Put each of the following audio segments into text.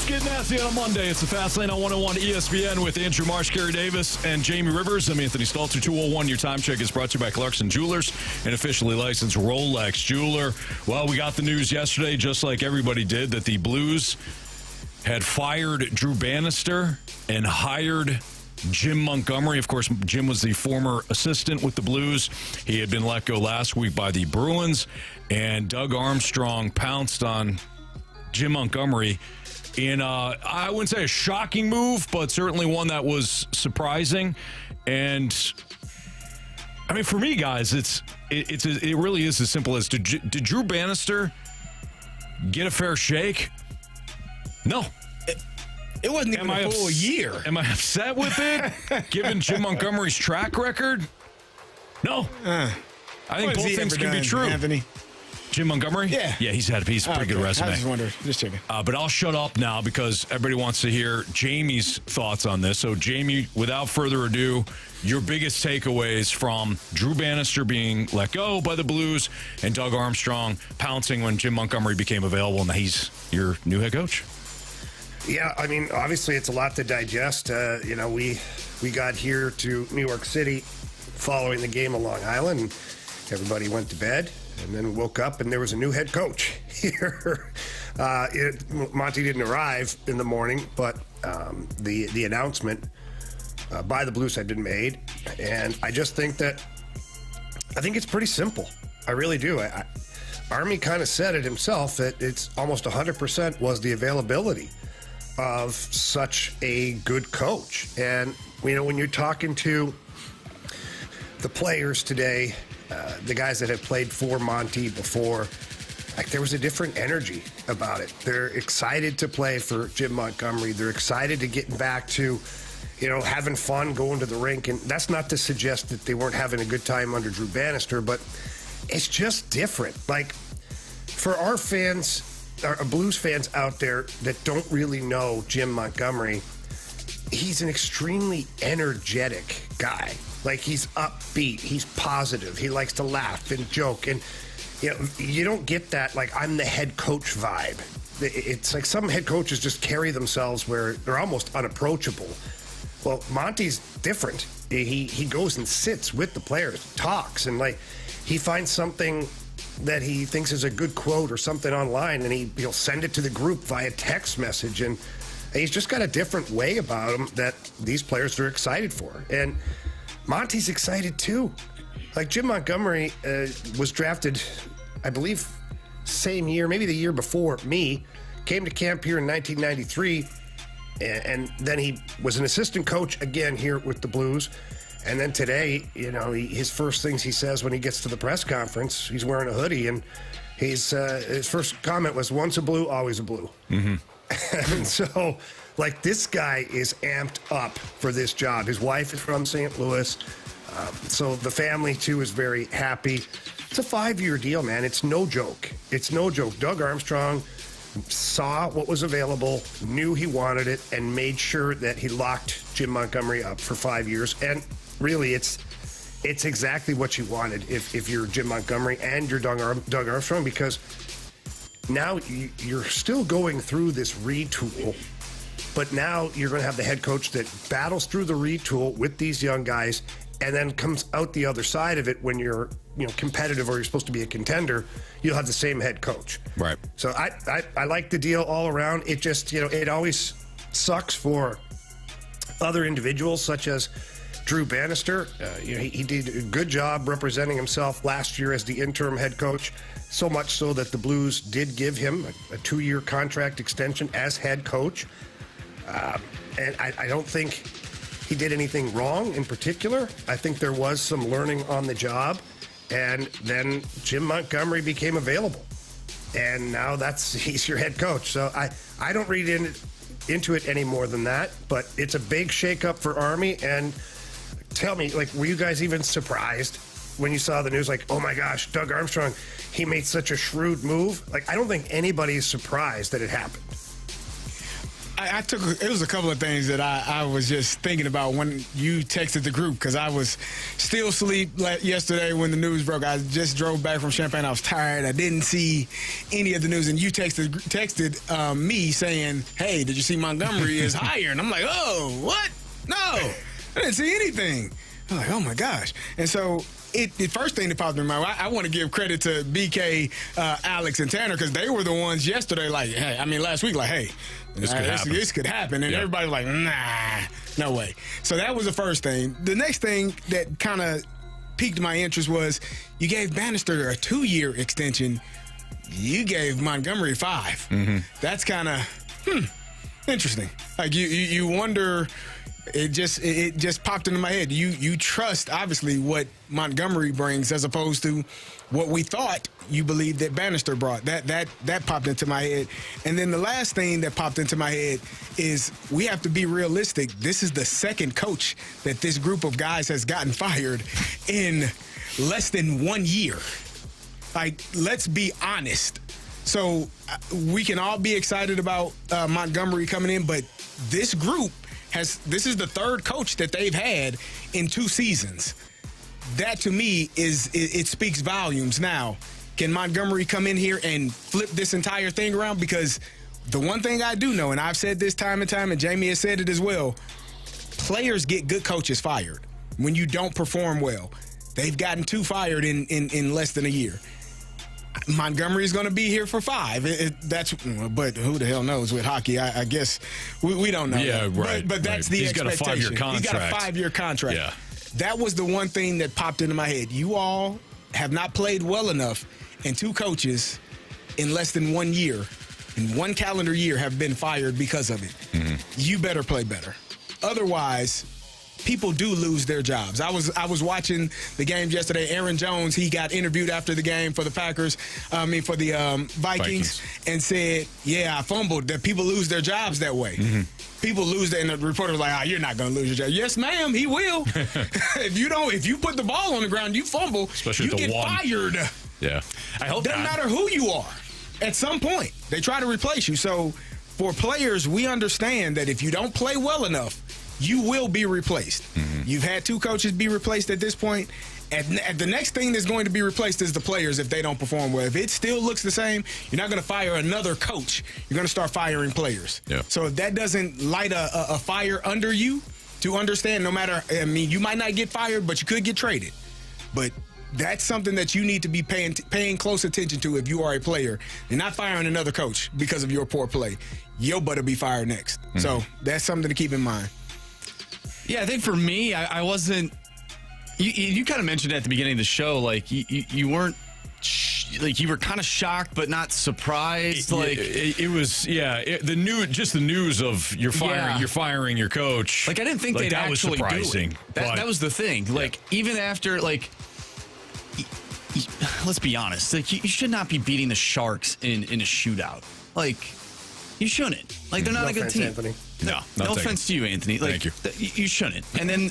Let's get nasty on a Monday. It's the Fast Lane on 101 ESPN with Andrew Marsh, Carey Davis, and Jamie Rivers. I'm Anthony Stalter. 201, your time check is brought to you by Clarkson Jewelers, an officially licensed Rolex jeweler. Well, we got the news yesterday, just like everybody did, that the Blues had fired Drew Bannister and hired Jim Montgomery. Of course, Jim was the former assistant with the Blues. He had been let go last week by the Bruins, and Doug Armstrong pounced on Jim Montgomery in, I wouldn't say a shocking move, but certainly one that was surprising. And, I mean, for me, guys, it really is as simple as, did Drew Bannister get a fair shake? No. It wasn't even a full year. Am I upset with it, given Jim Montgomery's track record? No. I think both things can be true. Anthony? Jim Montgomery? Yeah. Yeah, he's a pretty good resume. I just wondered. Just checking. But I'll shut up now because everybody wants to hear Jamie's thoughts on this. So, Jamie, without further ado, your biggest takeaways from Drew Bannister being let go by the Blues and Doug Armstrong pouncing when Jim Montgomery became available, and he's your new head coach. Yeah, I mean, obviously it's a lot to digest. We got here to New York City following the game on Long Island, and everybody went to bed. And then woke up, and there was a new head coach here. Monty didn't arrive in the morning, but the announcement by the Blues had been made. And I just think I think it's pretty simple. I really do. Army kind of said it himself that it's almost 100% was the availability of such a good coach. And, when you're talking to the players today, the guys that have played for Monty before, like, there was a different energy about it. They're excited to play for Jim Montgomery. They're excited to get back to, having fun, going to the rink. And that's not to suggest that they weren't having a good time under Drew Bannister, but it's just different. Like, for our fans, our Blues fans out there that don't really know Jim Montgomery, he's an extremely energetic guy. Like, he's upbeat, he's positive, he likes to laugh and joke, and you don't get that, like, I'm the head coach vibe. It's like some head coaches just carry themselves where they're almost unapproachable. Well, Monty's different. He goes and sits with the players, talks, and like, he finds something that he thinks is a good quote or something online, and he'll send it to the group via text message, and he's just got a different way about him that these players are excited for. And Monty's excited too. Like, Jim Montgomery was drafted, I believe, same year, maybe the year before me, came to camp here in 1993, and then he was an assistant coach again here with the Blues. And then today, his first things he says when he gets to the press conference, he's wearing a hoodie, and his first comment was, once a Blue, always a Blue. Mm-hmm. And so, like, this guy is amped up for this job. His wife is from St. Louis, so the family, too, is very happy. It's a 5-year deal, man. It's no joke. It's no joke. Doug Armstrong saw what was available, knew he wanted it, and made sure that he locked Jim Montgomery up for 5 years. And really, it's exactly what you wanted if you're Jim Montgomery and you're Doug Armstrong, because now you're still going through this retool, but now you're going to have the head coach that battles through the retool with these young guys and then comes out the other side of it when you're competitive or you're supposed to be a contender. You'll have the same head coach. Right. So I like the deal all around. It just, it always sucks for other individuals such as Drew Bannister. He did a good job representing himself last year as the interim head coach, so much so that the Blues did give him a 2-year contract extension as head coach. And I don't think he did anything wrong in particular. I think there was some learning on the job. And then Jim Montgomery became available. And now he's your head coach. So I don't read into it any more than that. But it's a big shakeup for Army. And tell me, like, were you guys even surprised when you saw the news? Like, oh my gosh, Doug Armstrong, he made such a shrewd move. Like, I don't think anybody is surprised that it happened. It was a couple of things that I was just thinking about when you texted the group, because I was still asleep yesterday when the news broke. I just drove back from Champaign. I was tired. I didn't see any of the news, and you texted me saying, "Hey, did you see Montgomery is hired?" And I'm like, "Oh, what? No, I didn't see anything." I'm like, "Oh my gosh!" And so the first thing that popped in my mind, I want to give credit to BK, Alex, and Tanner, because they were the ones yesterday, last week, hey, this could happen. And everybody was like, nah, no way. So that was the first thing. The next thing that kind of piqued my interest was you gave Bannister a 2-year extension. You gave Montgomery 5. Mm-hmm. That's kind of interesting. Like you wonder. It just popped into my head. You trust, obviously, what Montgomery brings as opposed to what we thought you believed that Bannister brought. That popped into my head. And then the last thing that popped into my head is we have to be realistic. This is the second coach that this group of guys has gotten fired in less than 1 year. Like, let's be honest. So we can all be excited about Montgomery coming in, but this group this is the third coach that they've had in 2 seasons. That, to me, it speaks volumes. Now, can Montgomery come in here and flip this entire thing around? Because the one thing I do know, and I've said this time and time, and Jamie has said it as well, players get good coaches fired when you don't perform well. They've gotten 2 fired in less than a year. Montgomery's going to be here for 5. But who the hell knows with hockey? I guess we don't know. Yeah, right. But that's the expectation. He's got a 5-year contract. He's got a 5-year contract. Yeah. That was the one thing that popped into my head. You all have not played well enough, and 2 coaches in less than 1 year, in 1 calendar year, have been fired because of it. Mm-hmm. You better play better. Otherwise, people do lose their jobs. I was watching the game yesterday. Aaron Jones, he got interviewed after the game for the Packers, for the Vikings, and said, I fumbled, that people lose their jobs that way. Mm-hmm. People lose and the reporter was like, you're not going to lose your job. Yes, ma'am, he will. If you put the ball on the ground, you fumble, especially you get fired. Yeah. I hope doesn't matter who you are. At some point, they try to replace you. So for players, we understand that if you don't play well enough, you will be replaced. Mm-hmm. You've had 2 coaches be replaced at this point. And the next thing that's going to be replaced is the players if they don't perform well. If it still looks the same, you're not going to fire another coach. You're going to start firing players. Yeah. So if that doesn't light a fire under you to understand, you might not get fired, but you could get traded. But that's something that you need to be paying close attention to if you are a player. You're not firing another coach because of your poor play. Your butt will be fired next. Mm-hmm. So that's something to keep in mind. Yeah, I think for me, I wasn't. You kind of mentioned at the beginning of the show, like you weren't, like you were kind of shocked but not surprised. It was the news of you're firing your coach. Like I didn't think they'd that actually was surprising. do it. That was the thing. Like even after let's be honest, like you should not be beating the Sharks in a shootout. Like you shouldn't. Like they're not a good team. Anthony. No offense to you, Anthony. Like, thank you. You shouldn't. And then,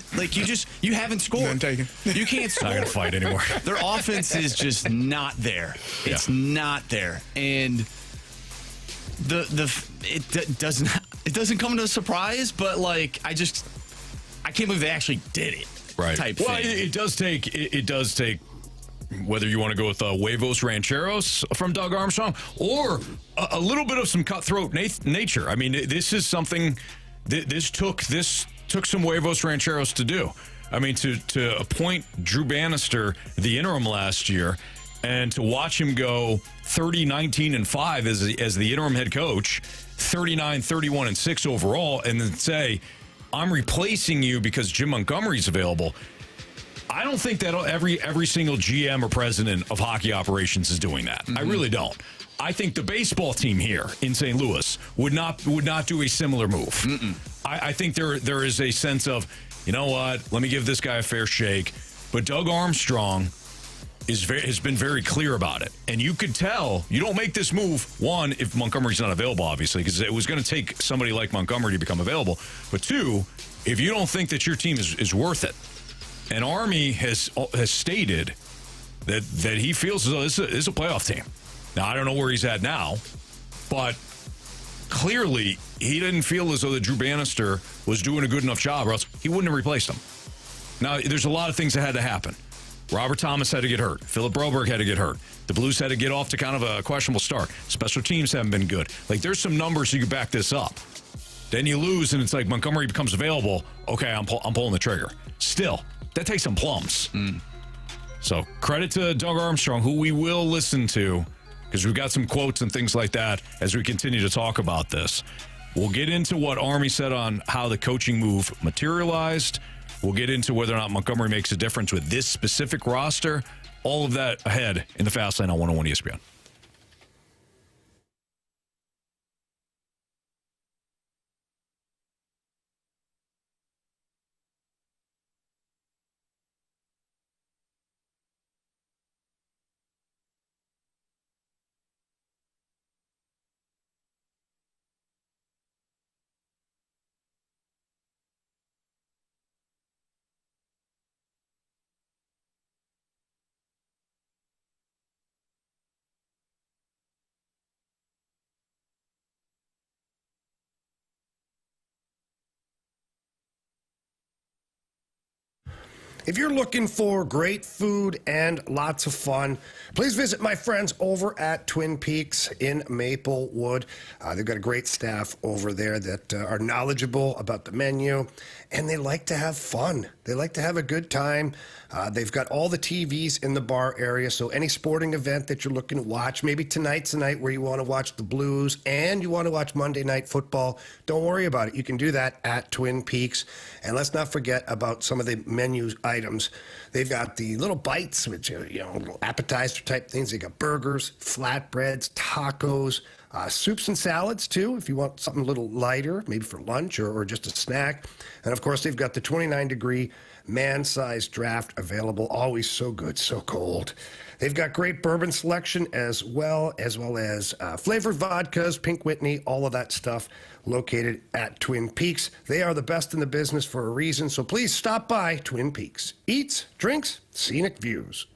you haven't scored. None taken. You can't score. Not going to fight anymore. Their offense is just not there. It's not there. And it doesn't come as a surprise, but I can't believe they actually did it. Right. Type well, thing. It does take. Whether you want to go with huevos rancheros from Doug Armstrong or a little bit of some cutthroat nature. I mean, this is something this took some huevos rancheros to do. I mean, to appoint Drew Bannister, the interim last year, and to watch him go 30-19-5 as the interim head coach, 39-31-6 overall, and then say, I'm replacing you because Jim Montgomery's available. I don't think that every single GM or president of hockey operations is doing that. Mm-hmm. I really don't. I think the baseball team here in St. Louis would not do a similar move. I think there is a sense of, you know what, let me give this guy a fair shake. But Doug Armstrong has been very clear about it. And you could tell, you don't make this move, one, if Montgomery's not available, obviously, because it was going to take somebody like Montgomery to become available. But 2, if you don't think that your team is worth it. And Army has stated that he feels as though this is a playoff team. Now, I don't know where he's at now, but clearly he didn't feel as though that Drew Bannister was doing a good enough job, or else he wouldn't have replaced him. Now, there's a lot of things that had to happen. Robert Thomas had to get hurt. Philip Broberg had to get hurt. The Blues had to get off to kind of a questionable start. Special teams haven't been good. Like, there's some numbers you can back this up. Then you lose, and it's like Montgomery becomes available. Okay, I'm pulling the trigger. Still, that takes some plums. So credit to Doug Armstrong, who we will listen to, because we've got some quotes and things like that as we continue to talk about this. We'll get into what Army said on how the coaching move materialized. We'll get into whether or not Montgomery makes a difference with this specific roster. All of that ahead in the Fast Lane on 101 ESPN. If you're looking for great food and lots of fun, please visit my friends over at Twin Peaks in Maplewood. They've got a great staff over there that are knowledgeable about the menu, and they like to have fun. They like to have a good time. They've got all the TVs in the bar area, so any sporting event that you're looking to watch, maybe tonight's the night where you want to watch the Blues and you want to watch Monday Night Football, don't worry about it. You can do that at Twin Peaks. And let's not forget about some of the menu items. They've got the little bites, which are, little appetizer type things. They got burgers, flatbreads, tacos, soups and salads too, if you want something a little lighter, maybe for lunch or just a snack. And of course, they've got the 29-degree man-sized draft available. Always so good, so cold. They've got great bourbon selection as well as flavored vodkas, Pink Whitney, all of that stuff located at Twin Peaks. They are the best in the business for a reason, so please stop by Twin Peaks. Eats, drinks, scenic views.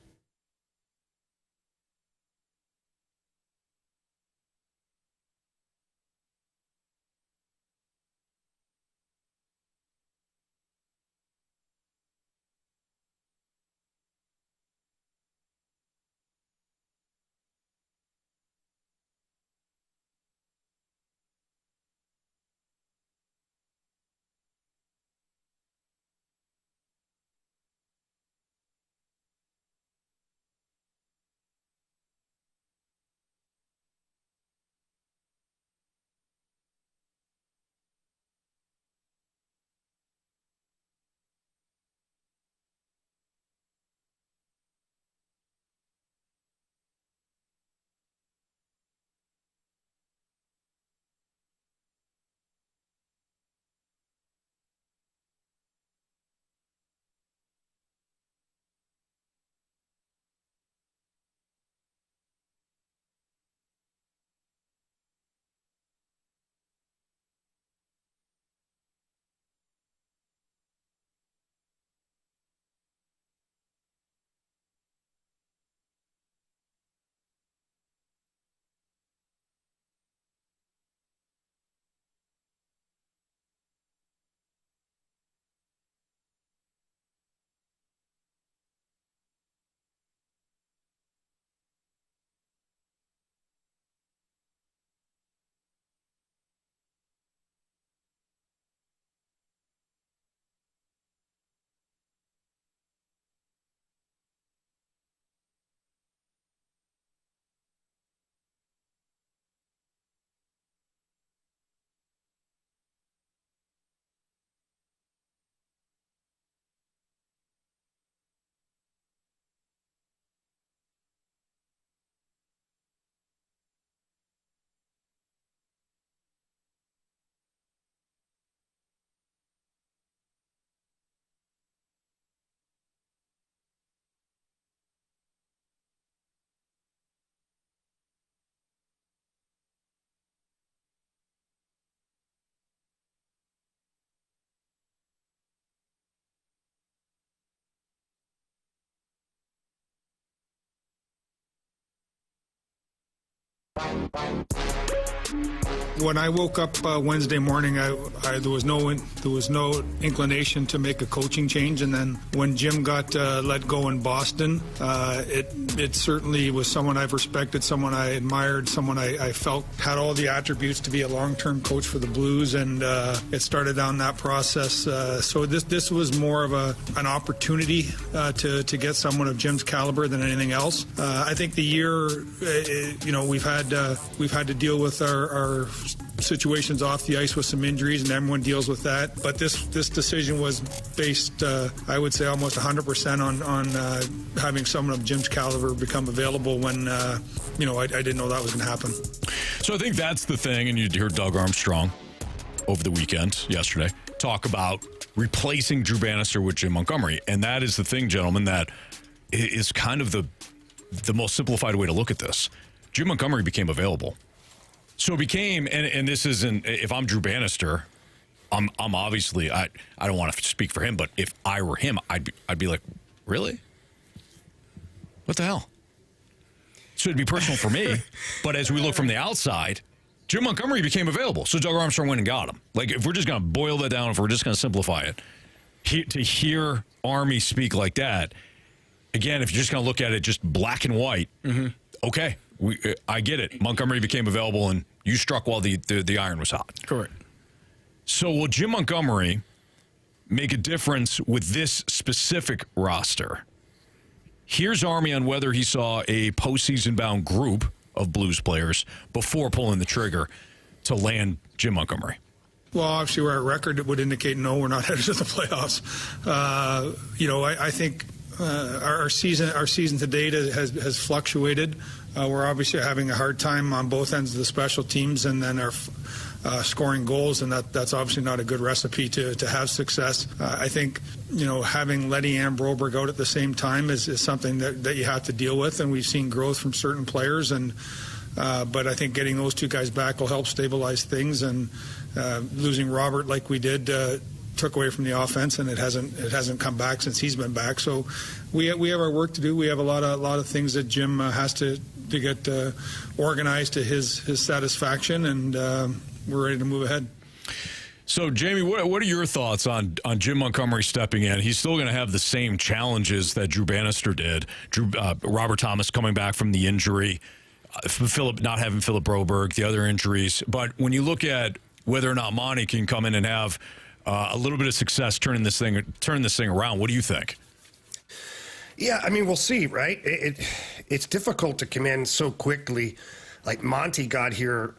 When I woke up Wednesday morning, there was no inclination to make a coaching change. And then when Jim got let go in Boston, it certainly was someone I've respected, someone I admired, someone I felt had all the attributes to be a long-term coach for the Blues. And it started down that process. So this was more of an opportunity to get someone of Jim's caliber than anything else. I think the year, we've had to deal with our situations off the ice with some injuries, and everyone deals with that. But this decision was based, I would say, almost 100% on having someone of Jim's caliber become available when, I didn't know that was going to happen. So I think that's the thing, and you heard Doug Armstrong over the weekend, yesterday, talk about replacing Drew Bannister with Jim Montgomery. And that is the thing, gentlemen, that is kind of the most simplified way to look at this. Jim Montgomery became available. So it became, and this isn't, if I'm Drew Bannister, I'm obviously, I don't want to speak for him, but if I were him, I'd be like, really? What the hell? So it'd be personal for me. But as we look from the outside, Jim Montgomery became available. So Doug Armstrong went and got him. Like, if we're just going to boil that down, if we're just going to simplify it, to hear Army speak like that, again, if you're just going to look at it just black and white, okay. I get it. Montgomery became available, and you struck while the iron was hot. Correct. So will Jim Montgomery make a difference with this specific roster? Here's Army on whether he saw a postseason-bound group of Blues players before pulling the trigger to land Jim Montgomery. Well, obviously, our record would indicate no, we're not headed to the playoffs. I think our season to date has fluctuated. We're obviously having a hard time on both ends of the special teams, and then our scoring goals, and that's obviously not a good recipe to have success. I think having Letty and Broberg out at the same time is something that you have to deal with, and we've seen growth from certain players, and but I think getting those two guys back will help stabilize things, and losing Robert like we did took away from the offense, and it hasn't come back since he's been back. So we have our work to do. We have a lot of things that Jim has to get organized to his satisfaction, and we're ready to move ahead. So, Jamie, what are your thoughts on Jim Montgomery stepping in? He's still going to have the same challenges that Drew Bannister did. Robert Thomas coming back from the injury, not having Philip Broberg, the other injuries. But when you look at whether or not Monty can come in and have a little bit of success turning this thing around, what do you think? Yeah, I mean, we'll see, right? It's difficult to come in so quickly. Like, Monty got here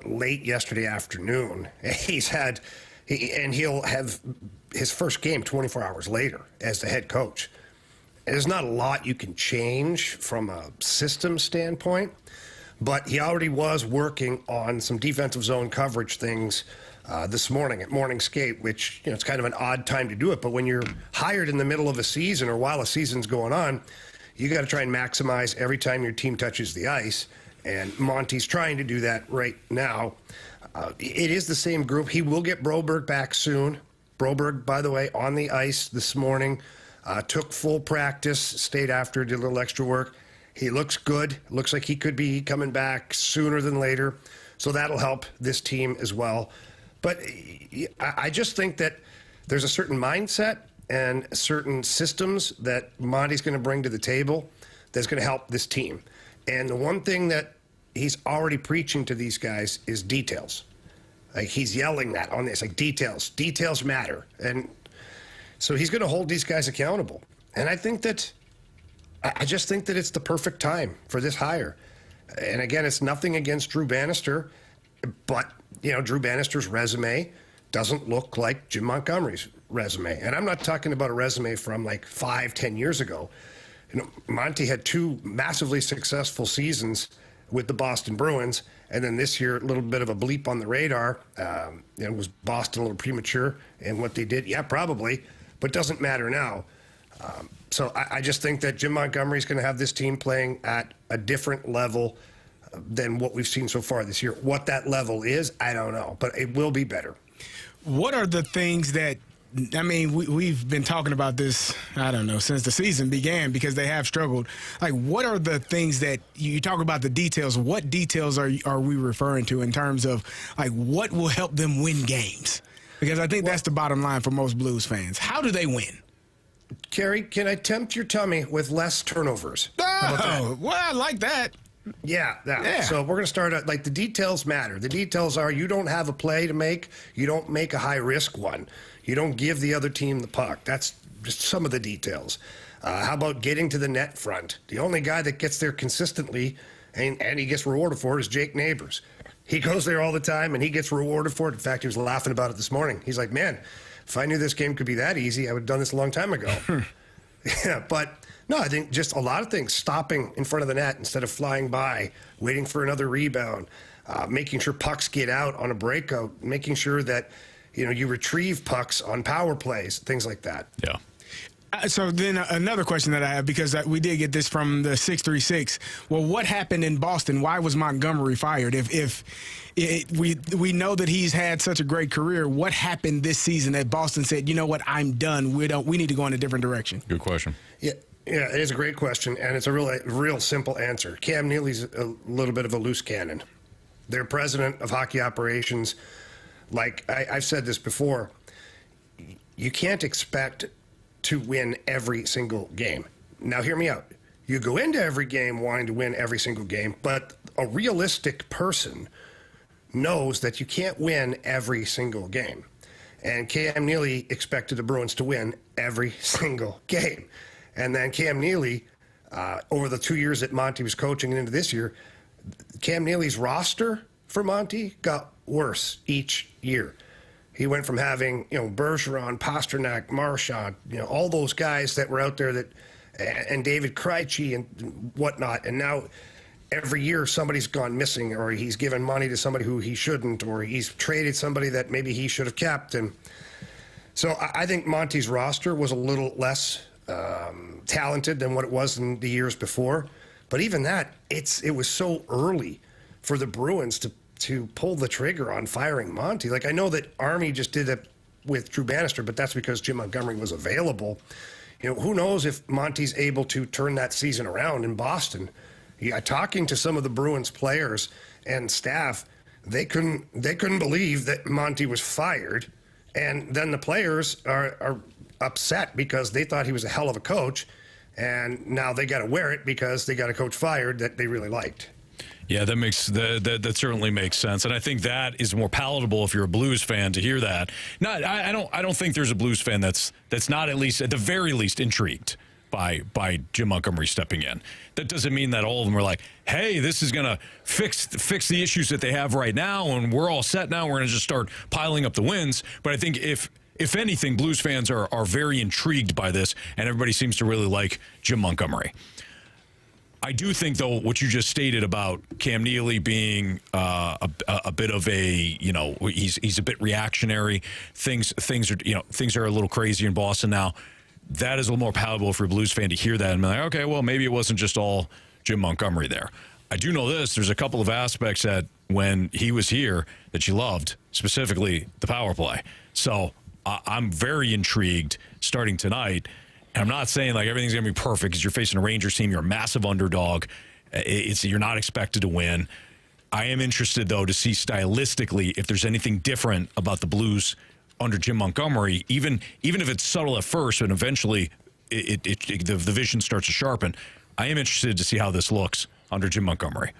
late yesterday afternoon. And he'll have his first game 24 hours later as the head coach. And there's not a lot you can change from a system standpoint, but he already was working on some defensive zone coverage things this morning at morning skate, which, it's kind of an odd time to do it. But when you're hired in the middle of a season or while a season's going on, you got to try and maximize every time your team touches the ice. And Monty's trying to do that right now. It is the same group. He will get Broberg back soon. Broberg, by the way, on the ice this morning, took full practice, stayed after, did a little extra work. He looks good. Looks like he could be coming back sooner than later. So that'll help this team as well. But I just think that there's a certain mindset and certain systems that Monty's going to bring to the table that's going to help this team. And the one thing that he's already preaching to these guys is details. Like, he's yelling that on this, like, details. Details matter. And so he's going to hold these guys accountable. And I just think that it's the perfect time for this hire. And again, it's nothing against Drew Bannister, but, Drew Bannister's resume doesn't look like Jim Montgomery's resume. And I'm not talking about a resume from like 5-10 years ago. Monty had 2 massively successful seasons with the Boston Bruins, and then this year, a little bit of a bleep on the radar. Was Boston a little premature in what they did? Yeah, probably, but doesn't matter now. So I just think that Jim Montgomery is going to have this team playing at a different level than what we've seen so far this year. What that level is, I don't know, but it will be better. What are the things that I mean, we've been talking about this, I don't know, since the season began because they have struggled. Like, what are the things that you talk about the details? What details are we referring to in terms of, like, what will help them win games? Because I think that's the bottom line for most Blues fans. How do they win? Carey, can I tempt your tummy with less turnovers? Oh, well, I like that. Yeah. So we're going to start at, like, the details matter. The details are you don't have a play to make. You don't make a high-risk one. You don't give the other team the puck. That's just some of the details. How about getting to the net front? The only guy that gets there consistently and he gets rewarded for it is Jake Neighbors. He goes there all the time, and he gets rewarded for it. In fact, he was laughing about it this morning. He's like, man, if I knew this game could be that easy, I would have done this a long time ago. Yeah, but no, I think just a lot of things, stopping in front of the net instead of flying by, waiting for another rebound, making sure pucks get out on a breakout, making sure that, you retrieve pucks on power plays, things like that. Yeah. So then another question that I have, because we did get this from the 636. Well, what happened in Boston? Why was Montgomery fired? If we know that he's had such a great career, what happened this season that Boston said, you know what, I'm done. We need to go in a different direction? Good question. Yeah, it is a great question, and it's a real simple answer. Cam Neely's a little bit of a loose cannon. Their president of hockey operations, like I've said this before, you can't expect to win every single game. Now, hear me out. You go into every game wanting to win every single game, but a realistic person knows that you can't win every single game. And Cam Neely expected the Bruins to win every single game. And then Cam Neely, over the 2 years that Monty was coaching and into this year, Cam Neely's roster for Monty got worse each year. He went from having, Bergeron, Pasternak, Marchand, all those guys that were out there and David Krejci and whatnot. And now every year somebody's gone missing, or he's given money to somebody who he shouldn't, or he's traded somebody that maybe he should have kept. And so I think Monty's roster was a little less talented than what it was in the years before. But even that, it was so early for the Bruins to pull the trigger on firing Monty. Like, I know that Army just did it with Drew Bannister, but that's because Jim Montgomery was available. Who knows if Monty's able to turn that season around in Boston. Yeah, talking to some of the Bruins players and staff, they couldn't believe that Monty was fired, and then the players are upset because they thought he was a hell of a coach, and now they got to wear it because they got a coach fired that they really liked. Yeah, that certainly makes sense, and I think that is more palatable if you're a Blues fan to hear that. I don't think there's a Blues fan that's not at the very least intrigued by Jim Montgomery stepping in. That doesn't mean that all of them are like, hey, this is gonna fix the issues that they have right now, and we're all set now. We're gonna just start piling up the wins. But I think if anything, Blues fans are very intrigued by this, and everybody seems to really like Jim Montgomery. I do think, though, what you just stated about Cam Neely being a bit of a, he's a bit reactionary. Things are a little crazy in Boston now. That is a little more palatable for a Blues fan to hear that and be like, okay, well, maybe it wasn't just all Jim Montgomery there. I do know this. There's a couple of aspects that when he was here that you loved, specifically the power play. So I'm very intrigued starting tonight. And I'm not saying like everything's going to be perfect because you're facing a Rangers team. You're a massive underdog. You're not expected to win. I am interested, though, to see stylistically if there's anything different about the Blues under Jim Montgomery, even if it's subtle at first, and eventually the vision starts to sharpen. I am interested to see how this looks under Jim Montgomery.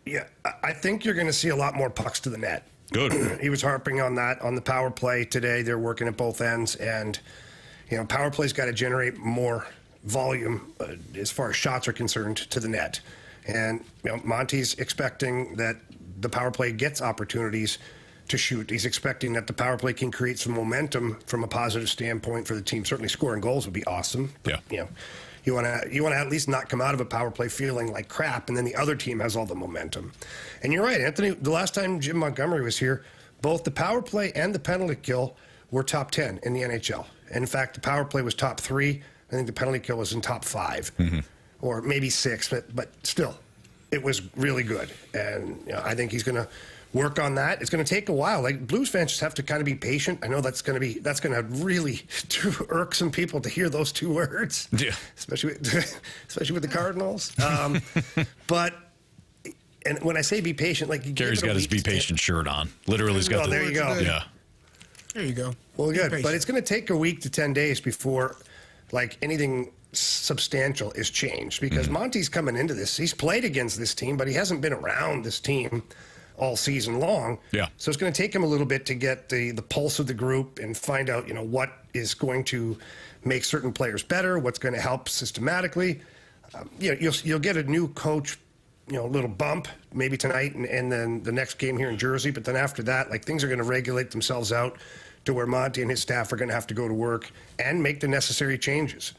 Yeah, I think you're going to see a lot more pucks to the net. Good. He was harping on that on the power play today. They're working at both ends, and power play's got to generate more volume as far as shots are concerned to the net. And Monty's expecting that the power play gets opportunities to shoot. He's expecting that the power play can create some momentum from a positive standpoint for the team. Certainly scoring goals would be awesome. But, yeah. You want to at least not come out of a power play feeling like crap, and then the other team has all the momentum. And you're right, Anthony. The last time Jim Montgomery was here, both the power play and the penalty kill were top 10 in the NHL. And in fact, the power play was top 3. I think the penalty kill was in top 5, or maybe 6, but still, it was really good. And I think he's going to work on that. It's going to take a while. Like, Blues fans just have to kind of be patient. I know that's going to really irk some people to hear those two words, especially with the Cardinals. But and when I say be patient, like, Carey's got his be patient shirt on. Literally, he's got there you go. Yeah. There you go. Well, Be good, patient. but it's going to take a week to 10 days before, like, anything substantial is changed, because Monty's coming into this. He's played against this team, but he hasn't been around this team all season long. Yeah. So it's going to take him a little bit to get the pulse of the group and find out, what is going to make certain players better, what's going to help systematically. You'll get a new coach, a little bump maybe tonight and then the next game here in Jersey. But then after that, like, things are going to regulate themselves out to where Monty and his staff are going to have to go to work and make the necessary changes.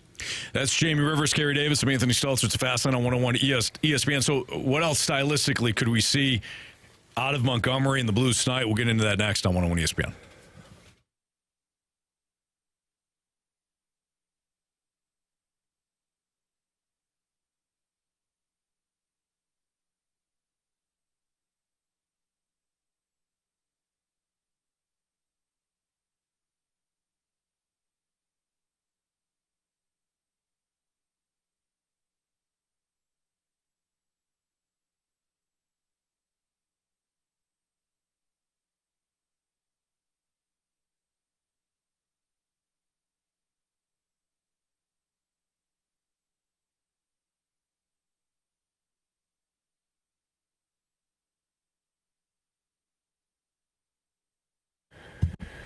That's Jamie Rivers, Carey Davis. I'm Anthony Stalter. It's a Fast Line on 101 ESPN. So what else stylistically could we see out of Montgomery and the Blues tonight? We'll get into that next on 101 ESPN.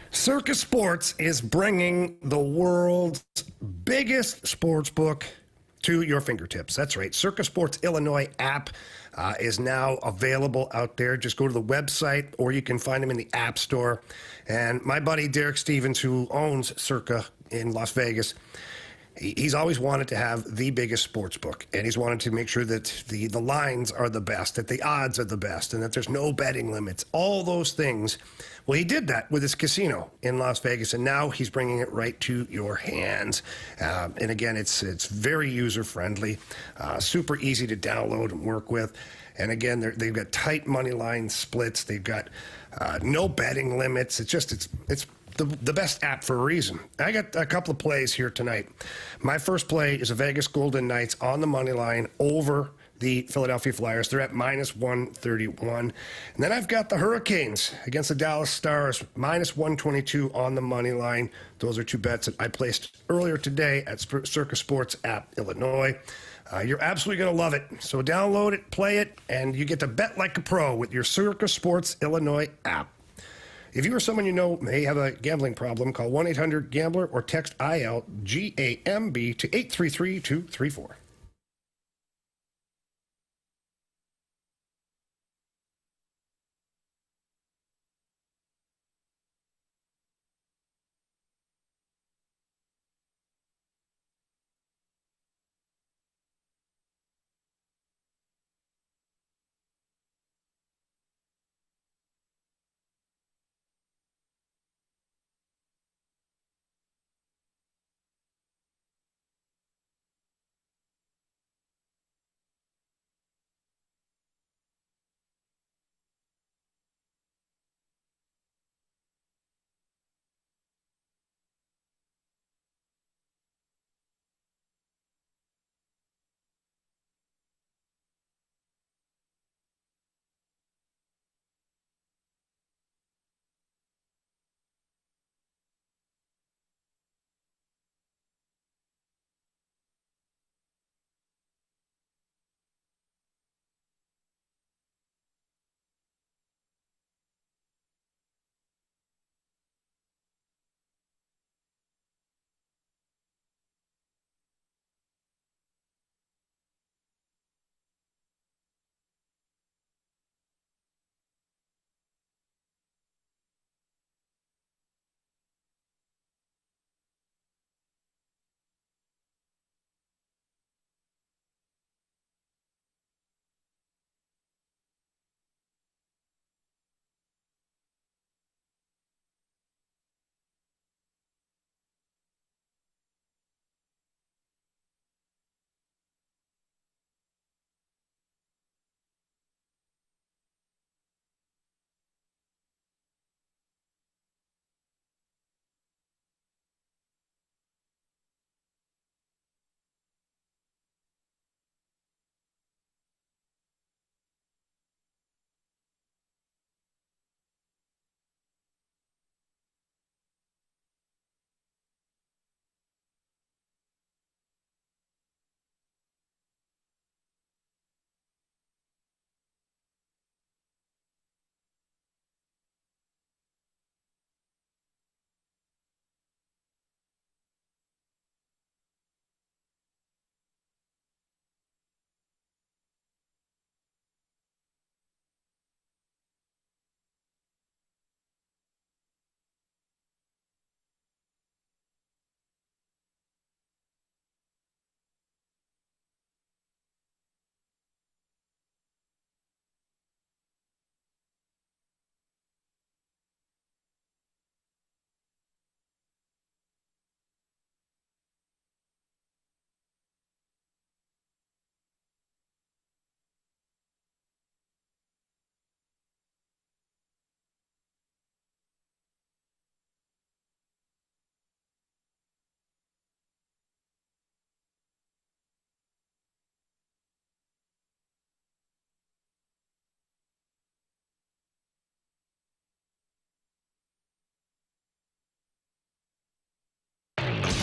Circus Sports is bringing the world's biggest sports book to your fingertips. That's right. Circus Sports Illinois app is now available out there. Just go to the website, or you can find them in the App Store. And my buddy Derek Stevens, who owns Circa in Las Vegas, he's always wanted to have the biggest sports book, and he's wanted to make sure that the lines are the best, that the odds are the best, and that there's no betting limits, all those things. Well, he did that with his casino in Las Vegas, and now he's bringing it right to your hands. And again, it's very user-friendly, super easy to download and work with. And again, they've got tight money line splits. They've got no betting limits. It's the best app for a reason. I got a couple of plays here tonight. My first play is a Vegas Golden Knights on the money line over the Philadelphia Flyers. They're at -131. And then I've got the Hurricanes against the Dallas Stars, -122 on the money line. Those are two bets that I placed earlier today at Circus Sports app Illinois. You're absolutely going to love it. So download it, play it, and you get to bet like a pro with your Circus Sports Illinois app. If you or someone you know may have a gambling problem, call 1-800-GAMBLER or text ILGAMB to 833-234.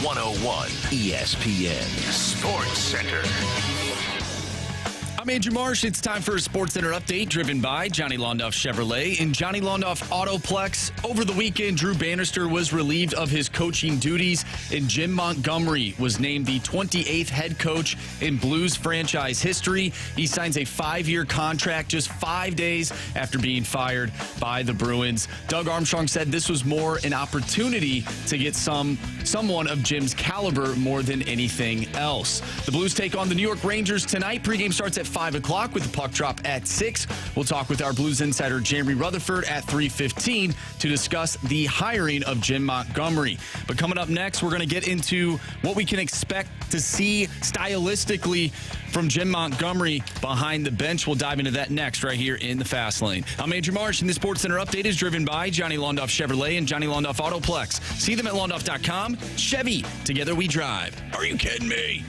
101 ESPN Sports Center. I'm Andrew Marsh. It's time for a Sports Center update driven by Johnny Londoff Chevrolet and Johnny Londoff Autoplex. Over the weekend, Drew Bannister was relieved of his coaching duties, and Jim Montgomery was named the 28th head coach in Blues franchise history. He signs a 5-year contract just 5 days after being fired by the Bruins. Doug Armstrong said this was more an opportunity to get someone of Jim's caliber more than anything else. The Blues take on the New York Rangers tonight. Pregame starts at 5 o'clock with the puck drop at 6. We'll talk with our Blues insider Jeremy Rutherford at 3:15 to discuss the hiring of Jim Montgomery. But coming up next, we're going to get into what we can expect to see stylistically from Jim Montgomery behind the bench. We'll dive into that next right here in the Fast Lane. I'm Andrew Marsh, and the Sports Center update is driven by Johnny Londoff Chevrolet and Johnny Londoff Autoplex. See them at londoff.com. Chevy, together we drive. Are you kidding me?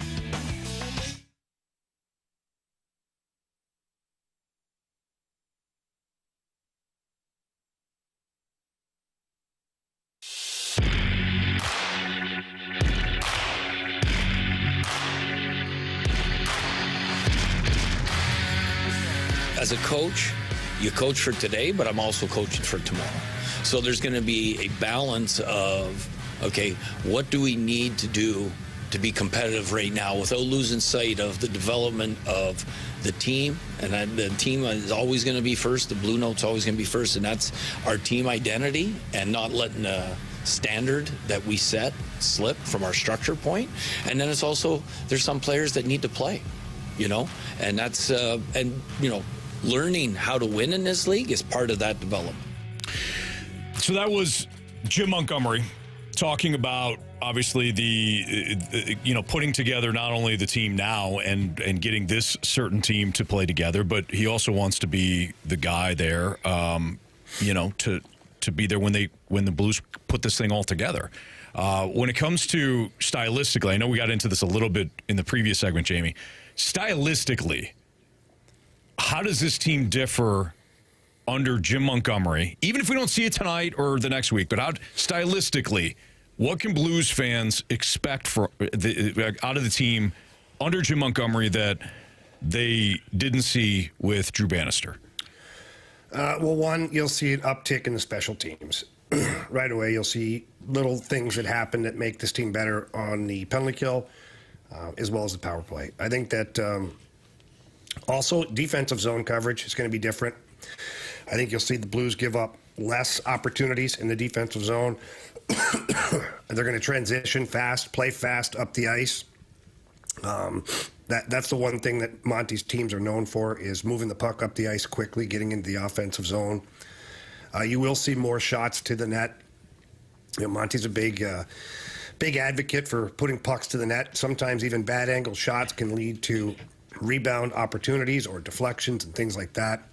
As a coach, you coach for today, but I'm also coaching for tomorrow. So there's going to be a balance of, okay, what do we need to do to be competitive right now without losing sight of the development of the team? And the team is always going to be first. The Blue Note's always going to be first, and that's our team identity, and not letting a standard that we set slip from our structure point. And then it's also, there's some players that need to play, and that's, learning how to win in this league is part of that development. So that was Jim Montgomery talking about, obviously, the putting together not only the team now and getting this certain team to play together, but he also wants to be the guy there, to be there when the Blues put this thing all together. When it comes to stylistically, I know we got into this a little bit in the previous segment, Jamie. Stylistically, how does this team differ under Jim Montgomery? Even if we don't see it tonight or the next week, but stylistically, what can Blues fans expect out of the team under Jim Montgomery that they didn't see with Drew Bannister? Well, one, you'll see an uptick in the special teams. Right away, you'll see little things that happen that make this team better on the penalty kill, as well as the power play. I think that also defensive zone coverage is going to be different. I think you'll see the Blues give up less opportunities in the defensive zone. They're going to transition fast, play fast up the ice. That's the one thing that Monty's teams are known for, is moving the puck up the ice quickly, getting into the offensive zone. You will see more shots to the net. Monty's a big advocate for putting pucks to the net. Sometimes even bad angle shots can lead to rebound opportunities or deflections and things like that.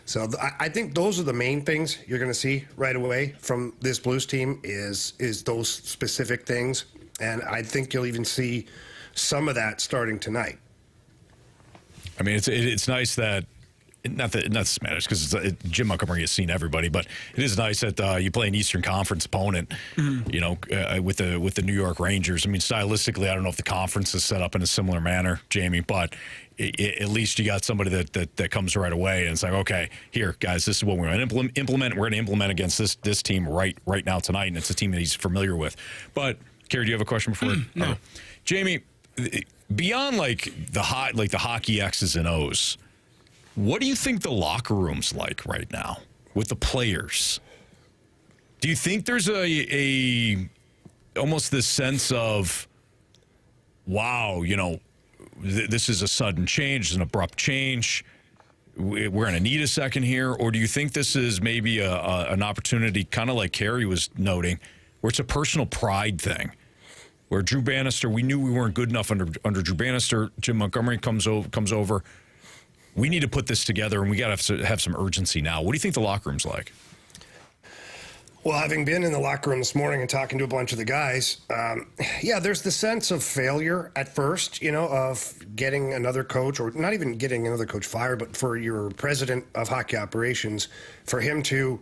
So I think those are the main things you're going to see right away from this Blues team is those specific things. And I think you'll even see some of that starting tonight. I mean, it's nice that not that this matters because Jim Montgomery has seen everybody, but it is nice that you play an Eastern Conference opponent, with the New York Rangers. I mean, stylistically, I don't know if the conference is set up in a similar manner, Jamie, but at least you got somebody that comes right away and it's like, okay, here, guys, this is what we're going to implement. We're going to implement against this team right now tonight, and it's a team that he's familiar with. But Carey, do you have a question before? No, Jamie. Beyond the hockey X's and O's, what do you think the locker room's like right now with the players? Do you think there's a almost this sense of, wow, this is a sudden change, an abrupt change, we're going to need a second here? Or do you think this is maybe an opportunity, kind of like Carey was noting, where it's a personal pride thing? Where Drew Bannister, we knew we weren't good enough under Drew Bannister. Jim Montgomery comes over. We need to put this together, and we got to have some urgency now. What do you think the locker room's like? Well, having been in the locker room this morning and talking to a bunch of the guys, there's the sense of failure at first, of getting another coach, or not even getting another coach fired, but for your president of hockey operations, for him to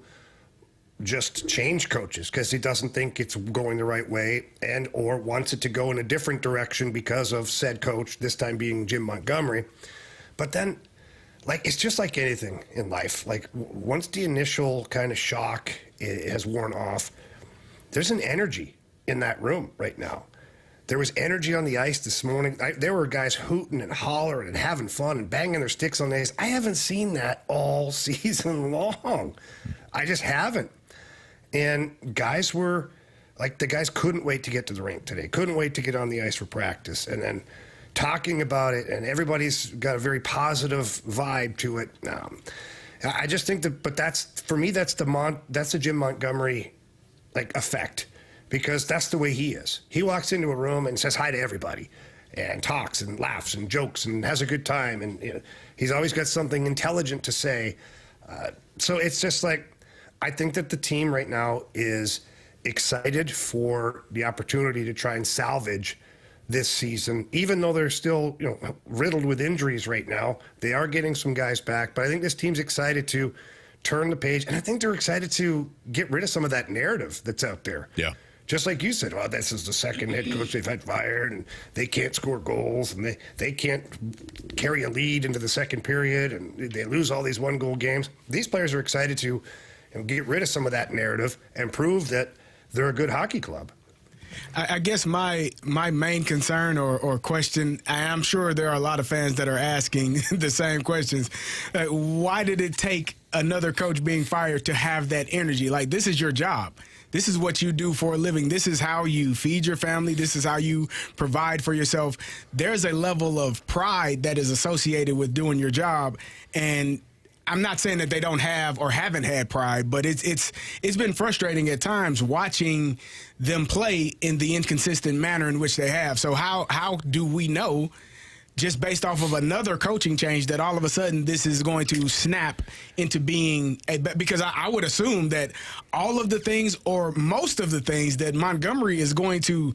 just change coaches because he doesn't think it's going the right way and or wants it to go in a different direction because of said coach, this time being Jim Montgomery. But then, like, it's just like anything in life. Like, once the initial kind of shock has worn off, there's an energy in that room right now. There was energy on the ice this morning. There were guys hooting and hollering and having fun and banging their sticks on the ice. I haven't seen that all season long. I just haven't. And guys were, like, the guys couldn't wait to get to the rink today, couldn't wait to get on the ice for practice, and then talking about it, and everybody's got a very positive vibe to it. I just think that, but that's, for me, that's the Jim Montgomery, like, effect, because that's the way he is. He walks into a room and says hi to everybody and talks and laughs and jokes and has a good time, and you know, he's always got something intelligent to say. So it's just like, I think that the team right now is excited for the opportunity to try and salvage this season, even though they're still, you know, riddled with injuries right now. They are getting some guys back, but I think this team's excited to turn the page, and I think they're excited to get rid of some of that narrative that's out there. Yeah. Just like you said, well, this is the second head coach they've had fired, and they can't score goals, and they can't carry a lead into the second period, and they lose all these one-goal games. These players are excited to get rid of some of that narrative and prove that they're a good hockey club. I guess my main concern or question, I'm sure there are a lot of fans that are asking the same questions. Why did it take another coach being fired to have that energy? Like, this is your job. This is what you do for a living. This is how you feed your family. This is how you provide for yourself. There's a level of pride that is associated with doing your job, and I'm not saying that they don't have or haven't had pride, but it's been frustrating at times watching them play in the inconsistent manner in which they have. So how do we know, just based off of another coaching change, that all of a sudden this is going to snap into being because I would assume that all of the things or most of the things that Montgomery is going to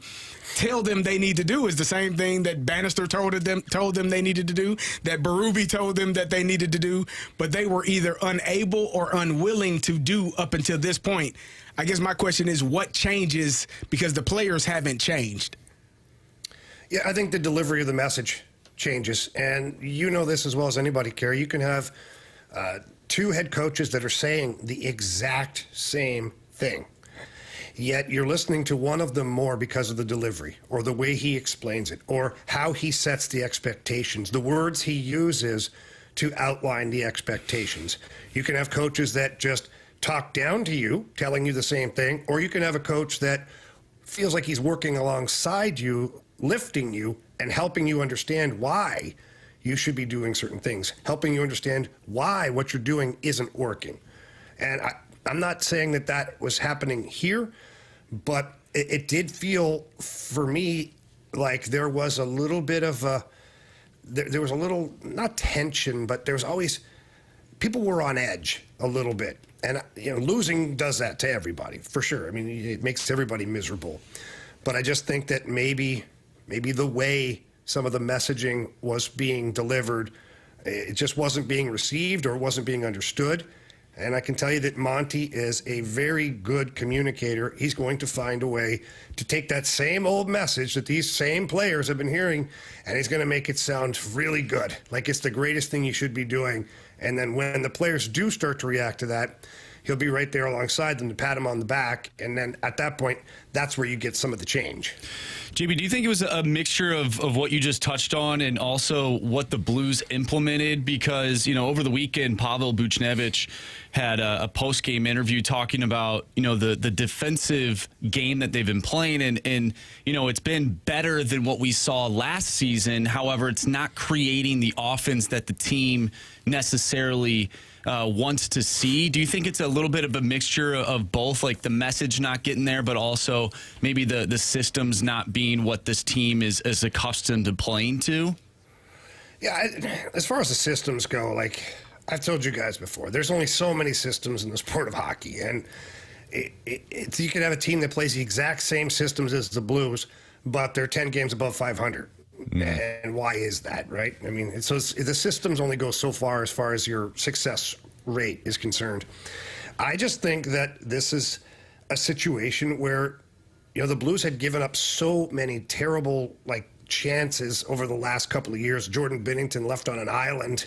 tell them they need to do is the same thing that Bannister told them they needed to do, that Berube told them that they needed to do, but they were either unable or unwilling to do up until this point. I guess my question is, what changes, because the players haven't changed? Yeah, I think the delivery of the message changes, and you know this as well as anybody, Carey. You can have two head coaches that are saying the exact same thing, yet you're listening to one of them more because of the delivery or the way he explains it or how he sets the expectations, the words he uses to outline the expectations. You can have coaches that just talk down to you, telling you the same thing, or you can have a coach that feels like he's working alongside you, lifting you and helping you understand why you should be doing certain things, helping you understand why what you're doing isn't working. And I'm not saying that that was happening here, but it did feel for me like there was a little bit of there was a little, not tension, but there was always, people were on edge a little bit. And, you know, losing does that to everybody, for sure. I mean, it makes everybody miserable. But I just think that maybe the way some of the messaging was being delivered, it just wasn't being received or wasn't being understood. And I can tell you that Monty is a very good communicator. He's going to find a way to take that same old message that these same players have been hearing, and he's going to make it sound really good, like it's the greatest thing you should be doing. And then when the players do start to react to that, he'll be right there alongside them to pat him on the back. And then at that point, that's where you get some of the change. JB, do you think it was a mixture of what you just touched on and also what the Blues implemented? Because, you know, over the weekend, Pavel Buchnevich had a post-game interview talking about, you know, the defensive game that they've been playing. And, you know, it's been better than what we saw last season. However, it's not creating the offense that the team necessarily wants to see. Do you think it's a little bit of a mixture of both, like the message not getting there, but also maybe the systems not being what this team is accustomed to playing to? Yeah, as far as the systems go, like I've told you guys before, there's only so many systems in the sport of hockey. And you can have a team that plays the exact same systems as the Blues, but they're 10 games above 500. And why is that, right? I mean, the systems only go so far as your success rate is concerned. I just think that this is a situation where, the Blues had given up so many terrible, chances over the last couple of years. Jordan Binnington left on an island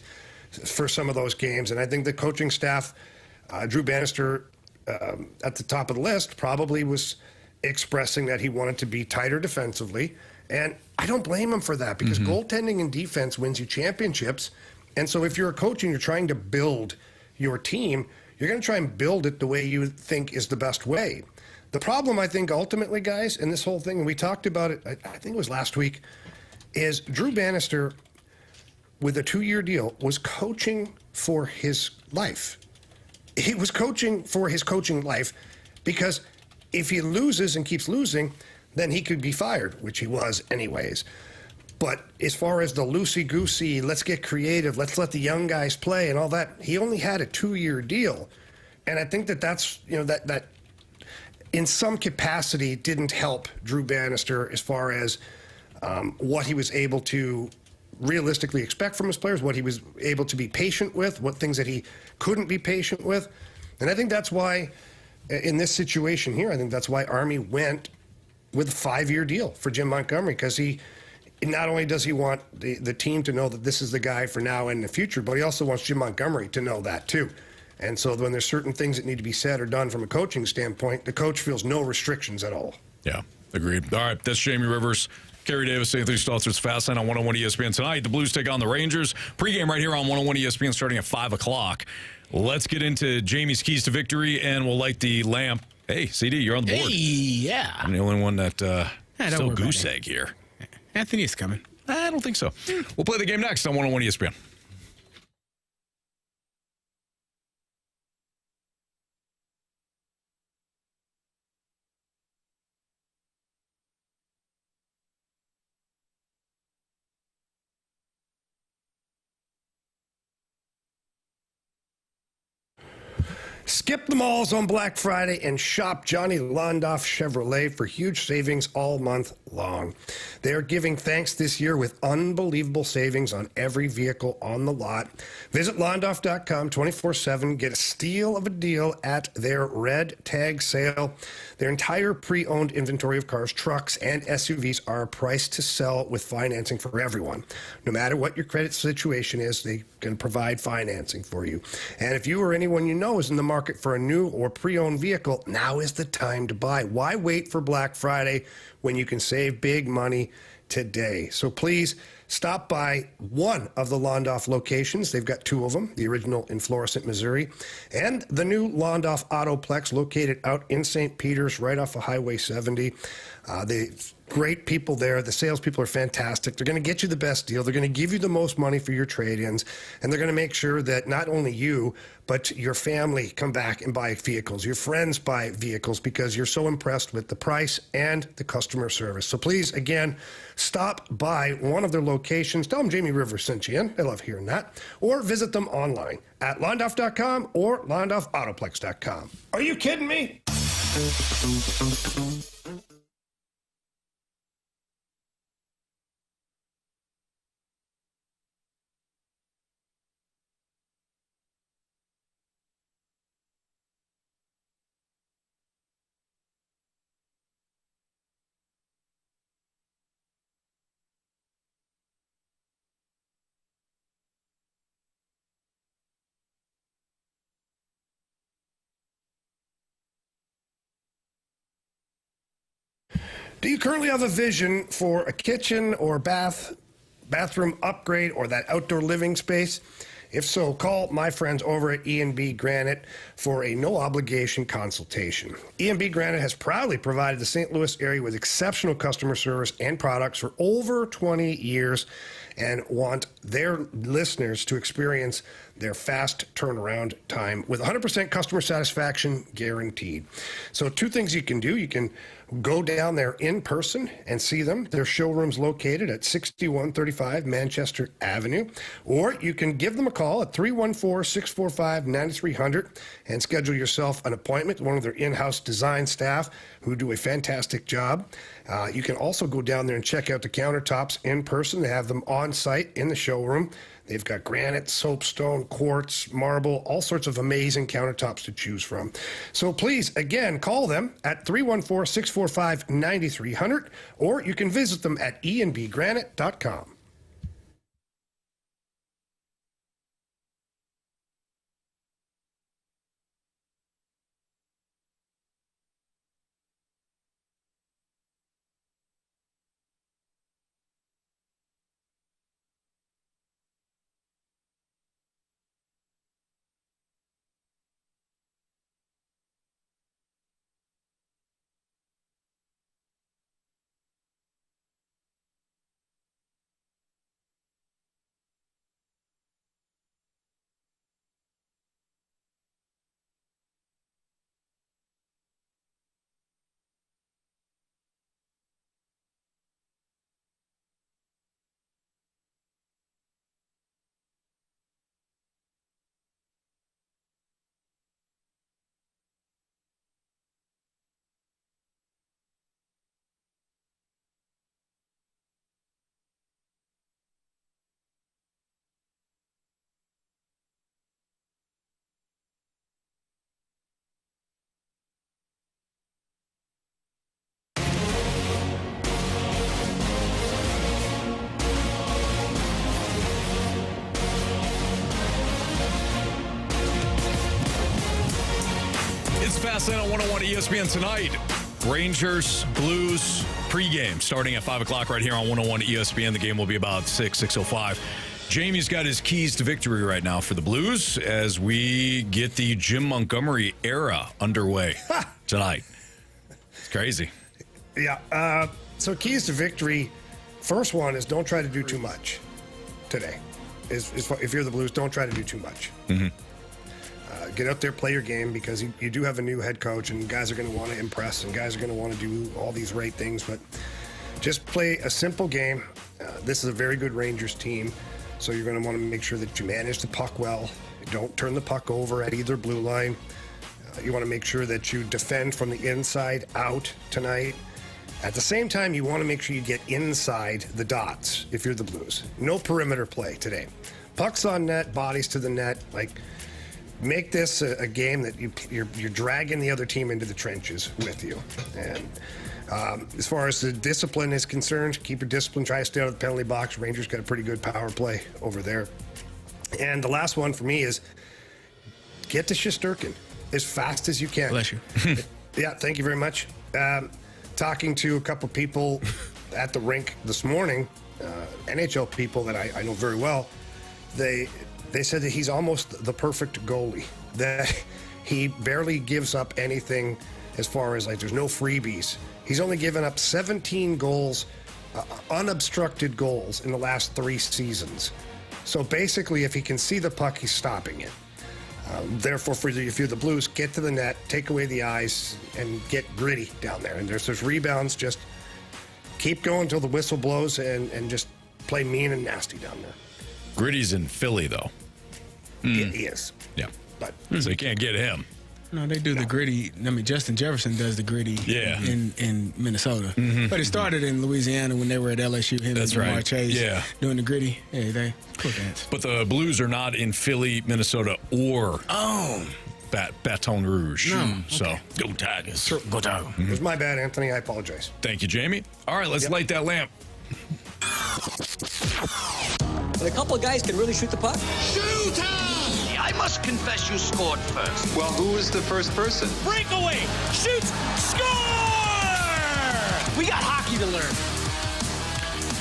for some of those games. And I think the coaching staff, Drew Bannister, at the top of the list, probably was expressing that he wanted to be tighter defensively. And I don't blame him for that, because goaltending and defense wins you championships. And so if you're a coach and you're trying to build your team, you're going to try and build it the way you think is the best way. The problem, I think, ultimately, guys, in this whole thing, and we talked about it, I think it was last week, is Drew Bannister, with a 2-year deal, was coaching for his life. He was coaching for his coaching life, because if he loses and keeps losing, then he could be fired, which he was anyways. But as far as the loosey-goosey, let's get creative, let's let the young guys play and all that, he only had a 2-year deal. And I think that's, that in some capacity didn't help Drew Bannister as far as what he was able to realistically expect from his players, what he was able to be patient with, what things that he couldn't be patient with. And I think that's why, in this situation here, I think that's why Army went with a 5-year deal for Jim Montgomery, because he not only does he want the team to know that this is the guy for now and the future, but he also wants Jim Montgomery to know that too. And so when there's certain things that need to be said or done from a coaching standpoint, the coach feels no restrictions at all. Yeah, agreed. All right, that's Jamie Rivers, Carey Davis, Anthony Stalter's Fastlane on 101 ESPN tonight. The Blues take on the Rangers. Pregame right here on 101 ESPN starting at 5 o'clock. Let's get into Jamie's keys to victory, and we'll light the lamp. Hey, CD, you're on the board. Hey, yeah. I'm the only one that still worry goose about it. egg here. Anthony is coming. I don't think so. We'll play the game next on 101 ESPN. Skip the malls on Black Friday and shop Johnny Londoff Chevrolet for huge savings all month long. They are giving thanks this year with unbelievable savings on every vehicle on the lot. Visit Londoff.com 24/7. Get a steal of a deal at their red tag sale. Their entire pre-owned inventory of cars, trucks, and SUVs are priced to sell with financing for everyone. No matter what your credit situation is, they can provide financing for you. And if you or anyone you know is in the market for a new or pre-owned vehicle, now is the time to buy. Why wait for Black Friday when you can save big money today? So please stop by one of the Londoff locations. They've got 2 of them, the original in Florissant, Missouri, and the new Londoff Autoplex located out in St. Peters, right off of Highway 70. The great people there. The salespeople are fantastic. They're going to get you the best deal. They're going to give you the most money for your trade-ins, and they're going to make sure that not only you, but your family come back and buy vehicles. Your friends buy vehicles because you're so impressed with the price and the customer service. So please, again, stop by one of their locations. Tell them Jamie Rivers sent you in. I love hearing that. Or visit them online at Londoff.com or LondoffAutoplex.com. Are you kidding me? Do you currently have a vision for a kitchen or bathroom upgrade or that outdoor living space? If so, call my friends over at E&B Granite for a no-obligation consultation. E&B Granite has proudly provided the St. Louis area with exceptional customer service and products for over 20 years and want their listeners to experience their fast turnaround time with 100% customer satisfaction guaranteed. So 2 things you can do. You can go down there in person and see them. Their showroom's located at 6135 Manchester Avenue. Or you can give them a call at 314-645-9300 and schedule yourself an appointment with one of their in-house design staff who do a fantastic job. You can also go down there and check out the countertops in person. They have them on on site in the showroom. They've got granite, soapstone, quartz, marble, all sorts of amazing countertops to choose from. So please, again, call them at 314-645-9300, or you can visit them at enbgranite.com. It's Fastlane on 101 ESPN tonight. Rangers, Blues, pregame starting at 5 o'clock right here on 101 ESPN. The game will be about 6:05. Jamie's got his keys to victory right now for the Blues as we get the Jim Montgomery era underway tonight. It's crazy. Yeah. So keys to victory, first one is don't try to do too much today. If you're the Blues, don't try to do too much. Mm-hmm. Get out there, play your game, because you do have a new head coach, and guys are going to want to impress, and guys are going to want to do all these right things. But just play a simple game. This is a very good Rangers team, so you're going to want to make sure that you manage the puck well. Don't turn the puck over at either blue line. You want to make sure that you defend from the inside out tonight. At the same time, you want to make sure you get inside the dots if you're the Blues. No perimeter play today. Pucks on net, bodies to the net. Make this a game that you're dragging the other team into the trenches with you. And as far as the discipline is concerned, keep your discipline. Try to stay out of the penalty box. Rangers got a pretty good power play over there. And the last one for me is get to Shesterkin as fast as you can. Bless you. Yeah, thank you very much. Talking to a couple people at the rink this morning, NHL people that I know very well, they said that he's almost the perfect goalie, that he barely gives up anything as far as there's no freebies. He's only given up 17 goals, unobstructed goals in the last 3 seasons. So basically, if he can see the puck, he's stopping it. Therefore, if you're the Blues, get to the net, take away the eyes, and get gritty down there. And there's rebounds, just keep going until the whistle blows and just play mean and nasty down there. Gritty's in Philly, though. He is. Yeah. But So you can't get him. No, they do the gritty. I mean, Justin Jefferson does the gritty in Minnesota. Mm-hmm. But it started in Louisiana when they were at LSU. Him That's and right. Jamar Chase Yeah. doing the gritty. Yeah, they cool dance. But the Blues are not in Philly, Minnesota, or Baton Rouge. No. So go Tigers. Go down. it was my bad, Anthony. I apologize. Thank you, Jamie. All right, let's light that lamp. But a couple of guys can really shoot the puck. I must confess you scored first. Well, who was the first person? Breakaway! Shoots! Score! We got hockey to learn.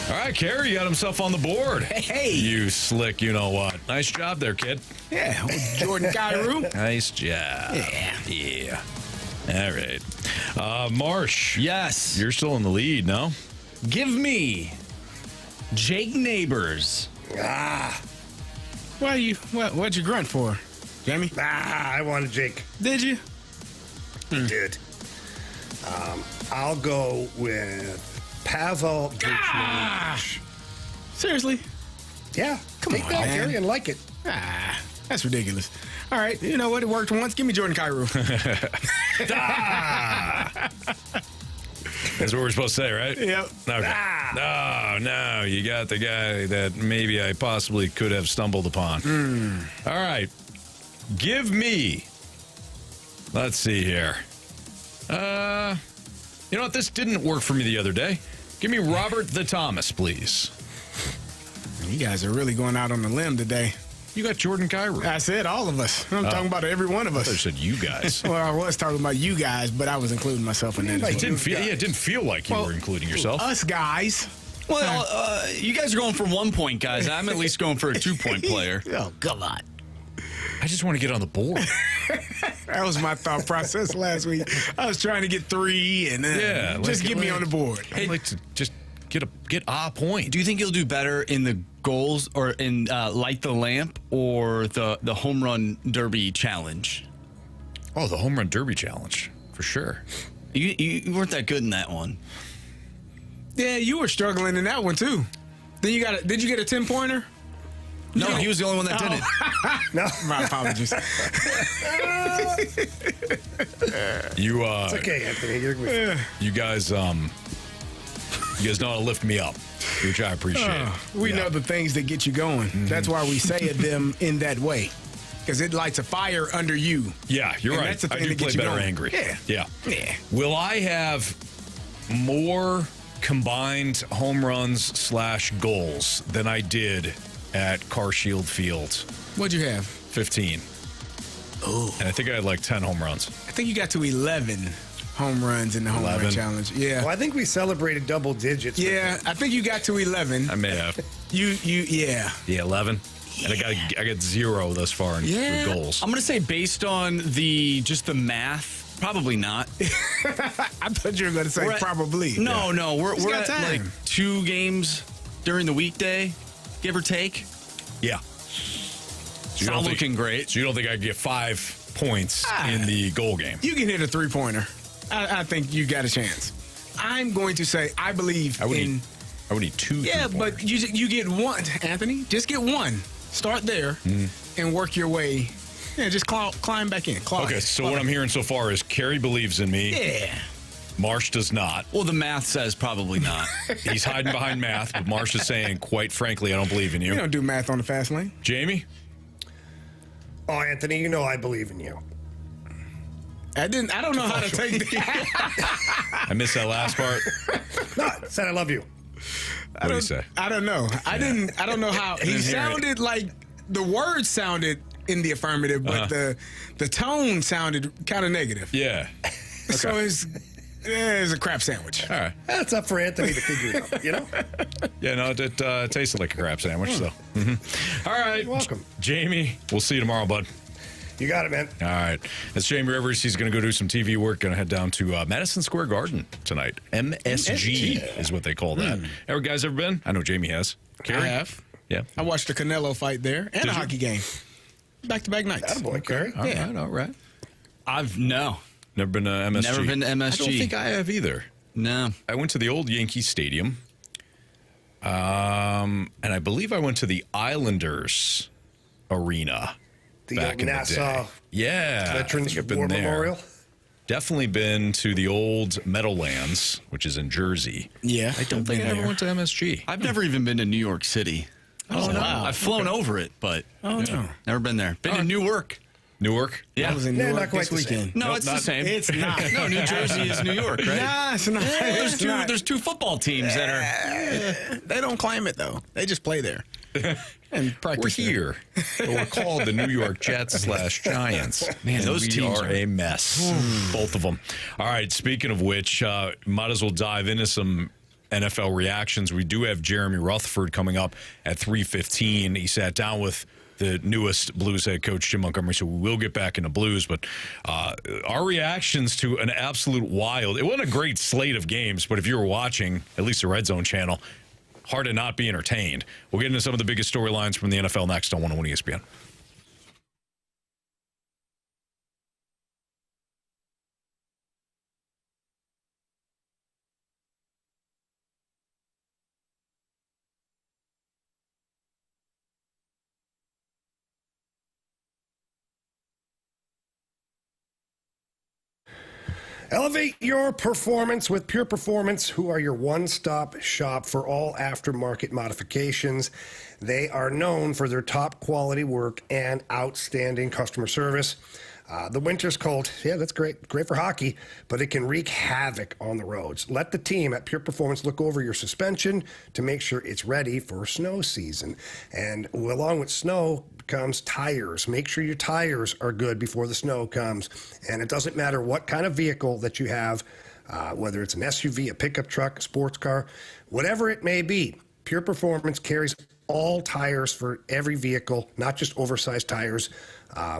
All right, Carey got himself on the board. Hey. You slick, you know what. Nice job there, kid. Yeah, with Jordan Kyrou. Nice job. Yeah. All right. Marsh. Yes. You're still in the lead, no? Give me Jake Neighbors. What'd you grunt for, Jamie? I wanted Jake. Did you? Did. I'll go with Pavel Buchnevich. Seriously? Yeah. Come take on, that, man. Carey, and like it. That's ridiculous. All right, you know what? It worked once. Give me Jordan Kyrou. That's what we're supposed to say, right? Yep. Okay. No, you got the guy that maybe I possibly could have stumbled upon. All right. Give me, let's see here. You know what? This didn't work for me the other day. Give me Robert the Thomas, please. You guys are really going out on a limb today. You got Jordan Kyrou. I said all of us. I'm talking about every one of I us. said you guys. Well, I was talking about you guys, but I was including myself in that. It didn't feel like you were including yourself. Us guys. Well, you guys are going for 1 point, guys. I'm at least going for a 2-point player. Oh, come on. I just want to get on the board. That was my thought process last week. I was trying to get 3 and just get me on the board. I'd like to just get a point. Do you think you'll do better in the goals or in Light the Lamp or the home run derby challenge? Oh, the home run derby challenge, for sure. You weren't that good in that one. Yeah, you were struggling in that one too. Then did you get a 10-pointer? No, he was the only one that didn't. No, my apologies. It's okay, Anthony. You guys know how to lift me up, which I appreciate. We know the things that get you going. That's why we say them in that way, because it lights a fire under you. Yeah, you're And right. that's the I thing do that play gets you better going. angry. Yeah. Will I have more combined home runs / goals than I did at Car Shield Field? What'd you have? 15. Oh. And I think I had like 10 home runs. I think you got to 11 home runs in the home run 11. challenge. Yeah. Well, I think we celebrated double digits. Yeah, I think you got to 11. I may have. Yeah. Yeah, 11. And I got 0 thus far in with goals. I'm going to say based on just the math, probably not. I thought you were going to say probably. No, we're got at time. like 2 games during the weekday, give or take. Yeah. It's not looking great. So you don't think I could get 5 points in the goal game? You can hit a 3-pointer. I think you got a chance. I'm going to say I believe I would in. need 2. Yeah, but you get 1, Anthony. Just get 1. Start there and work your way. Yeah, just climb back in. Okay, so what I'm hearing so far is Carey believes in me. Yeah. Marsh does not. Well, the math says probably not. He's hiding behind math, but Marsh is saying, quite frankly, I don't believe in you. You don't do math on the fast lane. Jamie? Oh, Anthony, you know I believe in you. I don't know how to take that. I missed that last part. No, I said I love you. What did he say? I don't know. I don't know how. He hear it. sounded like the words sounded in the affirmative, but the tone sounded kind of negative. Yeah. So it's a crap sandwich. All right. That's up for Anthony to figure out, you know? Yeah, no, it tasted like a crab sandwich, so. All right. You're welcome. Jamie, we'll see you tomorrow, bud. You got it, man. All right. That's Jamie Rivers. He's going to go do some TV work. Going to head down to Madison Square Garden tonight. MSG is what they call that. Ever guys ever been? I know Jamie has. Carey? I have. Yeah. I watched the Canelo fight there and a hockey game. Back-to-back nights. Attaboy, Carey. All right. No. Never been to MSG. Never been to MSG. I don't think I have either. No. I went to the old Yankee Stadium. And I believe I went to the Islanders Arena. The back in Nassau the day. Yeah. Veterans I think I've been War there. Memorial. Definitely been to the old Meadowlands, which is in Jersey. Yeah. I don't think I ever went to MSG. I've never even been to New York City. Oh, no. I've flown over it, but Oh, no. never been there. Been to Newark. Newark? Yeah. I was in Yeah, New not York quite this the same. weekend. No, it's the same. It's not. No, New Jersey is New York, right? Nah, it's not. It's not. There's 2 football teams that are. They don't claim it, though. They just play there. And We're practice there. here. We're called the New York Jets / Giants. Man, those we teams are a mess. Both of them. All right, speaking of which, might as well dive into some NFL reactions. We do have Jeremy Rutherford coming up at 3:15. He sat down with the newest Blues head coach, Jim Montgomery, so we will get back into Blues. But our reactions to an absolute wild, it wasn't a great slate of games, but if you were watching, at least the Red Zone channel, hard to not be entertained. We'll get into some of the biggest storylines from the NFL next on 101 ESPN. Elevate your performance with Pure Performance, who are your one-stop shop for all aftermarket modifications. They are known for their top quality work and outstanding customer service. The winter's cold. Yeah, that's great. Great for hockey, but it can wreak havoc on the roads. Let the team at Pure Performance look over your suspension to make sure it's ready for snow season. And along with snow comes tires. Make sure your tires are good before the snow comes. And it doesn't matter what kind of vehicle that you have, whether it's an SUV, a pickup truck, a sports car, whatever it may be, Pure Performance carries all tires for every vehicle, not just oversized tires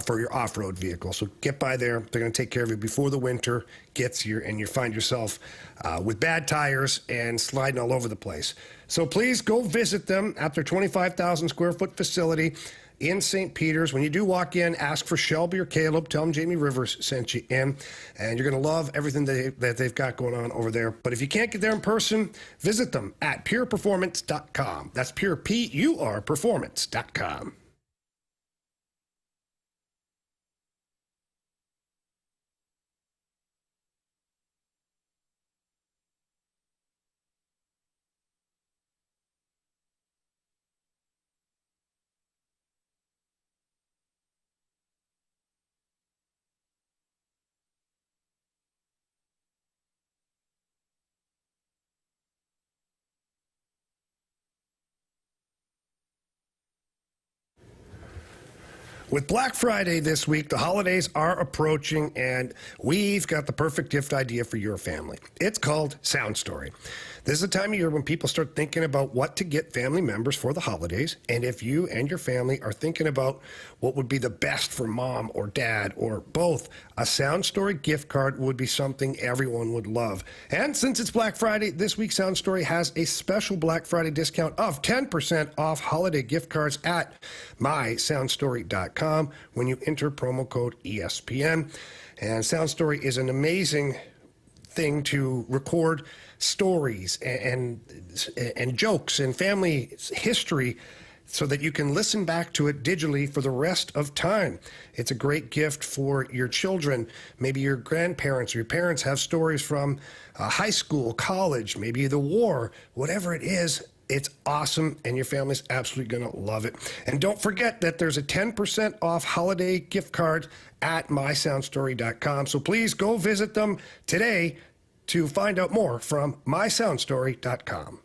for your off-road vehicle. So get by there. They're going to take care of you before the winter gets here and you find yourself with bad tires and sliding all over the place. So please go visit them at their 25,000 square foot facility in St. Peter's. When you do walk in, ask for Shelby or Caleb. Tell them Jamie Rivers sent you in. And you're going to love everything that they've got going on over there. But if you can't get there in person, visit them at pureperformance.com. That's pure, P-U-R, performance.com. With Black Friday this week, the holidays are approaching, and we've got the perfect gift idea for your family. It's called Sound Story. This is the time of year when people start thinking about what to get family members for the holidays, and if you and your family are thinking about what would be the best for mom or dad or both, a Sound Story gift card would be something everyone would love. And since it's Black Friday, this week Sound Story has a special Black Friday discount of 10% off holiday gift cards at mysoundstory.com when you enter promo code ESPN. And Sound Story is an amazing thing to record stories and jokes and family history so that you can listen back to it digitally for the rest of time. It's a great gift for your children. Maybe your grandparents or your parents have stories from high school, college, maybe the war, whatever it is. It's awesome, and your family's absolutely going to love it. And don't forget that there's a 10% off holiday gift card at mysoundstory.com. So please go visit them today to find out more from mysoundstory.com.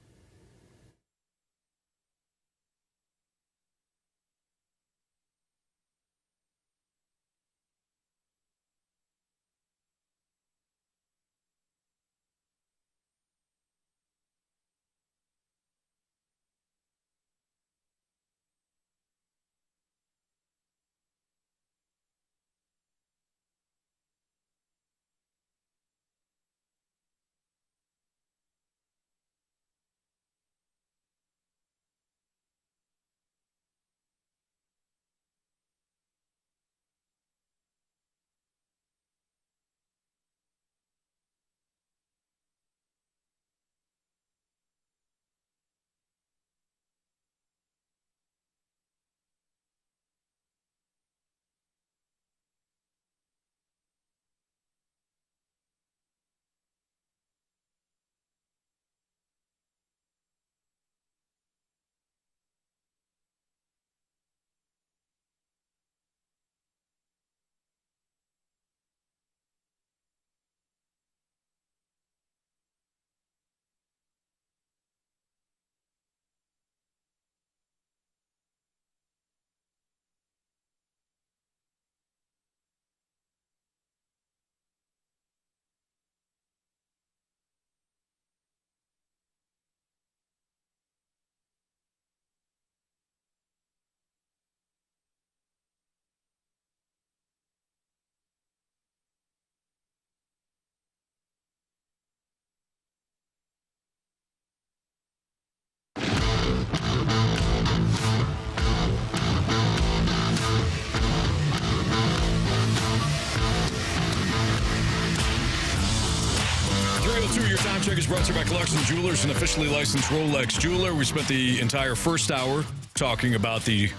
Your time check is brought to you by Clarkson Jewelers, an officially licensed Rolex jeweler. We spent the entire first hour talking about the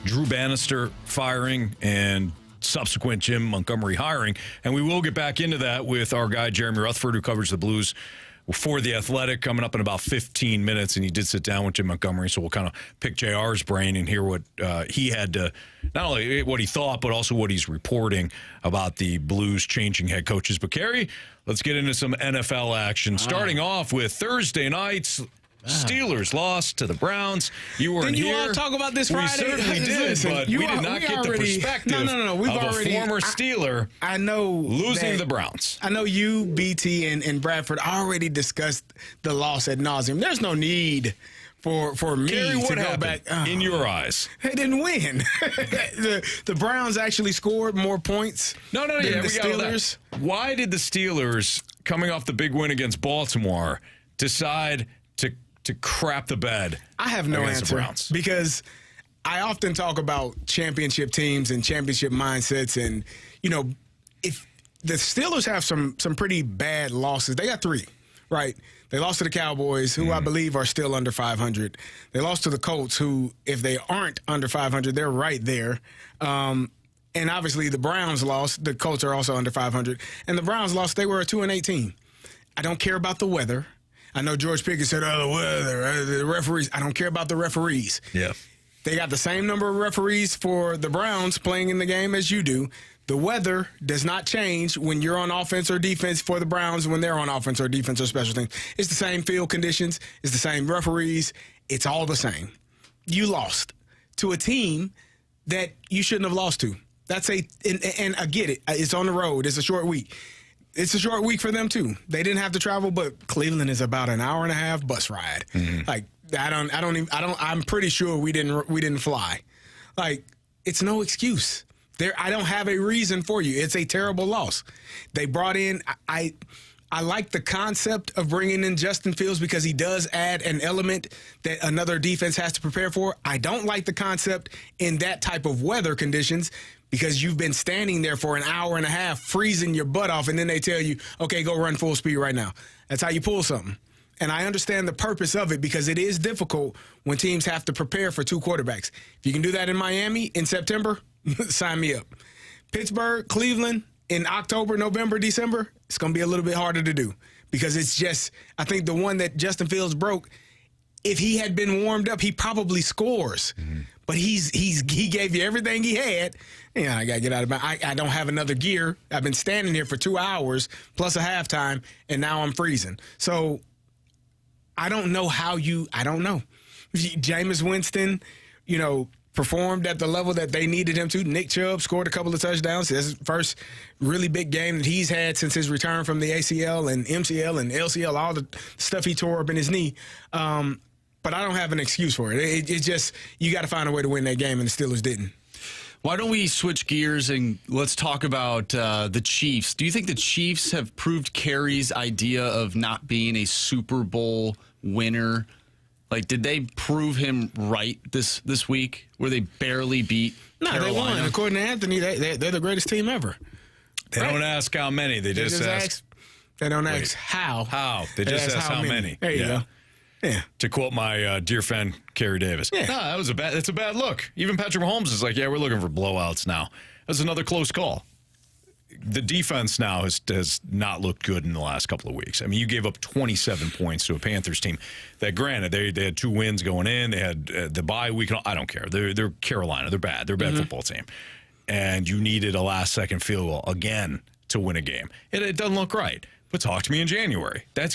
Drew Bannister firing and subsequent Jim Montgomery hiring. And we will get back into that with our guy, Jeremy Rutherford, who covers the Blues for The Athletic, coming up in about 15 minutes. And he did sit down with Jim Montgomery, so we'll kind of pick JR's brain and hear what he had to, not only what he thought, but also what he's reporting about the Blues changing head coaches. But, Carey, let's get into some NFL action. Starting off with Thursday nights. Steelers lost to the Browns. You weren't here. Didn't you all talk about this Friday? We certainly did, but we did not get the perspective of a former Steeler I know losing the Browns. I know you, BT, and Bradford already discussed the loss ad nauseum. There's no need for me Carey, to go back. In your eyes? They didn't win. the Browns actually scored more points than the Steelers. Why did the Steelers, coming off the big win against Baltimore, decide to crap the bed? I have no answer because I often talk about championship teams and championship mindsets, and if the Steelers have some pretty bad losses, they got 3, right? They lost to the Cowboys, who I believe are still under 500. They lost to the Colts, who, if they aren't under 500, they're right there. And obviously the Browns lost. The Colts are also under 500. And the Browns lost. They were a 2-8 team. I don't care about the weather. I know George Pickens said, the weather, the referees. I don't care about the referees. Yeah. They got the same number of referees for the Browns playing in the game as you do. The weather does not change when you're on offense or defense for the Browns when they're on offense or defense or special teams. It's the same field conditions. It's the same referees. It's all the same. You lost to a team that you shouldn't have lost to. And I get it. It's on the road. It's a short week. It's a short week for them too. They didn't have to travel, but Cleveland is about an hour and a half bus ride. Like I'm pretty sure we didn't fly. Like, it's no excuse. I don't have a reason for you. It's a terrible loss. They brought in. I like the concept of bringing in Justin Fields because he does add an element that another defense has to prepare for. I don't like the concept in that type of weather conditions, because you've been standing there for an hour and a half freezing your butt off, and then they tell you, okay, go run full speed right now. That's how you pull something. And I understand the purpose of it because it is difficult when teams have to prepare for 2 quarterbacks. If you can do that in Miami in September, sign me up. Pittsburgh, Cleveland in October, November, December, it's going to be a little bit harder to do because it's just, I think the one that Justin Fields broke, if he had been warmed up, he probably scores. But he gave you everything he had. I got to get out of my. I don't have another gear. I've been standing here for 2 hours plus a halftime, and now I'm freezing. So I don't know I don't know. Jameis Winston, performed at the level that they needed him to. Nick Chubb scored a couple of touchdowns. It's his first really big game that he's had since his return from the ACL and MCL and LCL, all the stuff he tore up in his knee. But I don't have an excuse for it. It's just, you got to find a way to win that game, and the Steelers didn't. Why don't we switch gears and let's talk about the Chiefs? Do you think the Chiefs have proved Carey's idea of not being a Super Bowl winner? Like, did they prove him right this week, where they barely beat Carolina? They won. According to Anthony, they're the greatest team ever. They don't ask how many. They just ask. They don't ask how. How. They just ask how many. There you go. Yeah. To quote my dear friend Carey Davis. Yeah. No, that's a bad look. Even Patrick Mahomes is like, yeah, we're looking for blowouts now. That's another close call. The defense now has not looked good in the last couple of weeks. I mean, you gave up 27 points to a Panthers team that, granted, they had 2 wins going in. They had the bye week. I don't care. They're Carolina. They're bad. They're a bad football team. And you needed a last-second field goal again to win a game. It doesn't look right. But talk to me in January. That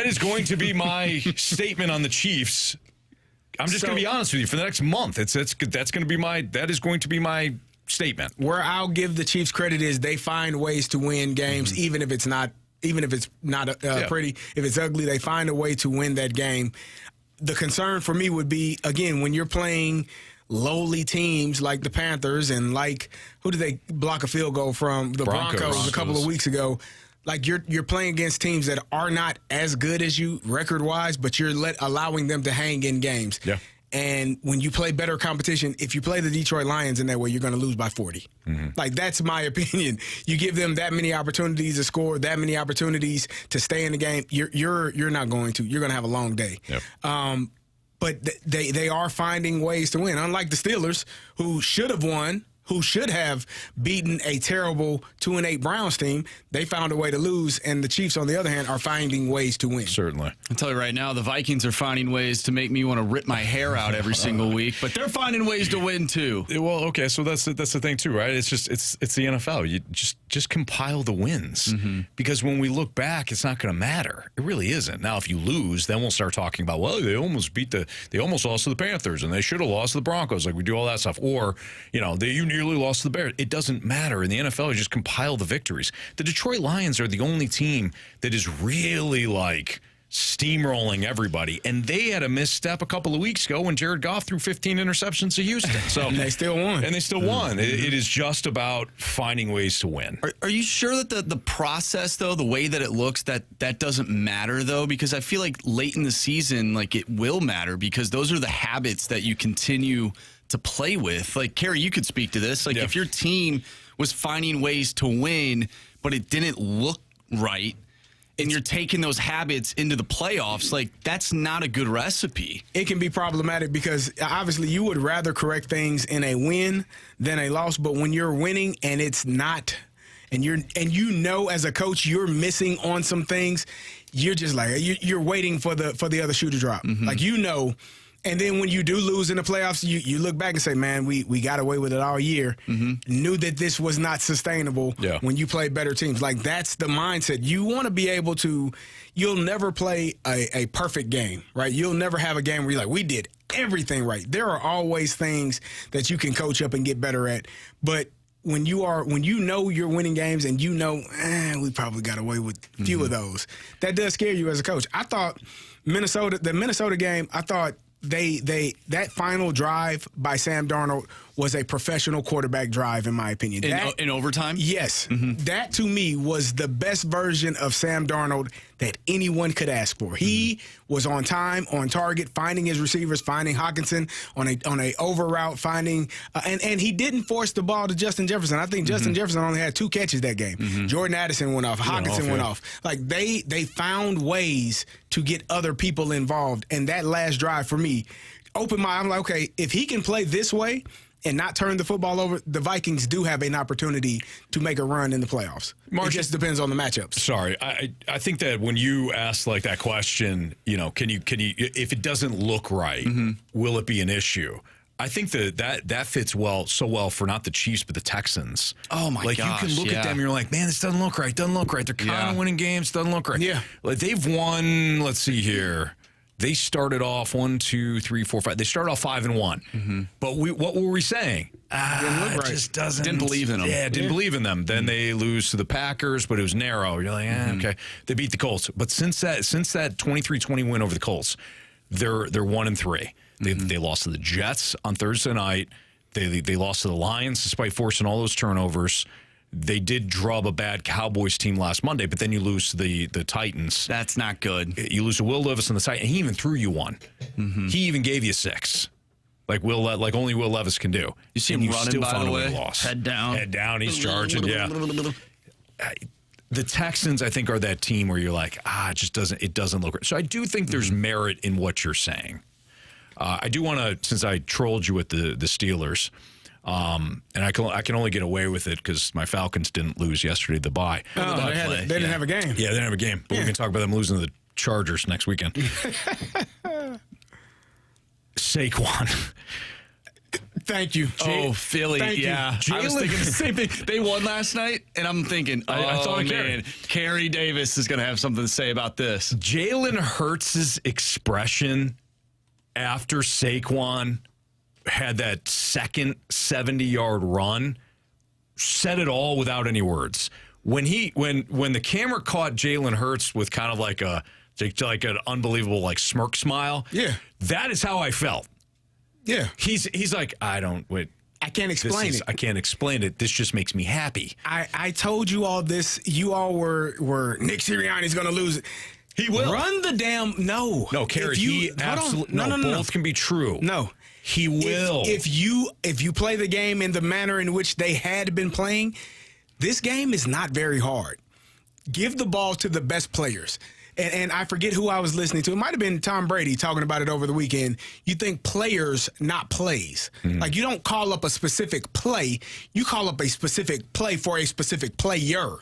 is going to be my statement on the Chiefs. I'm just going to be honest with you. For the next month, that is going to be my statement. Where I'll give the Chiefs credit is they find ways to win games, even if it's not pretty. If it's ugly, they find a way to win that game. The concern for me would be, again, when you're playing lowly teams like the Panthers and like, who did they block a field goal from? The Broncos a couple of weeks ago. Like, you're playing against teams that are not as good as you record-wise, but you're allowing them to hang in games. Yeah. And when you play better competition, if you play the Detroit Lions in that way, you're going to lose by 40. Like, that's my opinion. You give them that many opportunities to score, that many opportunities to stay in the game, you're not going to. You're going to have a long day. Yep. But they are finding ways to win. Unlike the Steelers, who should have won who should have beaten a terrible 2-8 Browns team, they found a way to lose, and the Chiefs, on the other hand, are finding ways to win. Certainly. I'll tell you right now, the Vikings are finding ways to make me want to rip my hair out every single week, but they're finding ways to win too. Well, okay, so that's the thing too, right? It's the NFL. You just compile the wins, because when we look back, it's not going to matter. It really isn't. Now, if you lose, then we'll start talking about, well, they almost lost to the Panthers, and they should have lost to the Broncos. Like, we do all that stuff, or you nearly lost to the Bears. It doesn't matter. In the NFL, you just compile the victories. The Detroit Lions are the only team that is really like steamrolling everybody, and they had a misstep a couple of weeks ago when Jared Goff threw 15 interceptions to Houston. So and they still won. And they still won. It is just about finding ways to win. Are you sure that the process, though, the way that it looks, that doesn't matter, though? Because I feel like late in the season, like, it will matter, because those are the habits that you continue to play with. Like, Carey, you could speak to this. Like, if your team was finding ways to win, but it didn't look right, and you're taking those habits into the playoffs, like, that's not a good recipe. It can be problematic because obviously you would rather correct things in a win than a loss, but when you're winning and it's not, and you know as a coach you're missing on some things, you're just like you're waiting for the other shoe to drop. Like, and then when you do lose in the playoffs, you look back and say, man, we got away with it all year. Knew that this was not sustainable when you play better teams. Like, that's the mindset. You want to be able to – you'll never play a perfect game, right? You'll never have a game where you're like, we did everything right. There are always things that you can coach up and get better at. But when you know you're winning games and you know, we probably got away with a few of those, that does scare you as a coach. I thought the Minnesota game, I thought – that final drive by Sam Darnold was a professional quarterback drive, in my opinion. In overtime? Yes. That, to me, was the best version of Sam Darnold that anyone could ask for. He was on time, on target, finding his receivers, finding Hawkinson on a over route, finding and he didn't force the ball to Justin Jefferson. I think Justin Jefferson only had 2 catches that game. Jordan Addison went off. Hawkinson went off. Like, they found ways to get other people involved. And that last drive, for me, opened my – I'm like, okay, if he can play this way – and not turn the football over, the Vikings do have an opportunity to make a run in the playoffs. It just depends on the matchups. Sorry, I think that when you ask like that question, can you if it doesn't look right, will it be an issue? I think that fits so well for not the Chiefs but the Texans. Oh my gosh! Like, you can look at them and you're like, man, this doesn't look right. Doesn't look right. They're kind of winning games. Doesn't look right. Yeah, like, they've won. Let's see here. They started off 1, 2, 3, 4, 5. They started off 5-1. But what were we saying? It just doesn't. Didn't believe in them. Yeah, didn't believe in them. Then they lose to the Packers, but it was narrow. You're like, okay. They beat the Colts. But since that 23-20 win over the Colts, they're 1-3. They lost to the Jets on Thursday night. They lost to the Lions despite forcing all those turnovers. They did drub a bad Cowboys team last Monday, but then you lose to the Titans. That's not good. You lose to Will Levis and the Titans, and he even threw you one. He even gave you 6, like only Will Levis can do. You see him running, by the way, head down. He's charging. Yeah. The Texans, I think, are that team where you're like, it doesn't look right. So I do think there's merit in what you're saying. I do want to, since I trolled you with the Steelers. And I can only get away with it because my Falcons didn't lose yesterday the bye. They didn't have a game. Yeah, they didn't have a game. But we can talk about them losing to the Chargers next weekend. Saquon. Thank you. Philly. Thank you. I was thinking the same thing. They won last night, and I'm thinking, I thought, man, Carey Davis is going to have something to say about this. Jalen Hurts' expression after Saquon had that second 70-yard run said it all without any words. When the camera caught Jalen Hurts with kind of like an unbelievable like smirk smile, that is how I felt. Yeah, he's like, I can't explain it. I can't explain it. This just makes me happy. I told you all this. You all were Nick Sirianni's going to lose it. He will run the damn no. No, Carey. He absolutely no. Both can be true. No. He will. If you play the game in the manner in which they had been playing, this game is not very hard. Give the ball to the best players. and I forget who I was listening to. It might have been Tom Brady talking about it over the weekend. You think players, not plays. Like, you don't call up a specific play. You call up a specific play for a specific player.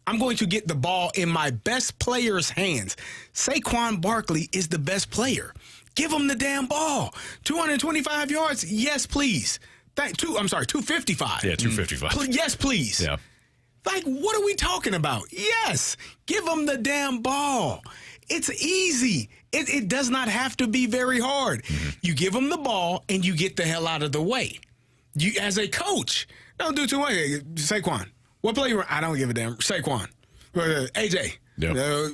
I'm going to get the ball in my best player's hands. Saquon Barkley is the best player. Give him the damn ball. 225 yards? Yes, please. 255. Yeah, 255. Yes, please. Yeah. Like, what are we talking about? Yes. Give him the damn ball. It's easy. It does not have to be very hard. You give him the ball, and you get the hell out of the way. You, as a coach, don't do too much. Saquon. What play? I don't give a damn. Saquon. AJ. Yep.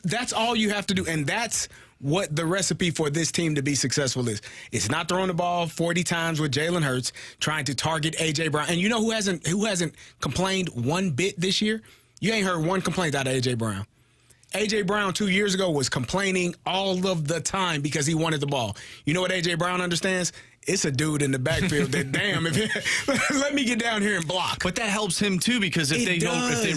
That's all you have to do, and that's what the recipe for this team to be successful is. It's not throwing the ball 40 times with Jalen Hurts, trying to target A.J. Brown. And you know who hasn't complained one bit this year? You ain't heard one complaint out of A.J. Brown. A.J. Brown 2 years ago was complaining all of the time because he wanted the ball. You know what A.J. Brown understands? It's a dude in the backfield that, damn, let me get down here and block. But that helps him too, because if they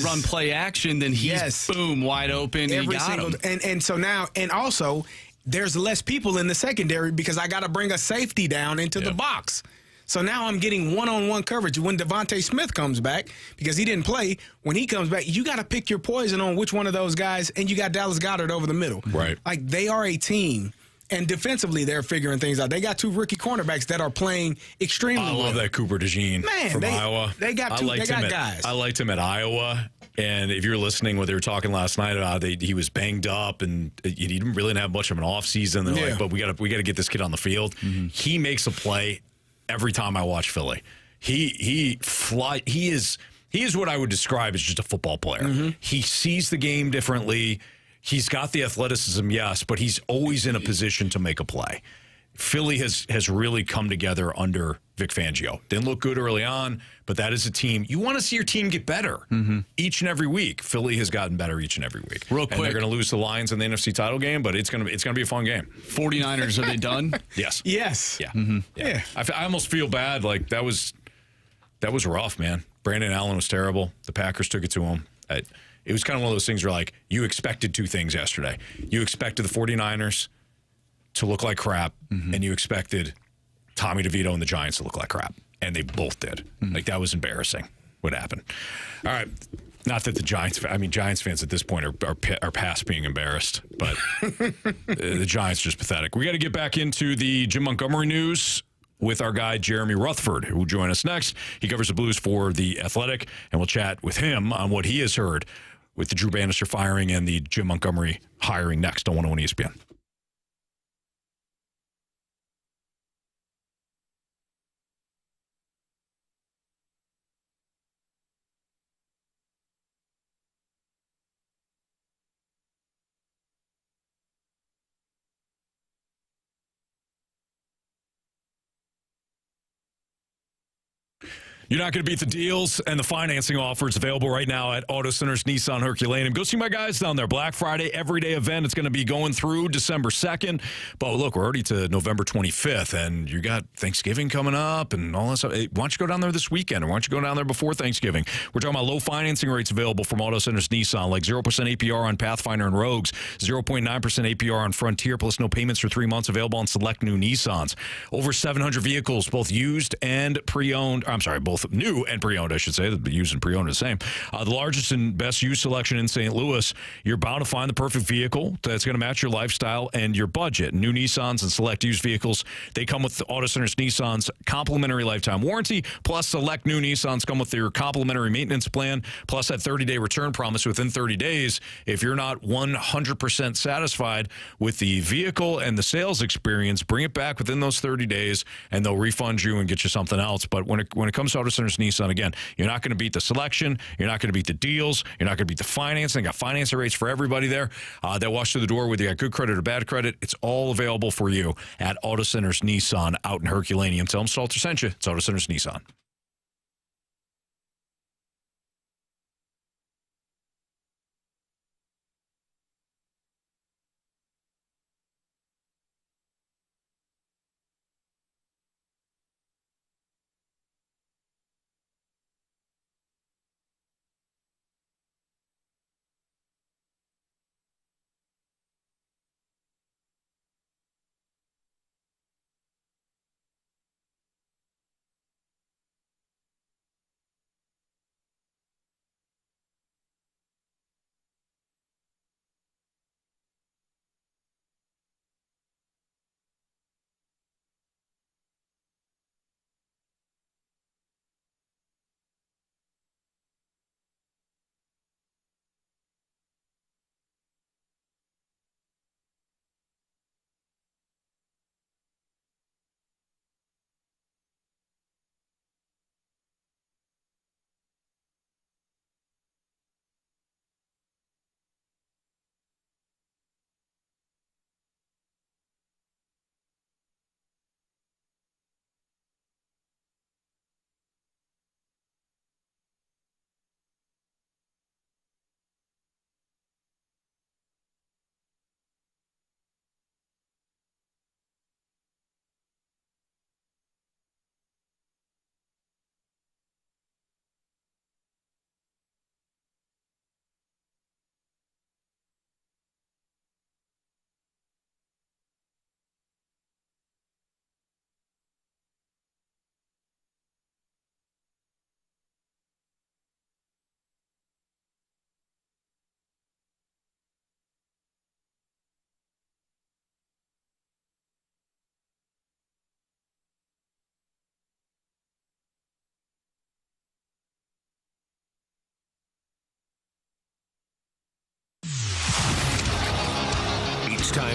run play action, then he's boom wide open. And he got him. And so now, and also, there's less people in the secondary because I got to bring a safety down into the box. So now I'm getting one-on-one coverage. When Devontae Smith comes back, because he didn't play, when he comes back, you got to pick your poison on which one of those guys, and you got Dallas Goedert over the middle. Right. Like, they are a team. And defensively, they're figuring things out. They got two rookie cornerbacks that are playing extremely well. I love that Cooper DeJean from Iowa. They got guys. I liked him at Iowa. And if you're listening, what they were talking last night about, he was banged up and he didn't really have much of an offseason. They're like, but we got to get this kid on the field. He makes a play every time I watch Philly. He is what I would describe as just a football player. He sees the game differently. He's got the athleticism, yes, but he's always in a position to make a play. Philly has really come together under Vic Fangio. Didn't look good early on, but that is a team. You want to see your team get better each and every week. Philly has gotten better each and every week. Real quick. And they're going to lose the Lions in the NFC title game, but it's going to be a fun game. 49ers, are they done? Yes. Yes. Yeah. Yeah. I almost feel bad. Like, that was rough, man. Brandon Allen was terrible. The Packers took it to him. It was kind of one of those things where, like, you expected two things yesterday. You expected the 49ers to look like crap, and you expected Tommy DeVito and the Giants to look like crap. And they both did. Like, that was embarrassing what happened. All right. Not that the Giants fans at this point are past being embarrassed, but the Giants are just pathetic. We got to get back into the Jim Montgomery news with our guy, Jeremy Rutherford, who will join us next. He covers the Blues for The Athletic, and we'll chat with him on what he has heard with the Drew Bannister firing and the Jim Montgomery hiring next on 101 ESPN. You're not going to beat the deals and the financing offers available right now at Auto Centers Nissan Herculaneum. Go see my guys down there. Black Friday, everyday event. It's going to be going through December 2nd. But look, we're already to November 25th, and you got Thanksgiving coming up and all that stuff. Hey, why don't you go down there this weekend, or why don't you go down there before Thanksgiving? We're talking about low financing rates available from Auto Centers Nissan, like 0% APR on Pathfinder and Rogues, 0.9% APR on Frontier, plus no payments for 3 months available on select new Nissans. Over 700 vehicles, both used and pre-owned. I'm sorry, both new and pre-owned, I should say. The used and pre-owned are the same. The largest and best used selection in St. Louis. You're bound to find the perfect vehicle that's going to match your lifestyle and your budget. New Nissans and select used vehicles, they come with Auto Centers Nissan's complimentary lifetime warranty, plus select new Nissans come with their complimentary maintenance plan, plus that 30-day return promise within 30 days. If you're not 100% satisfied with the vehicle and the sales experience, bring it back within those 30 days, and they'll refund you and get you something else. But when it comes to Auto Centers Nissan, again, you're not going to beat the selection. You're not going to beat the deals. You're not going to beat the financing. They got financing rates for everybody there. They'll wash through the door whether you got good credit or bad credit. It's all available for you at Auto Centers Nissan out in Herculaneum. Tell them Stalter sent you. It's Auto Centers Nissan.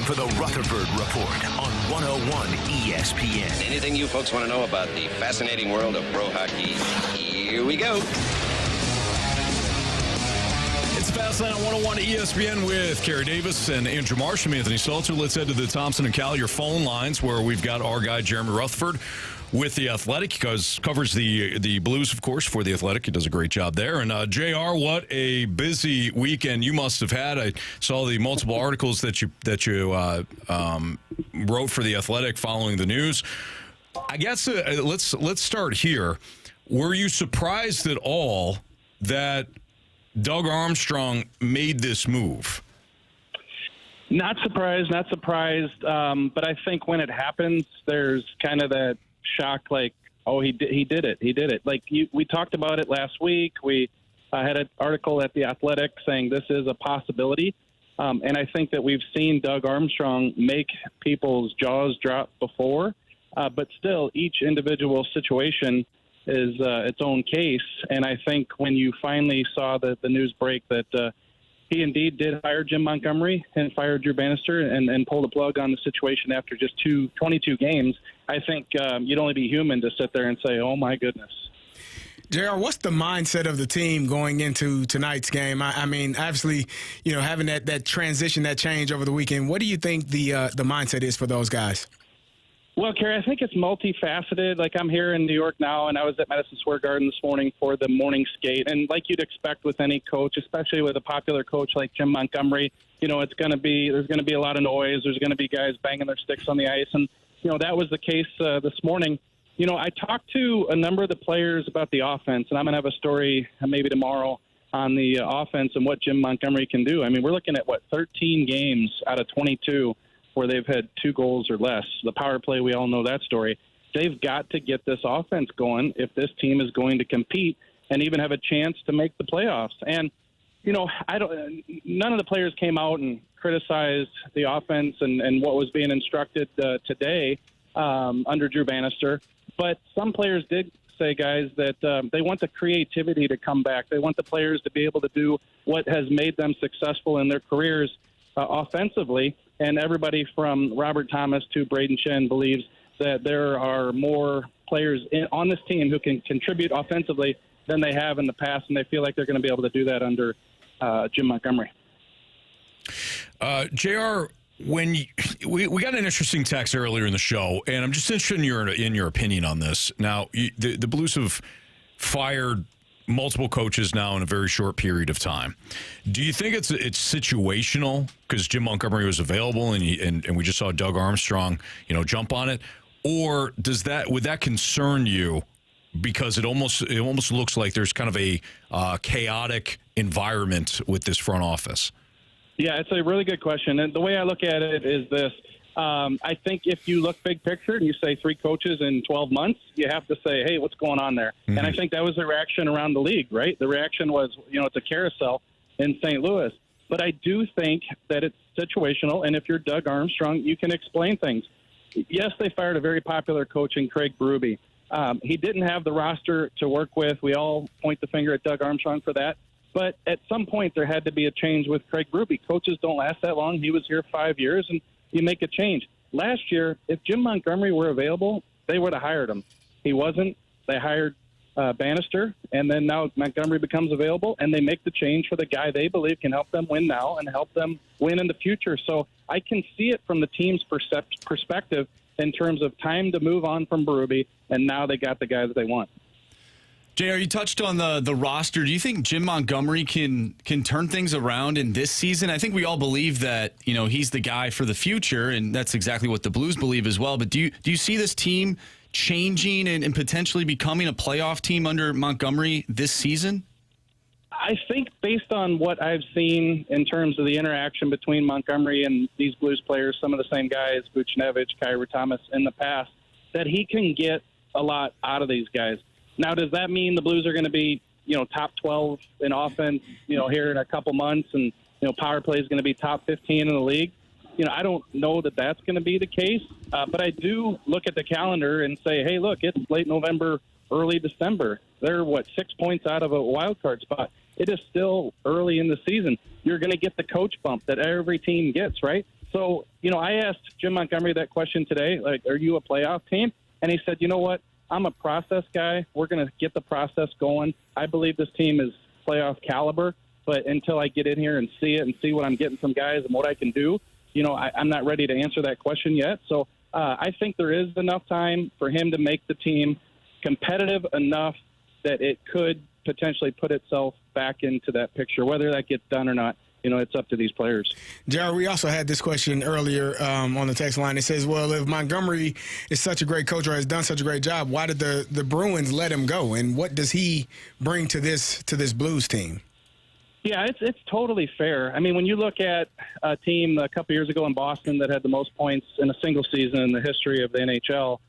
for the Rutherford Report on 101 ESPN. Anything you folks want to know about the fascinating world of pro hockey, here we go. It's Fastlane on 101 ESPN with Carey Davis and Andrew Marsh. I'm Anthony Stalter. Let's head to the Thompson and Collier phone lines where we've got our guy Jeremy Rutherford with The Athletic. He covers the Blues, of course, for The Athletic. He does a great job there. And JR, what a busy weekend you must have had. I saw the multiple articles that you wrote for The Athletic following the news. I guess let's start here. Were you surprised at all that Doug Armstrong made this move? Not surprised. But I think when it happens, there's kind of that shock, like, oh, he did it. Like we talked about it last week. We had an article at The Athletic saying this is a possibility. And I think that we've seen Doug Armstrong make people's jaws drop before. But still, each individual situation is its own case. And I think when you finally saw the news break that he indeed did hire Jim Montgomery and fired Drew Bannister and pull the plug on the situation after just 22 games, I think you'd only be human to sit there and say, oh, my goodness. JR, what's the mindset of the team going into tonight's game? I mean, obviously, having that transition, that change over the weekend, what do you think the mindset is for those guys? Well, Carey, I think it's multifaceted. Like, I'm here in New York now, and I was at Madison Square Garden this morning for the morning skate. And like you'd expect with any coach, especially with a popular coach like Jim Montgomery, there's going to be a lot of noise. There's going to be guys banging their sticks on the ice. And, that was the case this morning. I talked to a number of the players about the offense, and I'm going to have a story maybe tomorrow on the offense and what Jim Montgomery can do. I mean, we're looking at, 13 games out of 22 where they've had 2 goals or less. The power play, we all know that story. They've got to get this offense going if this team is going to compete and even have a chance to make the playoffs. And, none of the players came out and criticized the offense and what was being instructed today under Drew Bannister. But some players did say, guys, that they want the creativity to come back. They want the players to be able to do what has made them successful in their careers offensively. And everybody from Robert Thomas to Braden Shen believes that there are more players on this team who can contribute offensively than they have in the past, and they feel like they're going to be able to do that under Jim Montgomery. JR, when we got an interesting text earlier in the show, and I'm just interested in your opinion on this. Now, the Blues have fired multiple coaches now in a very short period of time. Do you think it's situational because Jim Montgomery was available and we just saw Doug Armstrong, jump on it, or would that concern you because it almost looks like there's kind of a chaotic environment with this front office? Yeah, it's a really good question, and the way I look at it is this. I think if you look big picture and you say 3 coaches in 12 months, you have to say, hey, what's going on there? Mm-hmm. And I think that was the reaction around the league, right? The reaction was, it's a carousel in St. Louis. But I do think that it's situational, and if you're Doug Armstrong, you can explain things. Yes, they fired a very popular coach in Craig Berube. He didn't have the roster to work with. We all point the finger at Doug Armstrong for that. But at some point, there had to be a change with Craig Berube. Coaches don't last that long. He was here 5 years, and you make a change. Last year, if Jim Montgomery were available, they would have hired him. He wasn't. They hired Bannister, and then now Montgomery becomes available, and they make the change for the guy they believe can help them win now and help them win in the future. So I can see it from the team's perspective in terms of time to move on from Berube, and now they got the guys they want. JR, you touched on the roster. Do you think Jim Montgomery can turn things around in this season? I think we all believe that, he's the guy for the future, and that's exactly what the Blues believe as well. But do you see this team changing and potentially becoming a playoff team under Montgomery this season? I think based on what I've seen in terms of the interaction between Montgomery and these Blues players, some of the same guys, Buchnevich, Carey, Thomas, in the past, that he can get a lot out of these guys. Now, does that mean the Blues are going to be, top 12 in offense, here in a couple months, and, power play is going to be top 15 in the league? I don't know that that's going to be the case, but I do look at the calendar and say, hey, look, it's late November, early December. They're, 6 points out of a wild card spot. It is still early in the season. You're going to get the coach bump that every team gets, right? So, I asked Jim Montgomery that question today, like, are you a playoff team? And he said, you know what? I'm a process guy. We're going to get the process going. I believe this team is playoff caliber, but until I get in here and see it and see what I'm getting from guys and what I can do, I'm not ready to answer that question yet. So I think there is enough time for him to make the team competitive enough that it could potentially put itself back into that picture. Whether that gets done or not, it's up to these players. Jared, we also had this question earlier on the text line. It says, well, if Montgomery is such a great coach or has done such a great job, why did the Bruins let him go? And what does he bring to this Blues team? Yeah, it's totally fair. I mean, when you look at a team a couple years ago in Boston that had the most points in a single season in the history of the NHL,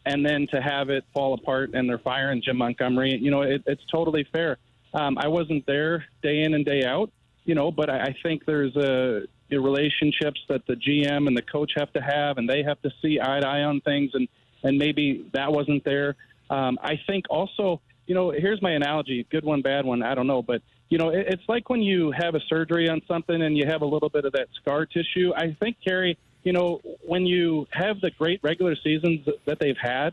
and then to have it fall apart and they're firing Jim Montgomery, it's totally fair. I wasn't there day in and day out, but I think there's the relationships that the GM and the coach have to have, and they have to see eye to eye on things, and maybe that wasn't there. I think also, here's my analogy, good one, bad one, I don't know, but, it's like when you have a surgery on something and you have a little bit of that scar tissue. I think, Carey, when you have the great regular seasons that they've had,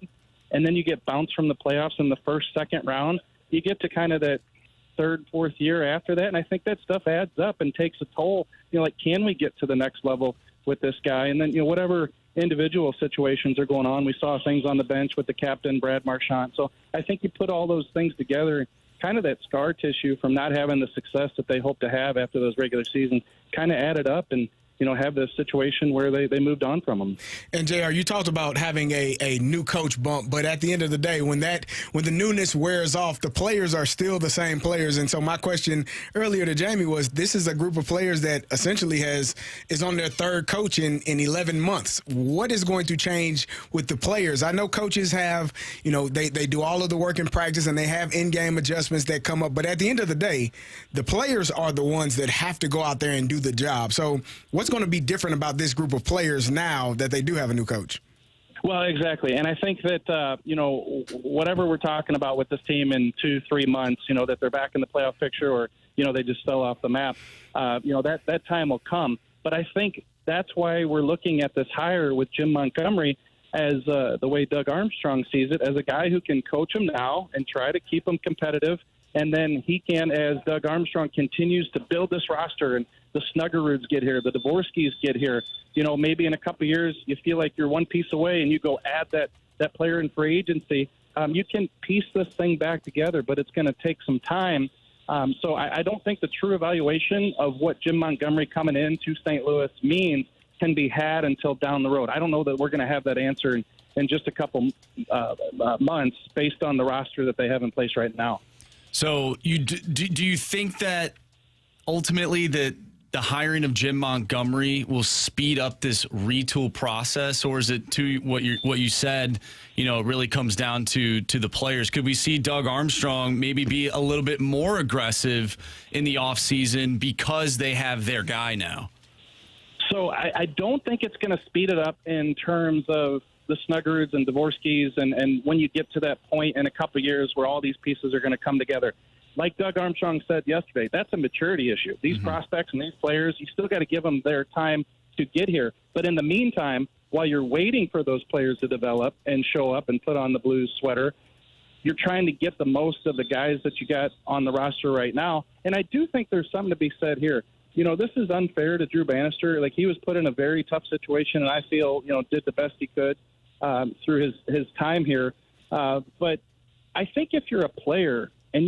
and then you get bounced from the playoffs in the first, second round, you get to kind of that third, fourth year after that, and I think that stuff adds up and takes a toll. Can we get to the next level with this guy? And then, whatever individual situations are going on, we saw things on the bench with the captain, Brad Marchand. So I think you put all those things together, kind of that scar tissue from not having the success that they hope to have after those regular seasons kind of added up and have this situation where they moved on from them. And JR, you talked about having a new coach bump, but at the end of the day, when the newness wears off, the players are still the same players. And so my question earlier to Jamie was, this is a group of players that essentially is on their third coach in 11 months. What is going to change with the players? I know coaches have, they do all of the work in practice and they have in-game adjustments that come up, but at the end of the day, the players are the ones that have to go out there and do the job. So what's going to be different about this group of players now that they do have a new coach? Well, exactly. And I think that, whatever we're talking about with this team in 2-3 months, that they're back in the playoff picture or, they just fell off the map, that time will come. But I think that's why we're looking at this hire with Jim Montgomery as the way Doug Armstrong sees it, as a guy who can coach them now and try to keep them competitive. And then he can, as Doug Armstrong continues to build this roster and the Snuggeroods get here, the Dvorskys get here, maybe in a couple of years you feel like you're one piece away and you go add that player in free agency. You can piece this thing back together, but it's going to take some time. So I don't think the true evaluation of what Jim Montgomery coming into St. Louis means can be had until down the road. I don't know that we're going to have that answer in just a couple months based on the roster that they have in place right now. So do you think that ultimately that the hiring of Jim Montgomery will speed up this retool process, or is it to what you said, it really comes down to the players? Could we see Doug Armstrong maybe be a little bit more aggressive in the offseason because they have their guy now? So I don't think it's going to speed it up in terms of the Snuggeroods and Dvorskys and when you get to that point in a couple of years where all these pieces are going to come together. Like Doug Armstrong said yesterday, that's a maturity issue. These prospects and these players, you still got to give them their time to get here. But in the meantime, while you're waiting for those players to develop and show up and put on the Blues sweater, you're trying to get the most of the guys that you got on the roster right now. And I do think there's something to be said here. This is unfair to Drew Bannister. Like, he was put in a very tough situation, and I feel, did the best he could through his time here. But I think if you're a player and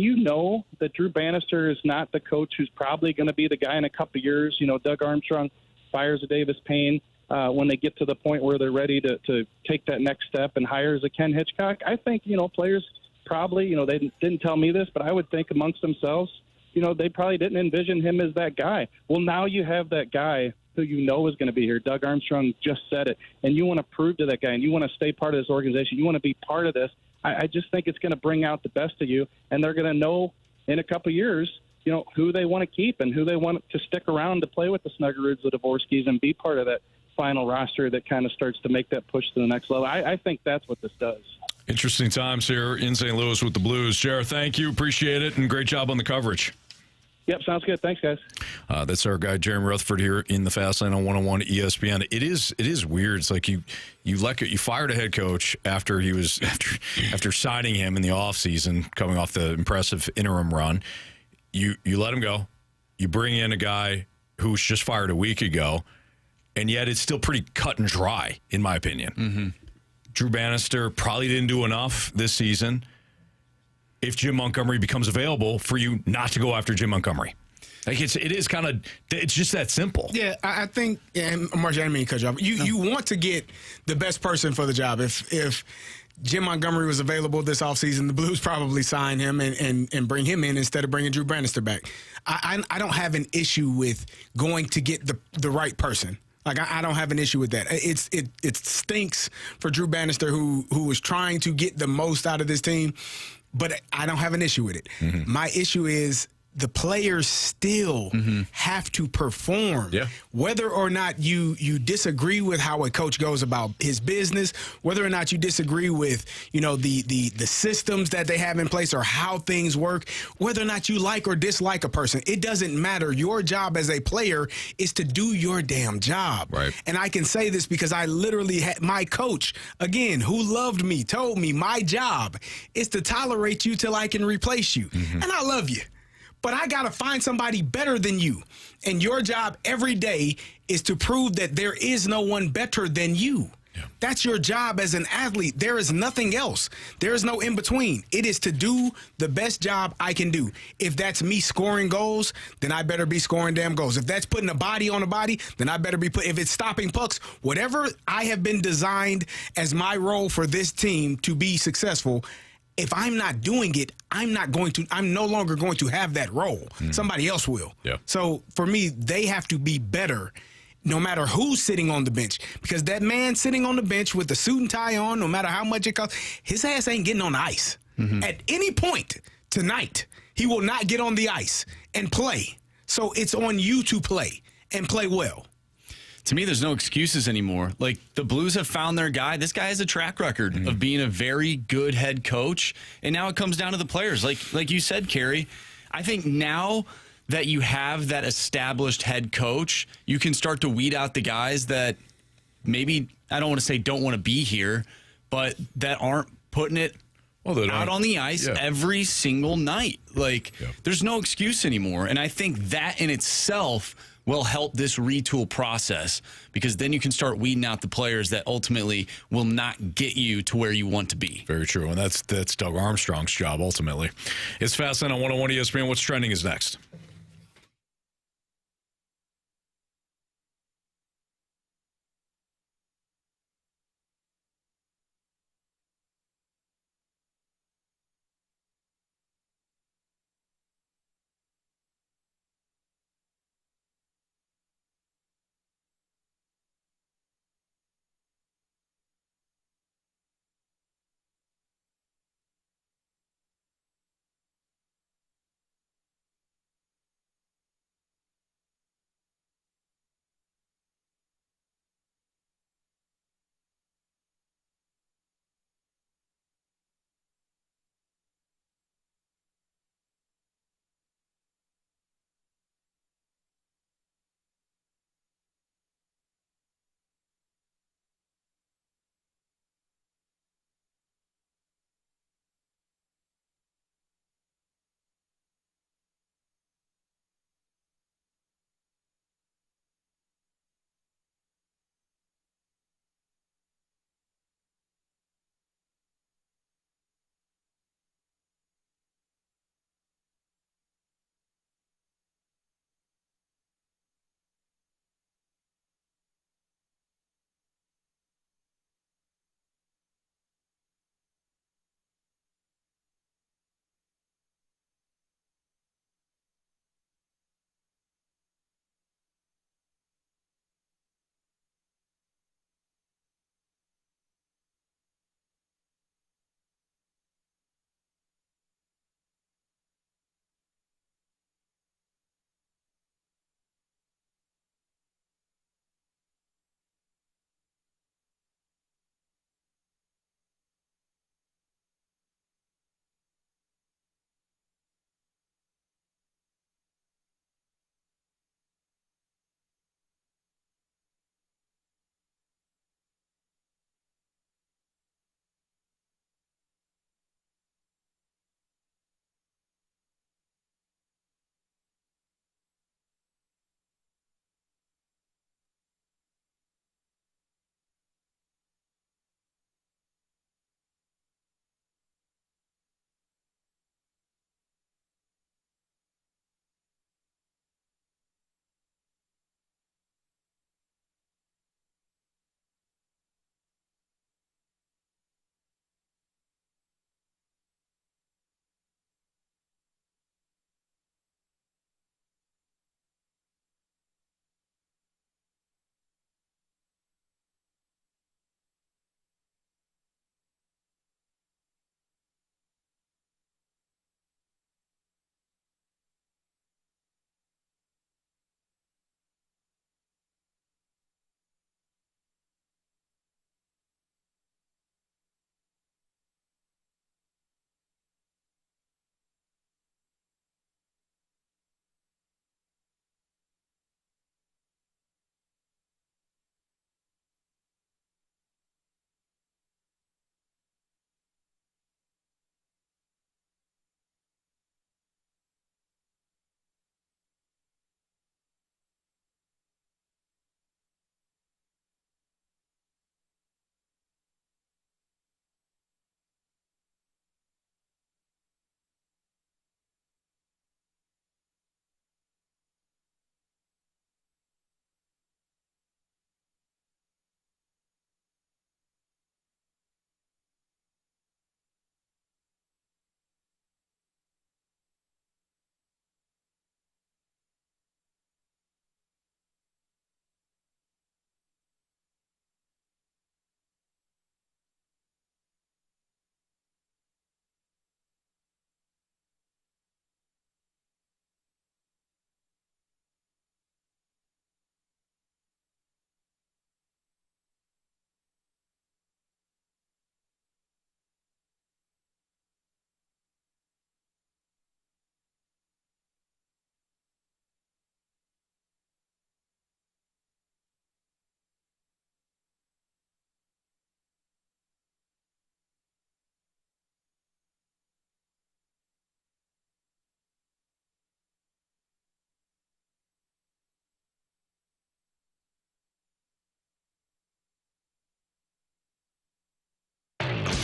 that Drew Bannister is not the coach who's probably going to be the guy in a couple of years, Doug Armstrong fires a Davis Payne when they get to the point where they're ready to take that next step and hires a Ken Hitchcock. I think, players probably, they didn't tell me this, but I would think amongst themselves, they probably didn't envision him as that guy. Well, now you have that guy who is going to be here. Doug Armstrong just said it, and you want to prove to that guy, and you want to stay part of this organization. You want to be part of this. I just think it's going to bring out the best of you, and they're going to know in a couple of years, who they want to keep and who they want to stick around to play with the Snuggeroods, the Dvorskys, and be part of that final roster that kind of starts to make that push to the next level. I think that's what this does. Interesting times here in St. Louis with the Blues. Jared, thank you. Appreciate it, and great job on the coverage. Yep, sounds good. Thanks, guys. That's our guy Jeremy Rutherford here in the Fast Lane on 101 ESPN. It is weird. It's like you fired a head coach after he was after signing him in the offseason, coming off the impressive interim run. You let him go. You bring in a guy who was just fired a week ago, and yet it's still pretty cut and dry, in my opinion. Mm-hmm. Drew Bannister probably didn't do enough this season. If Jim Montgomery becomes available, for you not to go after Jim Montgomery. Like it's just that simple. Yeah, I think, and Marsh, I didn't mean to cut you off. You want to get the best person for the job. If Jim Montgomery was available this offseason, the Blues probably sign him and bring him in instead of bringing Drew Bannister back. I don't have an issue with going to get the right person. Like, I don't have an issue with that. It stinks for Drew Bannister, who was trying to get the most out of this team, but I don't have an issue with it. Mm-hmm. My issue is the players still have to perform. Yeah. Whether or not you disagree with how a coach goes about his business, whether or not you disagree with, the systems that they have in place or how things work, whether or not you like or dislike a person, it doesn't matter. Your job as a player is to do your damn job. Right. And I can say this because I literally had my coach, again, who loved me, told me my job is to tolerate you till I can replace you. Mm-hmm. And I love you. But I got to find somebody better than you. And your job every day is to prove that there is no one better than you. Yeah. That's your job as an athlete. There is nothing else. There is no in between. It is to do the best job I can do. If that's me scoring goals, then I better be scoring damn goals. If that's putting a body on a body, then I better be if it's stopping pucks, whatever I have been designed as my role for this team to be successful, if I'm not doing it, I'm no longer going to have that role. Somebody else will. Yeah. So for me, they have to be better no matter who's sitting on the bench. Because that man sitting on the bench with the suit and tie on, no matter how much it costs, his ass ain't getting on the ice. Mm-hmm. At any point tonight, he will not get on the ice and play. So it's on you to play and play well. To me, there's no excuses anymore. Like, the Blues have found their guy. This guy has a track record of being a very good head coach, and now it comes down to the players. Like you said, Carey, I think now that you have that established head coach, you can start to weed out the guys that maybe, I don't want to say don't want to be here, but that aren't putting it out on the ice every single night. There's no excuse anymore, and I think that in itself will help this retool process, because then you can start weeding out the players that ultimately will not get you to where you want to be. Very true, and that's Doug Armstrong's job ultimately. It's Fastlane on 101 ESPN. What's trending is next.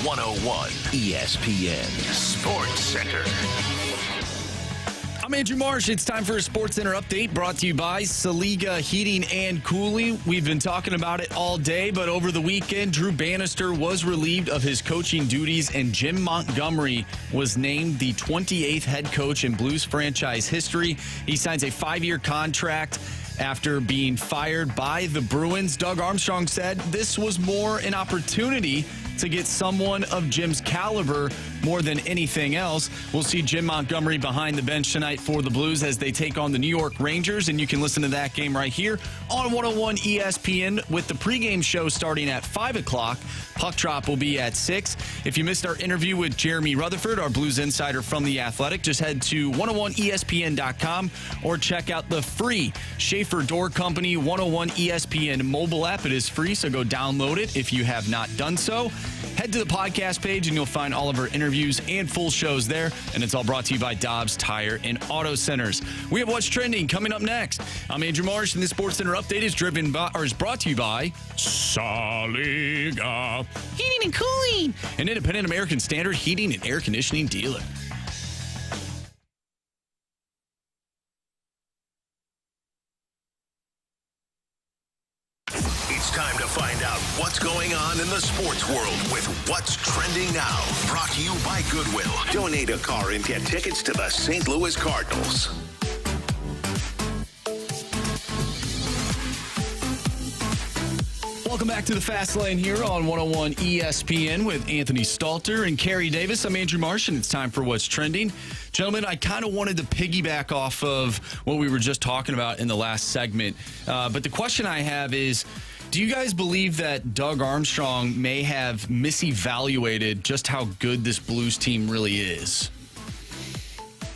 101 ESPN Sports Center. I'm Andrew Marsh. It's time for a Sports Center update brought to you by Saliga Heating and Cooling. We've been talking about it all day, but over the weekend, Drew Bannister was relieved of his coaching duties, and Jim Montgomery was named the 28th head coach in Blues franchise history. He signs a 5-year contract after being fired by the Bruins. Doug Armstrong said this was more an opportunity to get someone of Jim's caliber more than anything else. We'll see Jim Montgomery behind the bench tonight for the Blues as they take on the New York Rangers, and you can listen to that game right here on 101 ESPN with the pregame show starting at 5 o'clock. Puck drop will be at 6. If you missed our interview with Jeremy Rutherford, our Blues insider from The Athletic, just head to 101ESPN.com or check out the free Schaefer Door Company 101 ESPN mobile app. It is free, so go download it if you have not done so. Head to the podcast page and you'll find all of our interviews and full shows there. And it's all brought to you by Dobbs Tire and Auto Centers. We have What's Trending coming up next. I'm Andrew Marsh, and this Sports Center update is brought to you by Saliga Heating and Cooling, an independent American Standard heating and air conditioning dealer. It's time to find out what's going on in the sports world with What's Trending Now. Brought to you by Goodwill. Donate a car and get tickets to the St. Louis Cardinals. Welcome back to the Fast Lane here on 101 ESPN with Anthony Stalter and Carey Davis. I'm Andrew Marsh, and it's time for What's Trending. Gentlemen, I kind of wanted to piggyback off of what we were just talking about in the last segment. But the question I have is, do you guys believe that Doug Armstrong may have misevaluated just how good this Blues team really is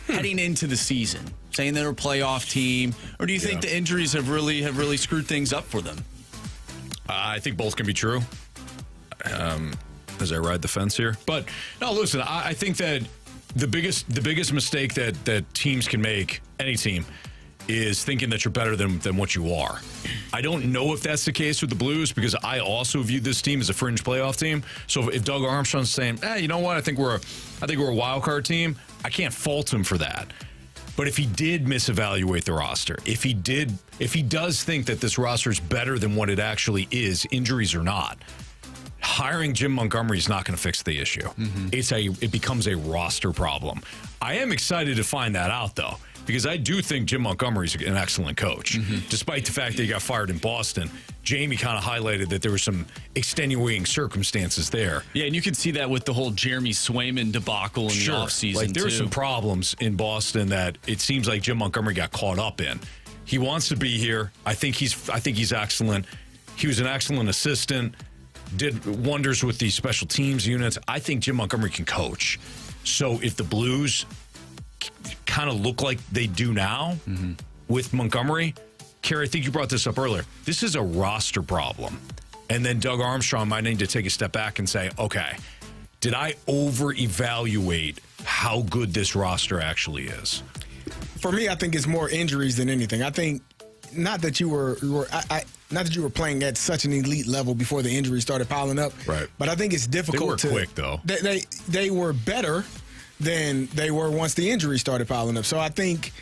heading into the season? Saying they're a playoff team, or do you think the injuries have really screwed things up for them? I think both can be true as I ride the fence here. But no, listen, I think that the biggest mistake that teams can make, any team, is thinking that you're better than what you are. I don't know if that's the case with the Blues, because I also view this team as a fringe playoff team. So if Doug Armstrong's saying, you know what, I think we're a wild card team, I can't fault him for that. But if he did misevaluate the roster, if he does think that this roster is better than what it actually is, injuries or not, hiring Jim Montgomery is not going to fix the issue. Mm-hmm. It becomes a roster problem. I am excited to find that out, though, because I do think Jim Montgomery is an excellent coach. Mm-hmm. Despite the fact that he got fired in Boston, Jamie kind of highlighted that there were some extenuating circumstances there. Yeah, and you can see that with the whole Jeremy Swayman debacle in the offseason, like there were some problems in Boston that it seems like Jim Montgomery got caught up in. He wants to be here. I think he's excellent. He was an excellent assistant, did wonders with the special teams units. I think Jim Montgomery can coach. So if the Blues kind of look like they do now with Montgomery, Carey, I think you brought this up earlier. This is a roster problem. And then Doug Armstrong might need to take a step back and say, okay, did I over-evaluate how good this roster actually is? For me, I think it's more injuries than anything. I think not that you were playing at such an elite level before the injuries started piling up. Right. But I think it's difficult. They were quick, though. They were better than they were once the injuries started piling up. So I think,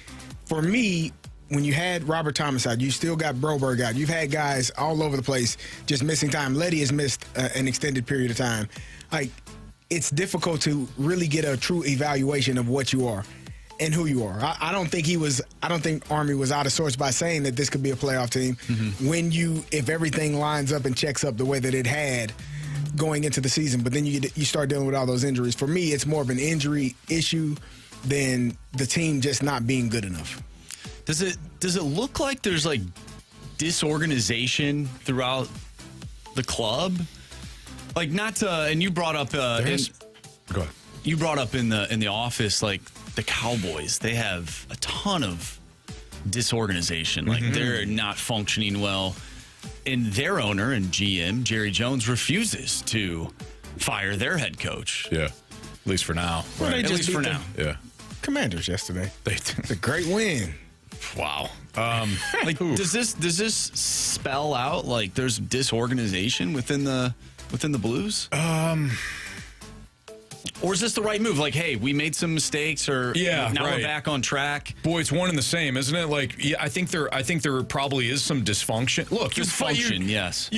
for me, when you had Robert Thomas out, you still got Broberg out. You've had guys all over the place just missing time. Letty has missed an extended period of time. Like, it's difficult to really get a true evaluation of what you are and who you are. I don't think Army was out of sorts by saying that this could be a playoff team if everything lines up and checks up the way that it had going into the season. But then you start dealing with all those injuries. For me, it's more of an injury issue than the team just not being good enough. Does it look like there's like disorganization throughout the club? Like, not to, and you brought up Go ahead. You brought up in the office, like the Cowboys, they have a ton of disorganization. Like they're not functioning well. And their owner and GM, Jerry Jones, refuses to fire their head coach. Yeah, at least for now. Well, right. at least for now. Yeah. Commanders yesterday. It's a great win. Wow. Like, does this spell out like there's disorganization within the Blues? Or is this the right move? Like, hey, we made some mistakes, or now we're back on track. Boy, it's one and the same, isn't it? Like, I think there probably is some dysfunction. Look, yes.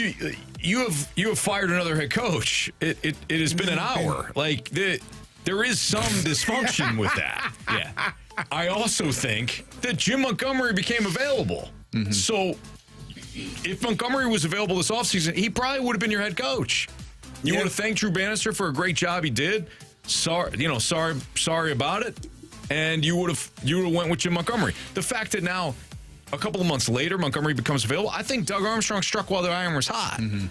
You have fired another head coach. It has been an hour. Like there is some dysfunction with that. Yeah. I also think that Jim Montgomery became available. Mm-hmm. So if Montgomery was available this offseason, he probably would have been your head coach. You would have thanked Drew Bannister for a great job he did. Sorry about it. And you would have went with Jim Montgomery. The fact that now, a couple of months later, Montgomery becomes available, I think Doug Armstrong struck while the iron was hot. Mm-hmm.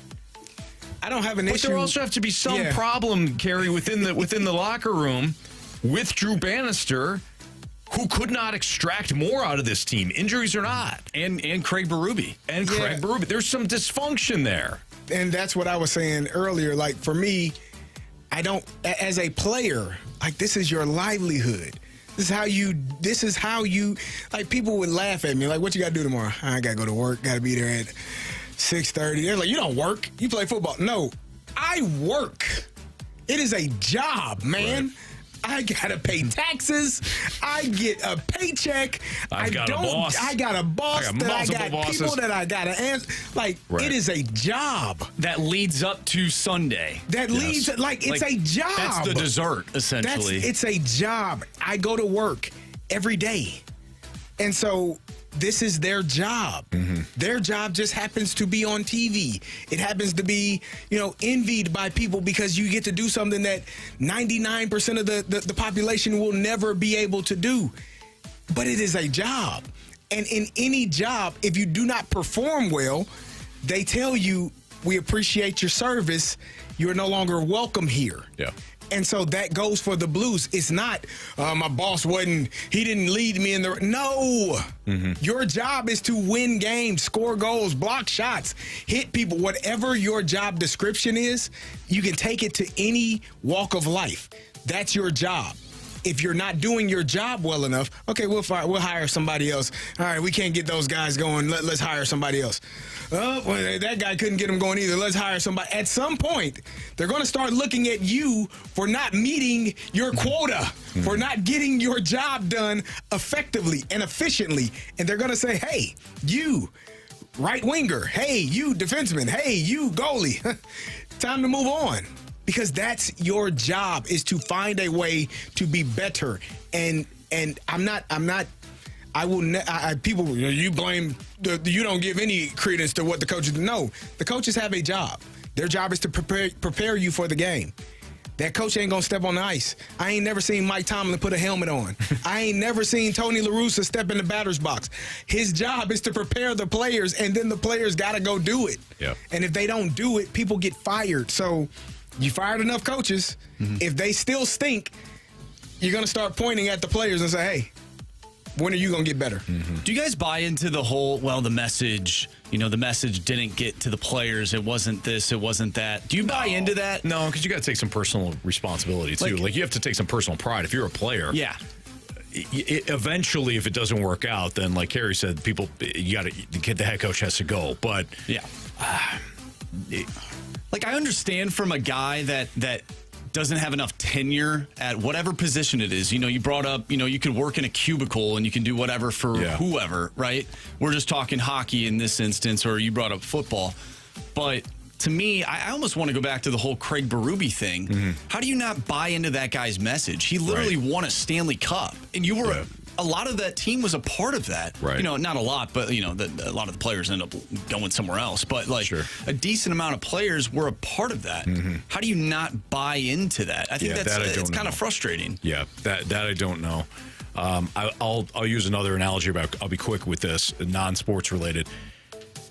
I don't have an issue. But there also have to be some problem, Carey, within the locker room with Drew Bannister, who could not extract more out of this team, injuries or not. And Craig Berube. Craig Berube. There's some dysfunction there. And that's what I was saying earlier. Like, for me, as a player, like, this is your livelihood. This is how you, like, people would laugh at me. Like, what you got to do tomorrow? I got to go to work. Got to be there at 6:30. They're like, you don't work. You play football. No, I work. It is a job, man. Right. I got to pay taxes. I get a paycheck. I got a boss. I got people that I got to answer. Like, It is a job. That leads up to Sunday. It's a job. That's the dessert, essentially. It's a job. I go to work every day. And so this is their job. Mm-hmm. Their job just happens to be on TV. It happens to be, envied by people because you get to do something that 99% of the population will never be able to do. But it is a job. And in any job, if you do not perform well, they tell you, we appreciate your service. You're no longer welcome here. Yeah. And so that goes for the Blues. It's not, my boss he didn't lead me in the... No. Mm-hmm. Your job is to win games, score goals, block shots, hit people. Whatever your job description is, you can take it to any walk of life. That's your job. If you're not doing your job well enough, okay, we'll hire somebody else. All right, we can't get those guys going. Let's hire somebody else. Oh, well, that guy couldn't get them going either. Let's hire somebody. At some point, they're going to start looking at you for not meeting your quota, for not getting your job done effectively and efficiently. And they're going to say, hey, you right winger. Hey, you defenseman. Hey, you goalie. Time to move on. Because that's your job, is to find a way to be better. And people, you blame, you don't give any credence to what the coaches do. No, the coaches have a job. Their job is to prepare you for the game. That coach ain't going to step on the ice. I ain't never seen Mike Tomlin put a helmet on. I ain't never seen Tony La Russa step in the batter's box. His job is to prepare the players, and then the players got to go do it. Yep. And if they don't do it, people get fired. So you fired enough coaches. Mm-hmm. If they still stink, you're going to start pointing at the players and say, hey, when are you going to get better? Mm-hmm. Do you guys buy into the whole, the message didn't get to the players. It wasn't this, it wasn't that. Do you buy into that? No, because you got to take some personal responsibility, too. Like, you have to take some personal pride. If you're a player. Yeah. Eventually, if it doesn't work out, then, like Carey said, the head coach has to go. But, yeah. I understand from a guy that doesn't have enough tenure at whatever position it is. You brought up, you can work in a cubicle and you can do whatever for whoever, right? We're just talking hockey in this instance, or you brought up football. But to me, I almost want to go back to the whole Craig Berube thing. Mm-hmm. How do you not buy into that guy's message? He literally won a Stanley Cup, and you were... Yeah. A lot of that team was a part of that. Right. Not a lot, but, a lot of the players end up going somewhere else. But, a decent amount of players were a part of that. Mm-hmm. How do you not buy into that? I think it's kind of frustrating. Yeah, that I don't know. I'll use another analogy, but I'll be quick with this, non-sports related.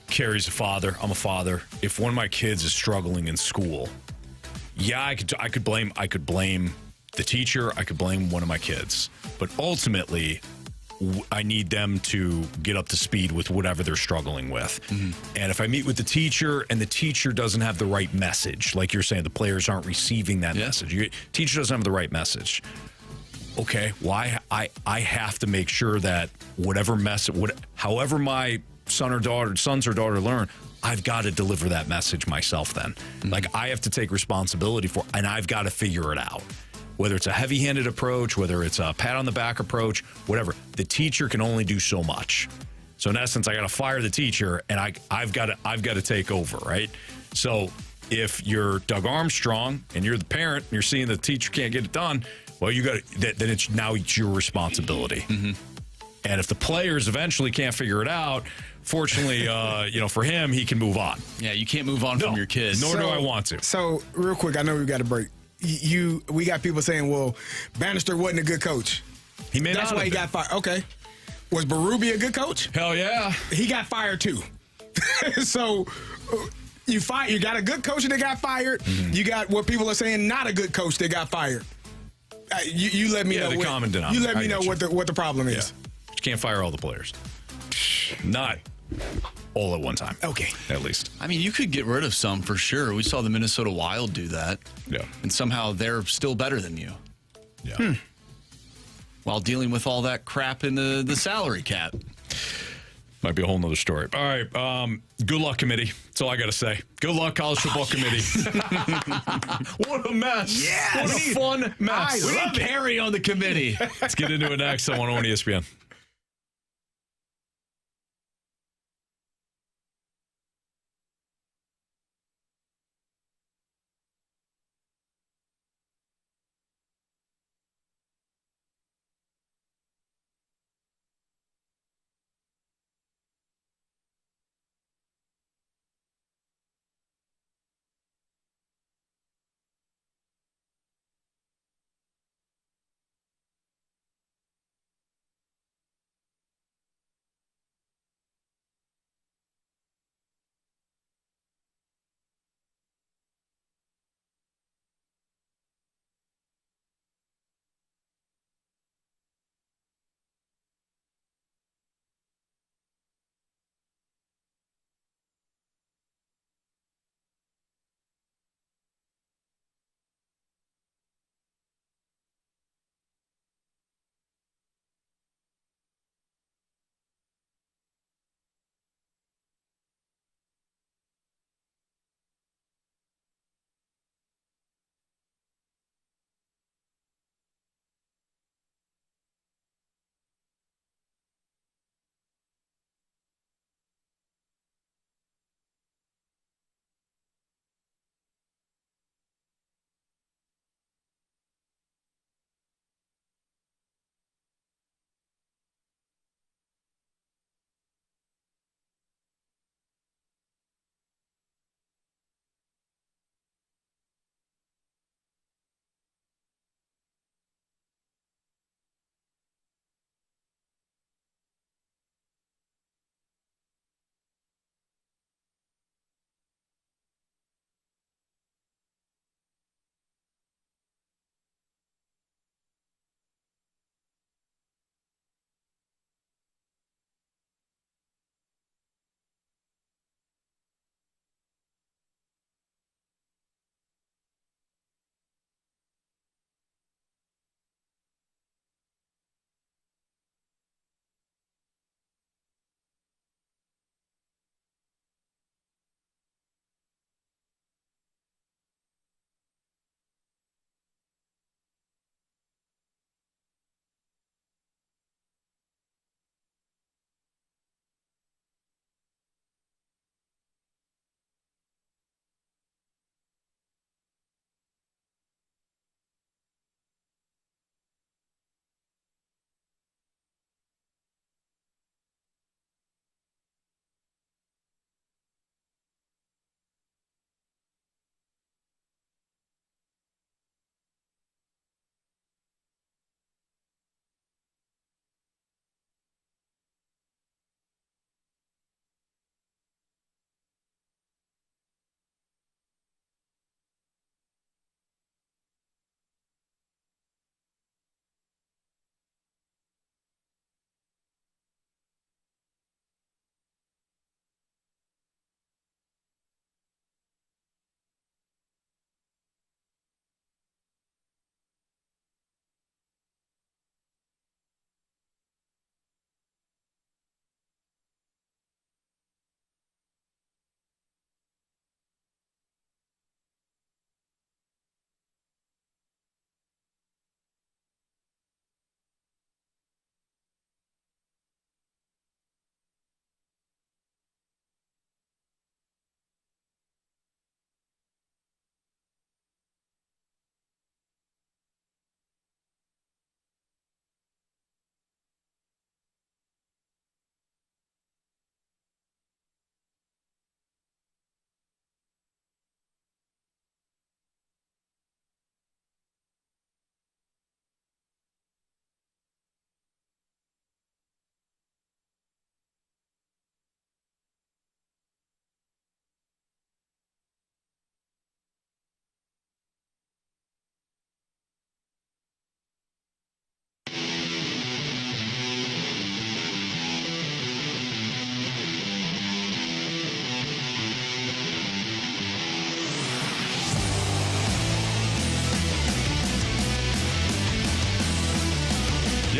Carey's a father. I'm a father. If one of my kids is struggling in school, I could blame the teacher, I could blame one of my kids. But ultimately, I need them to get up to speed with whatever they're struggling with. Mm-hmm. And if I meet with the teacher and the teacher doesn't have the right message, like you're saying, the players aren't receiving that message. Teacher doesn't have the right message. Okay, well, I have to make sure that whatever message, however my sons or daughter learn, I've got to deliver that message myself then. Mm-hmm. I have to take responsibility for, and I've got to figure it out. whether it's a heavy-handed approach, whether it's a pat on the back approach, whatever. The teacher can only do so much. So in essence, I got to fire the teacher, and I've got to take over, right? So if you're Doug Armstrong and you're the parent and you're seeing the teacher can't get it done, well, you got then it's your responsibility. Mm-hmm. And if the players eventually can't figure it out, fortunately, for him, he can move on. Yeah, you can't move on from your kids. Nor do I want to. So, real quick, I know we got a break. We got people saying, well, Bannister wasn't a good coach. He may That's not why he have got fired. Okay. Was Berube a good coach? Hell yeah. He got fired too. So you got a good coach that got fired. Mm-hmm. You got what people are saying not a good coach that got fired. You let me know. The common denominator. You let me know what the problem is. You can't fire all the players. Not all at one time. Okay. At least. I mean, you could get rid of some for sure. We saw the Minnesota Wild do that. Yeah. And somehow they're still better than you. Yeah. While dealing with all that crap in the salary cap. Might be a whole nother story. All right. Good luck, committee. That's all I got to say. Good luck, college football committee. What a mess. Yes. What a fun mess. We need Carey on the committee. Let's get into it next on 101 ESPN.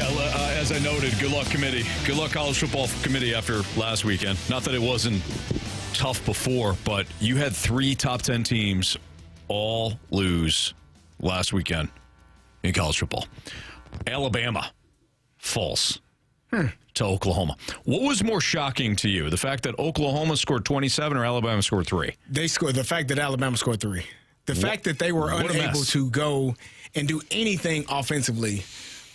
Yeah, as I noted, good luck committee. Good luck college football committee after last weekend. Not that it wasn't tough before, but you had 3 top 10 teams all lose last weekend in college football. Alabama falls to Oklahoma. What was more shocking to you? The fact that Oklahoma scored 27 or Alabama scored 3? They scored. The fact that Alabama scored 3. The fact that they were unable to go and do anything offensively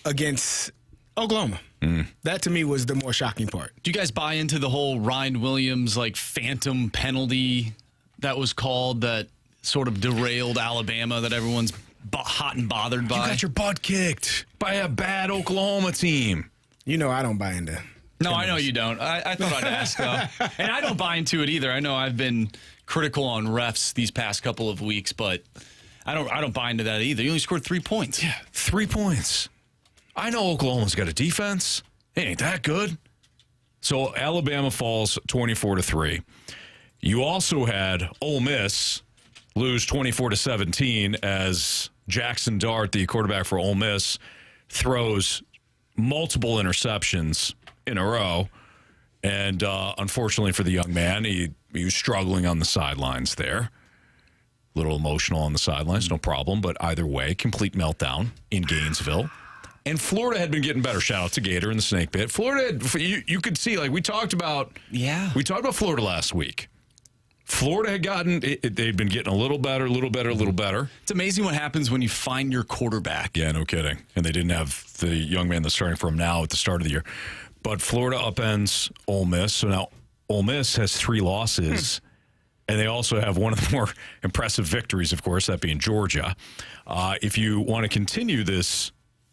against Oklahoma. That, to me, was the more shocking part. Do you guys buy into the whole Ryan Williams, phantom penalty that was called that sort of derailed Alabama that everyone's hot and bothered by? You got your butt kicked by a bad Oklahoma team. You know I don't buy into. No, I know you don't. I thought I'd ask, though. And I don't buy into it either. I know I've been critical on refs these past couple of weeks, but I don't buy into that either. You only scored 3 points. Yeah, 3 points. I know Oklahoma's got a defense. It ain't that good. So Alabama falls 24-3. You also had Ole Miss lose 24-17 as Jackson Dart, the quarterback for Ole Miss, throws multiple interceptions in a row. And unfortunately for the young man, he was struggling on the sidelines there. A little emotional on the sidelines, no problem. But either way, complete meltdown in Gainesville. And Florida had been getting better. Shout out to Gator in the snake pit. Florida, you could see, we talked about. Yeah. We talked about Florida last week. Florida had gotten, they'd been getting a little better. It's amazing what happens when you find your quarterback. Yeah, no kidding. And they didn't have the young man that's starting for them now at the start of the year. But Florida upends Ole Miss. So now Ole Miss has 3 losses. And they also have one of the more impressive victories, of course, that being Georgia. If you want to continue this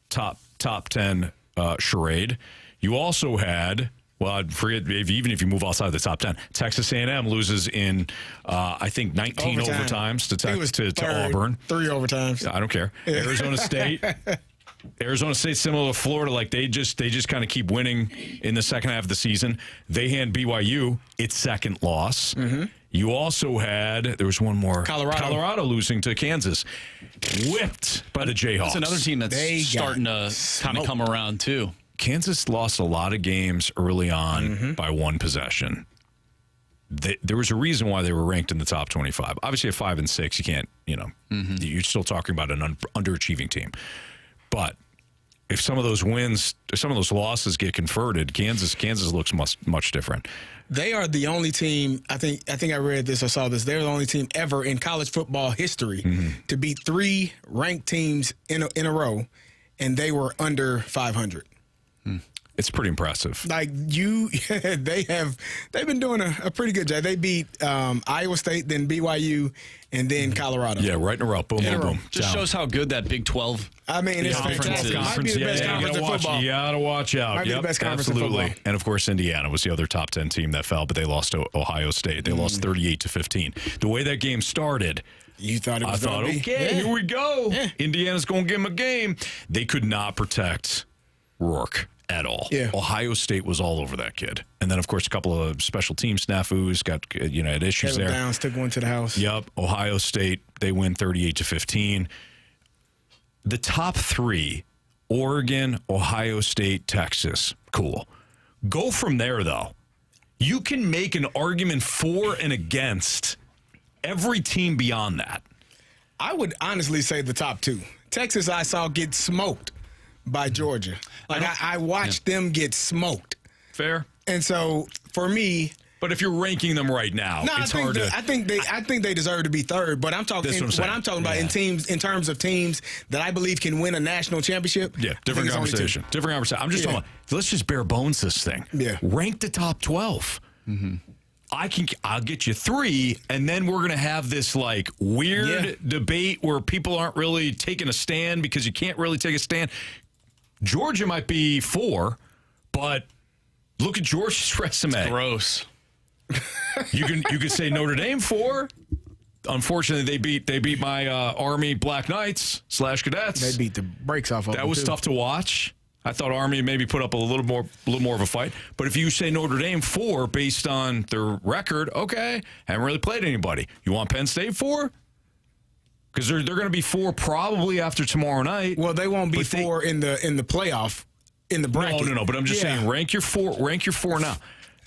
top 10 charade, you also had, well, I'd forget, even if you move outside the top 10, Texas A&M loses in, I think, 19 overtimes to Auburn. 3 overtimes. I don't care. Yeah. Arizona State, similar to Florida, they just kind of keep winning in the second half of the season. They hand BYU its second loss. Mm-hmm. You also had, there was one more. Colorado losing to Kansas. Whipped by the Jayhawks. That's another team that's starting to kind of come around, too. Kansas lost a lot of games early on by 1 possession. There was a reason why they were ranked in the top 25. Obviously, at 5 and 6, you can't, you're still talking about an underachieving team. But if some of those wins, some of those losses get converted, Kansas looks much different. They are the only team, I think I read this or saw this, they're the only team ever in college football history to beat 3 ranked teams in a row, and they were under 500. It's pretty impressive. They've been doing a pretty good job. They beat Iowa State, then BYU, and then Colorado. Yeah, right in a row. Boom, boom, boom. Just shows how good that Big 12. I mean, it's fantastic. Might be the best conference in football. You got to watch out. Might be the best conference in football. And of course, Indiana was the other top 10 team that fell, but they lost to Ohio State. They lost 38-15. The way that game started. You thought it was going to be? Okay, here we go. Yeah. Indiana's going to give them a game. They could not protect Rourke at all. Yeah. Ohio State was all over that kid. And then, of course, a couple of special team snafus, had issues there. Downs took one to the house. Yep. Ohio State, they win 38-15. The top 3, Oregon, Ohio State, Texas. Cool. Go from there, though. You can make an argument for and against every team beyond that. I would honestly say the top 2. Texas, I saw get smoked by Georgia. I watched them get smoked. Fair. And so for me, but if you're ranking them right now, it's hard to. I think they deserve to be 3rd. But I'm talking what I'm talking about in terms of teams that I believe can win a national championship. Yeah, different conversation. I'm just talking about. Let's just bare bones this thing. Yeah, rank the top 12. Mm-hmm. I'll get you 3, and then we're gonna have this weird debate where people aren't really taking a stand because you can't really take a stand. Georgia might be 4, but look at Georgia's resume. It's gross. You could say Notre Dame 4. Unfortunately, they beat my Army Black Knights / Cadets. They beat the brakes off of them. That was tough to watch. I thought Army maybe put up a little more of a fight. But if you say Notre Dame 4 based on their record, okay, haven't really played anybody. You want Penn State 4? Because they're going to be 4 probably after tomorrow night. Well, they won't be 4 in the playoff. in the bracket. No. But I'm just saying, rank your four now.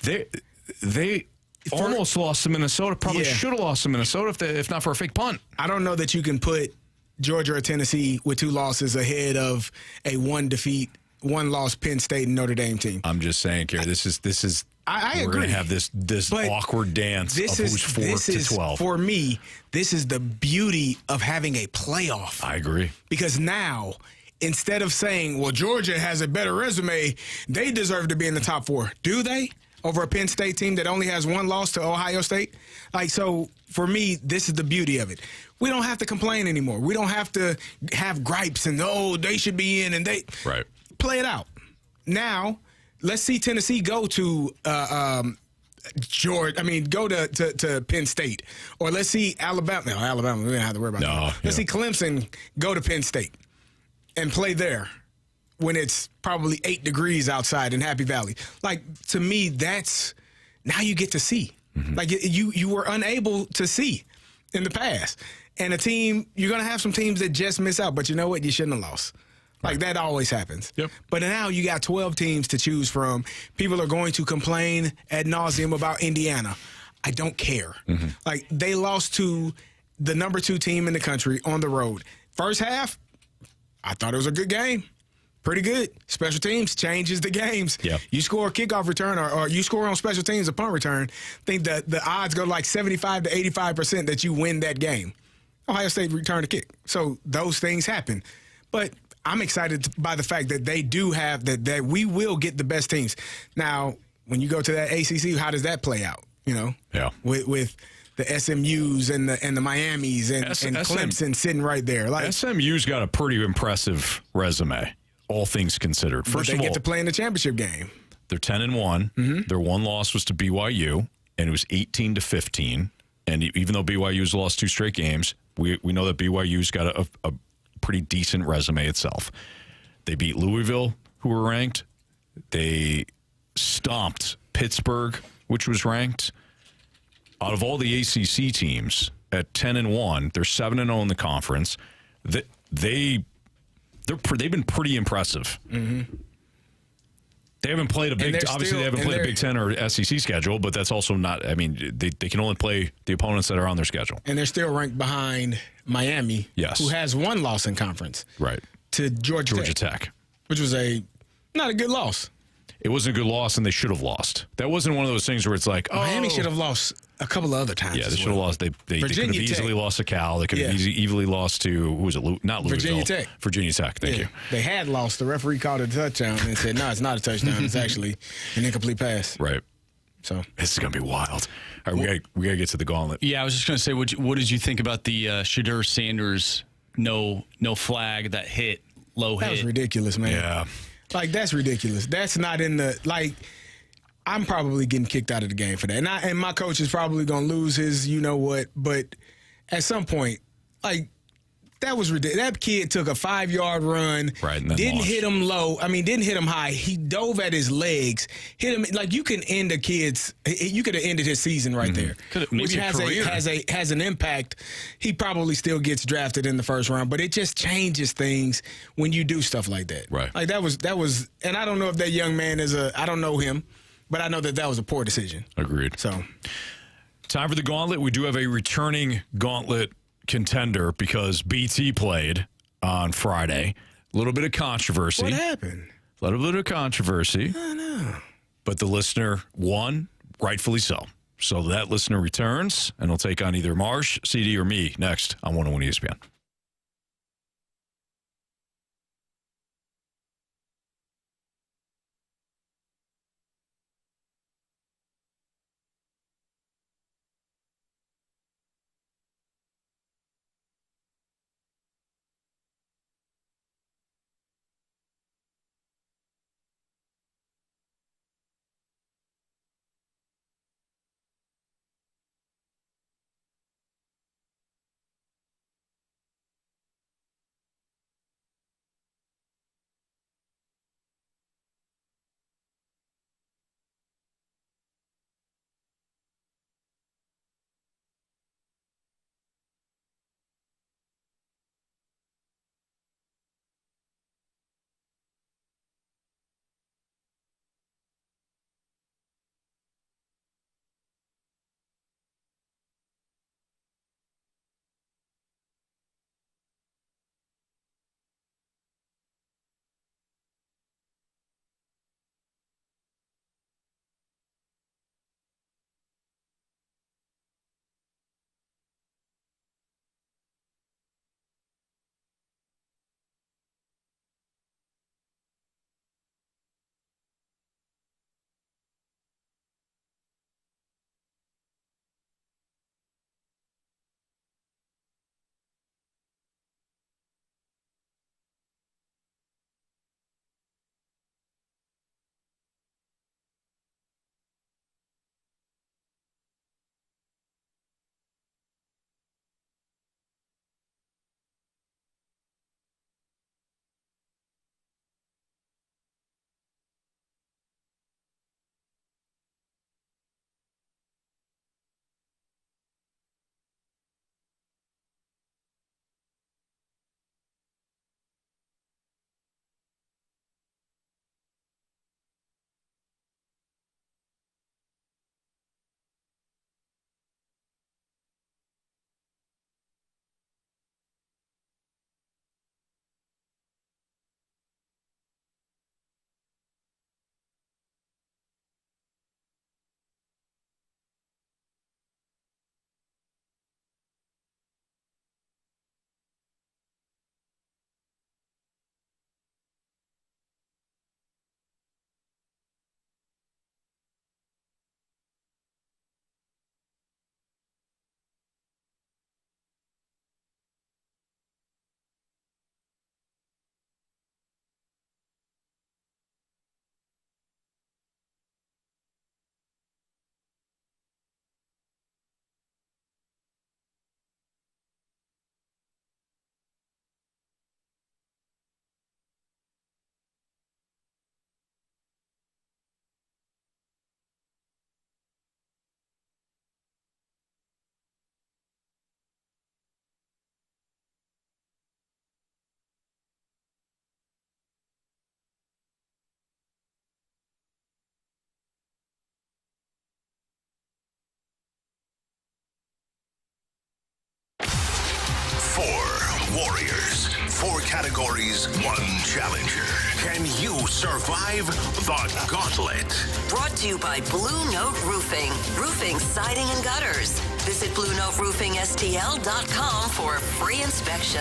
They almost lost to Minnesota. Probably should have lost to Minnesota if not for a fake punt. I don't know that you can put Georgia or Tennessee with 2 losses ahead of a 1-loss Penn State and Notre Dame team. I'm just saying, Carey, this is. I we're agree. going to have this awkward dance of who's 4 to 12. For me, this is the beauty of having a playoff. I agree. Because now, instead of saying, well, Georgia has a better resume, they deserve to be in the top 4. Do they? Over a Penn State team that only has 1 loss to Ohio State? So for me, this is the beauty of it. We don't have to complain anymore. We don't have to have gripes and, they should be in and they. Right. Play it out. Now, let's see Tennessee go to Georgia. Go to Penn State. Or let's see Alabama. No, Alabama, we don't have to worry about that. Let's see Clemson go to Penn State and play there when it's probably 8 degrees outside in Happy Valley. To me, that's now you get to see. Mm-hmm. You were unable to see in the past. And you're going to have some teams that just miss out. But you know what? You shouldn't have lost. That always happens. Yep. But now you got 12 teams to choose from. People are going to complain ad nauseum about Indiana. I don't care. Mm-hmm. They lost to the number 2 team in the country on the road. First half, I thought it was a good game. Pretty good. Special teams changes the games. Yep. You score a kickoff return or you score on special teams a punt return, I think that the odds go 75 to 85% that you win that game. Ohio State returned a kick. So those things happen. But I'm excited by the fact that they do have that we will get the best teams. Now, when you go to that ACC, how does that play out? Yeah. With the SMUs and the Miamis and Clemson sitting right there. SMU's got a pretty impressive resume, all things considered. First they of all, get to play in the championship game. They're 10-1. Mm-hmm. Their 1 loss was to BYU, and it was 18-15. And even though BYU's lost 2 straight games, we know that BYU's got a pretty decent resume itself. They beat Louisville, who were ranked. They stomped Pittsburgh, which was ranked. Out of all the ACC teams at 10-1, they're 7-0 in the conference. They've been pretty impressive. Mm-hmm. They haven't played a Big. Obviously, they haven't played a Big Ten or SEC schedule, but that's also not. They can only play the opponents that are on their schedule. And they're still ranked behind Miami, yes, who has 1 loss in conference, right, to Georgia Tech, which was not a good loss. It wasn't a good loss, and they should have lost. That wasn't one of those things where it's like, Miami should have lost a couple of other times. Yeah, they should have lost. They could have easily lost to Cal. They could have easily lost to who was it? Not Louisville. Virginia Tech. Thank you. They had lost. The referee called it a touchdown and said, "No, it's not a touchdown. It's actually an incomplete pass." Right. So this is gonna be wild. All right, we gotta get to the gauntlet. Yeah, I was just gonna say, what did you think about the Shadur Sanders no flag that hit low hit? That was ridiculous, man. Yeah. That's ridiculous. That's not in the I'm probably getting kicked out of the game for that. And my coach is probably going to lose his you-know-what. But at some point, that was ridiculous. That kid took a 5-yard run. Right, and then didn't lost. hit him low. Didn't hit him high. He dove at his legs. Hit him. You can end a kid's – you could have ended his season right there. Which has an impact. He probably still gets drafted in the first round. But it just changes things when you do stuff like that. Right. That was – and I don't know if that young man is I don't know him. But I know that was a poor decision. Agreed. So, time for the gauntlet. We do have a returning gauntlet contender because BT played on Friday. A little bit of controversy. What happened? A little bit of controversy. I know. But the listener won, rightfully so. So that listener returns, and he'll take on either Marsh, CD, or me next on 101 ESPN. categories, one challenger. Can you survive the Gauntlet? Brought to you by Blue Note Roofing. Roofing, siding, and gutters. Visit BlueNoteRoofingSTL.com for a free inspection.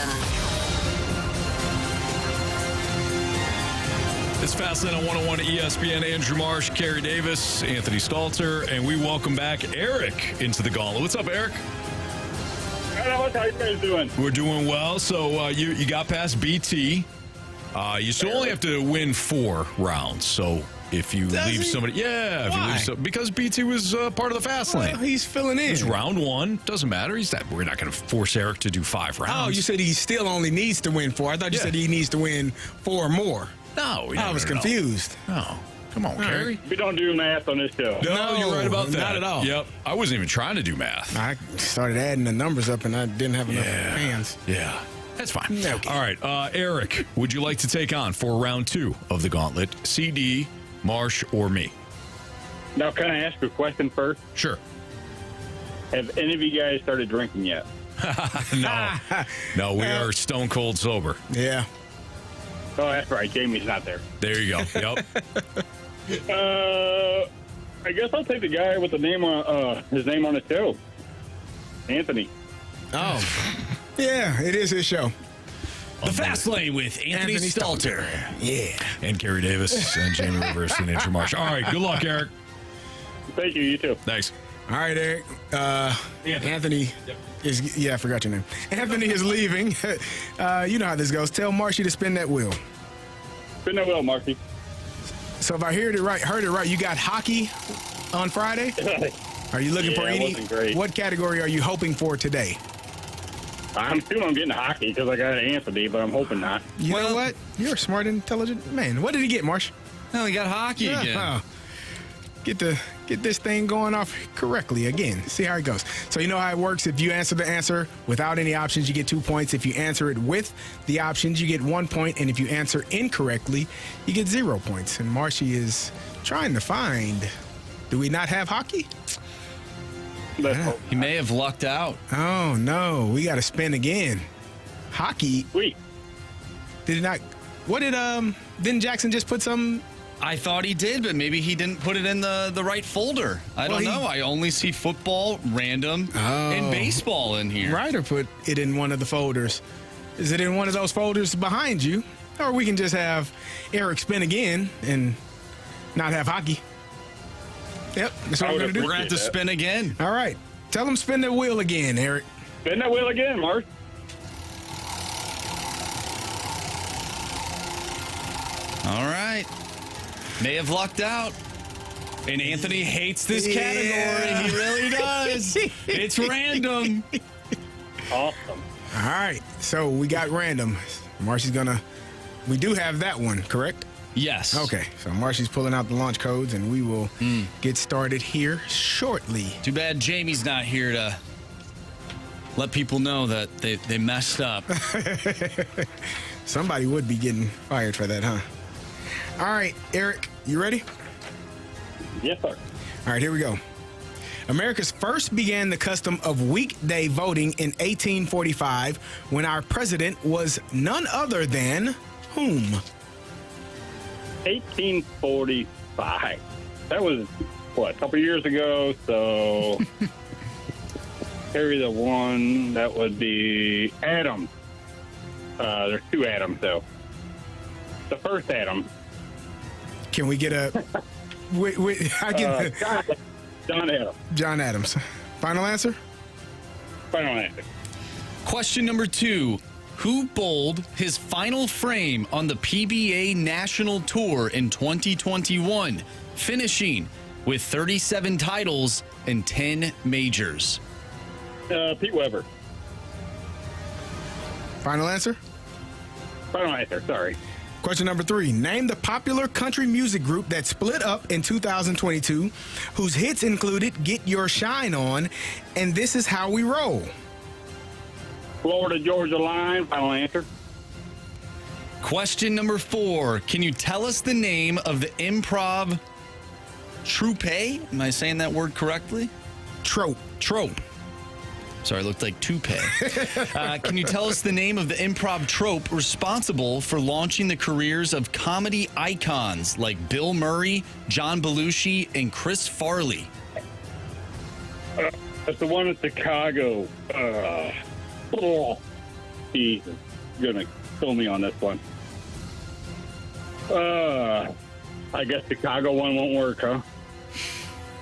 It's Fastlane on 101 ESPN. Andrew Marsh, Carey Davis, Anthony Stalter, and we welcome back Eric into the Gauntlet. What's up, Eric? How you guys doing? We're doing well. So you got past BT. You still only have to win 4 rounds. So if you leave somebody, if you leave because BT was part of the fast lane. He's filling in. It's round 1. Doesn't matter. We're not going to force Eric to do 5 rounds. Oh, you said he still only needs to win 4. I thought you said he needs to win 4 more. No, I was confused. No. Come on, Carey. We don't do math on this show. No, you're right about that. Not at all. Yep. I wasn't even trying to do math. I started adding the numbers up, and I didn't have enough hands. Yeah. That's fine. Okay. All right. Eric, would you like to take on for round 2 of the Gauntlet, CD, Marsh, or me? Now, can I ask you a question first? Sure. Have any of you guys started drinking yet? No, we are stone cold sober. Yeah. Oh, that's right. Jamie's not there. There you go. Yep. I guess I'll take the guy with the name on his name on the show, Anthony. Oh, yeah, it is his show. The Fast Lane with Anthony Stalter. Yeah. And Carey Davis and Jamie Rivers and Andrew Marsh. All right. Good luck, Eric. Thank you. You too. Thanks. All right, Eric. Anthony is, I forgot your name. Anthony is leaving. You know how this goes. Tell Marshy to spin that wheel. Spin that wheel, Marshy. So if I heard it right, you got hockey on Friday? Are you looking for any? Great. What category are you hoping for today? I'm assuming I'm getting hockey because I got Anthony, but I'm hoping not. You know what? You're a smart, intelligent man. What did he get, Marsh? No, he got hockey again. Get this thing going off correctly again. See how it goes. So you know how it works. If you answer the answer without any options, you get 2 points. If you answer it with the options, you get 1 point. And if you answer incorrectly, you get 0 points. And Marshy is trying to find, do we not have hockey? He may have lucked out. Oh, no. We got to spin again. Hockey. Sweet. Did it not? What didn't Jackson just put some? I thought he did, but maybe he didn't put it in the right folder. I don't know. I only see football, random, and baseball in here. Ryder put it in one of the folders. Is it in one of those folders behind you? Or we can just have Eric spin again and not have hockey. Yep, that's what we're going to do. We're going to have to spin again. All right. Tell him spin the wheel again, Eric. Spin that wheel again, Mark. All right. May have lucked out. And Anthony hates this category. He really does. It's random. Awesome. All right. So we got random. Marshy's going to... We do have that one, correct? Yes. Okay. So Marshy's pulling out the launch codes, and we will get started here shortly. Too bad Jamie's not here to let people know that they messed up. Somebody would be getting fired for that, huh? All right, Eric, you ready? Yes, sir. All right, here we go. America first began the custom of weekday voting in 1845 when our president was none other than whom? 1845. That was, a couple years ago, so carry the one, that would be Adam. There's 2 Adams, though. The first Adam. Can we get a... John Adams. John Adams. Final answer? Final answer. Question number 2. Who bowled his final frame on the PBA National Tour in 2021, finishing with 37 titles and 10 majors? Pete Weber. Final answer? Final answer, sorry. Question number 3. Name the popular country music group that split up in 2022, whose hits included Get Your Shine On and This Is How We Roll. Florida Georgia Line, final answer. Question number 4. Can you tell us the name of the improv troupe? Am I saying that word correctly? Trope. Sorry, it looked like toupee. Can you tell us the name of the improv trope responsible for launching the careers of comedy icons like Bill Murray, John Belushi, and Chris Farley? That's the one in Chicago. He's going to kill me on this one. I guess Chicago one won't work,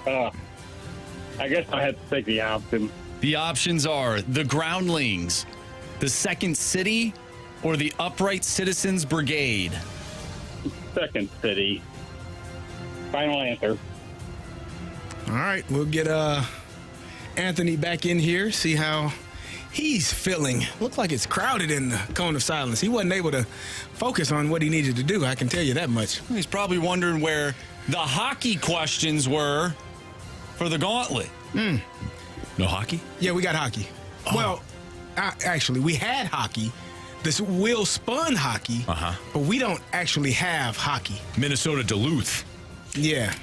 huh? I guess I have to take the option. The options are the Groundlings, the Second City, or the Upright Citizens Brigade. Second City. Final answer. All right, we'll get Anthony back in here, see how he's feeling. Looked like it's crowded in the cone of silence. He wasn't able to focus on what he needed to do, I can tell you that much. He's probably wondering where the hockey questions were for the Gauntlet. No hockey? Yeah, we got hockey. Oh. Well, actually, we had hockey. This Will spun hockey, but we don't actually have hockey. Minnesota Duluth. Yeah.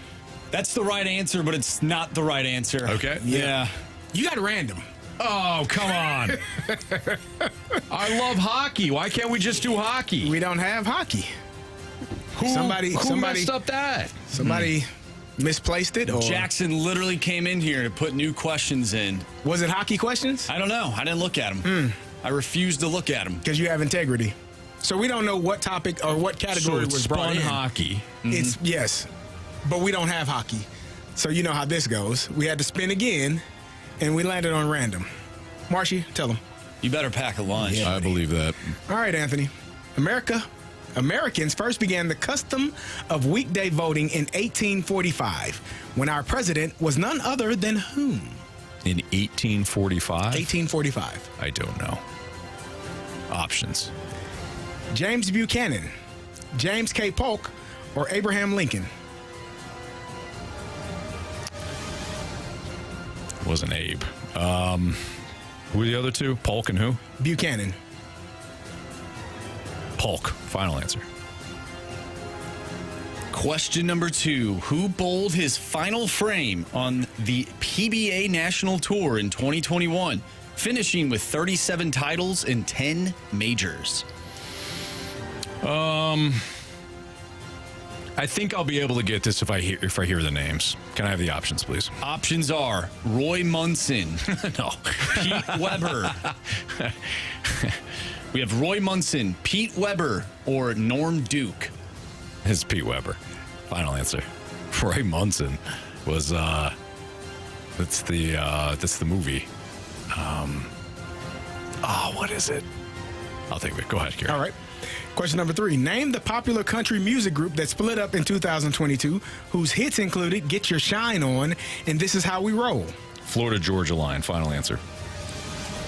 That's the right answer, but it's not the right answer. Okay. Yeah. You got random. Oh, come on. I love hockey. Why can't we just do hockey? We don't have hockey. Who messed up that? Somebody misplaced it? Or Jackson literally came in here to put new questions in. Was it hockey questions? I don't know. I didn't look at them. I refused to look at them. Because you have integrity. So we don't know what topic or what category was brought in. Hockey. It's yes, but we don't have hockey. So you know how this goes. We had to spin again, and we landed on random. Marshy, tell them. You better pack a lunch. Yeah, I believe that. All right, Anthony. Americans first began the custom of weekday voting in 1845, when our president was none other than whom? In 1845? 1845. I don't know. Options. James Buchanan, James K. Polk, or Abraham Lincoln? Wasn't Abe. Who were the other two? Polk and who? Buchanan. Polk. Final answer. Question number 2. Who bowled his final frame on the PBA National Tour in 2021, finishing with 37 titles and 10 majors? I think I'll be able to get this if I hear the names. Can I have the options, please? Options are Roy Munson. No. Pete Weber. We have Roy Munson, Pete Weber, or Norm Duke. It's Pete Weber. Final answer. Roy Munson was that's the movie. What is it? I'll think of it. Go ahead, Carey. All right. Question number 3. Name the popular country music group that split up in 2022, whose hits included Get Your Shine On and This Is How We Roll. Florida Georgia Line. Final answer.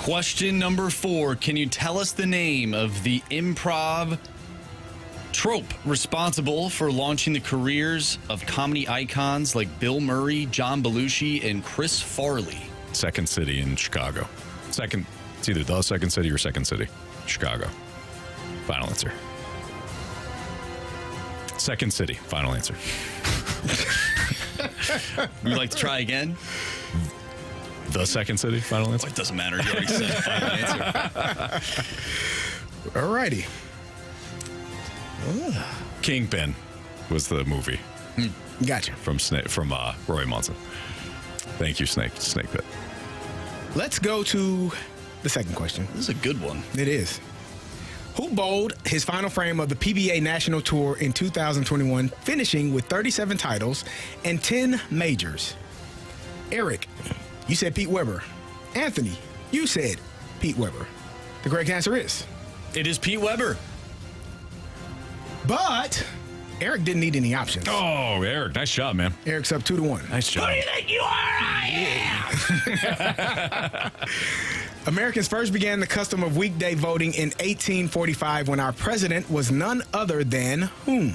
Question number 4. Can you tell us the name of the improv trope responsible for launching the careers of comedy icons like Bill Murray, John Belushi, and Chris Farley? Second City in Chicago. It's either the Second City or Second City. Chicago. Final answer. Second City. Final answer. Would you like to try again? The Second City. Final answer. It doesn't matter. You already said final answer. All righty. Kingpin was the movie. Gotcha. From Roy Munson. Thank you, Snake Pit. Let's go to the second question. This is a good one. It is. Who bowled his final frame of the PBA National Tour in 2021, finishing with 37 titles and 10 majors? Eric, you said Pete Weber. Anthony, you said Pete Weber. The correct answer is? It is Pete Weber. But Eric didn't need any options. Oh, Eric, nice job, man. Eric's up 2-1. Nice job. Who do you think you are? I am. Americans first began the custom of weekday voting in 1845 when our president was none other than whom?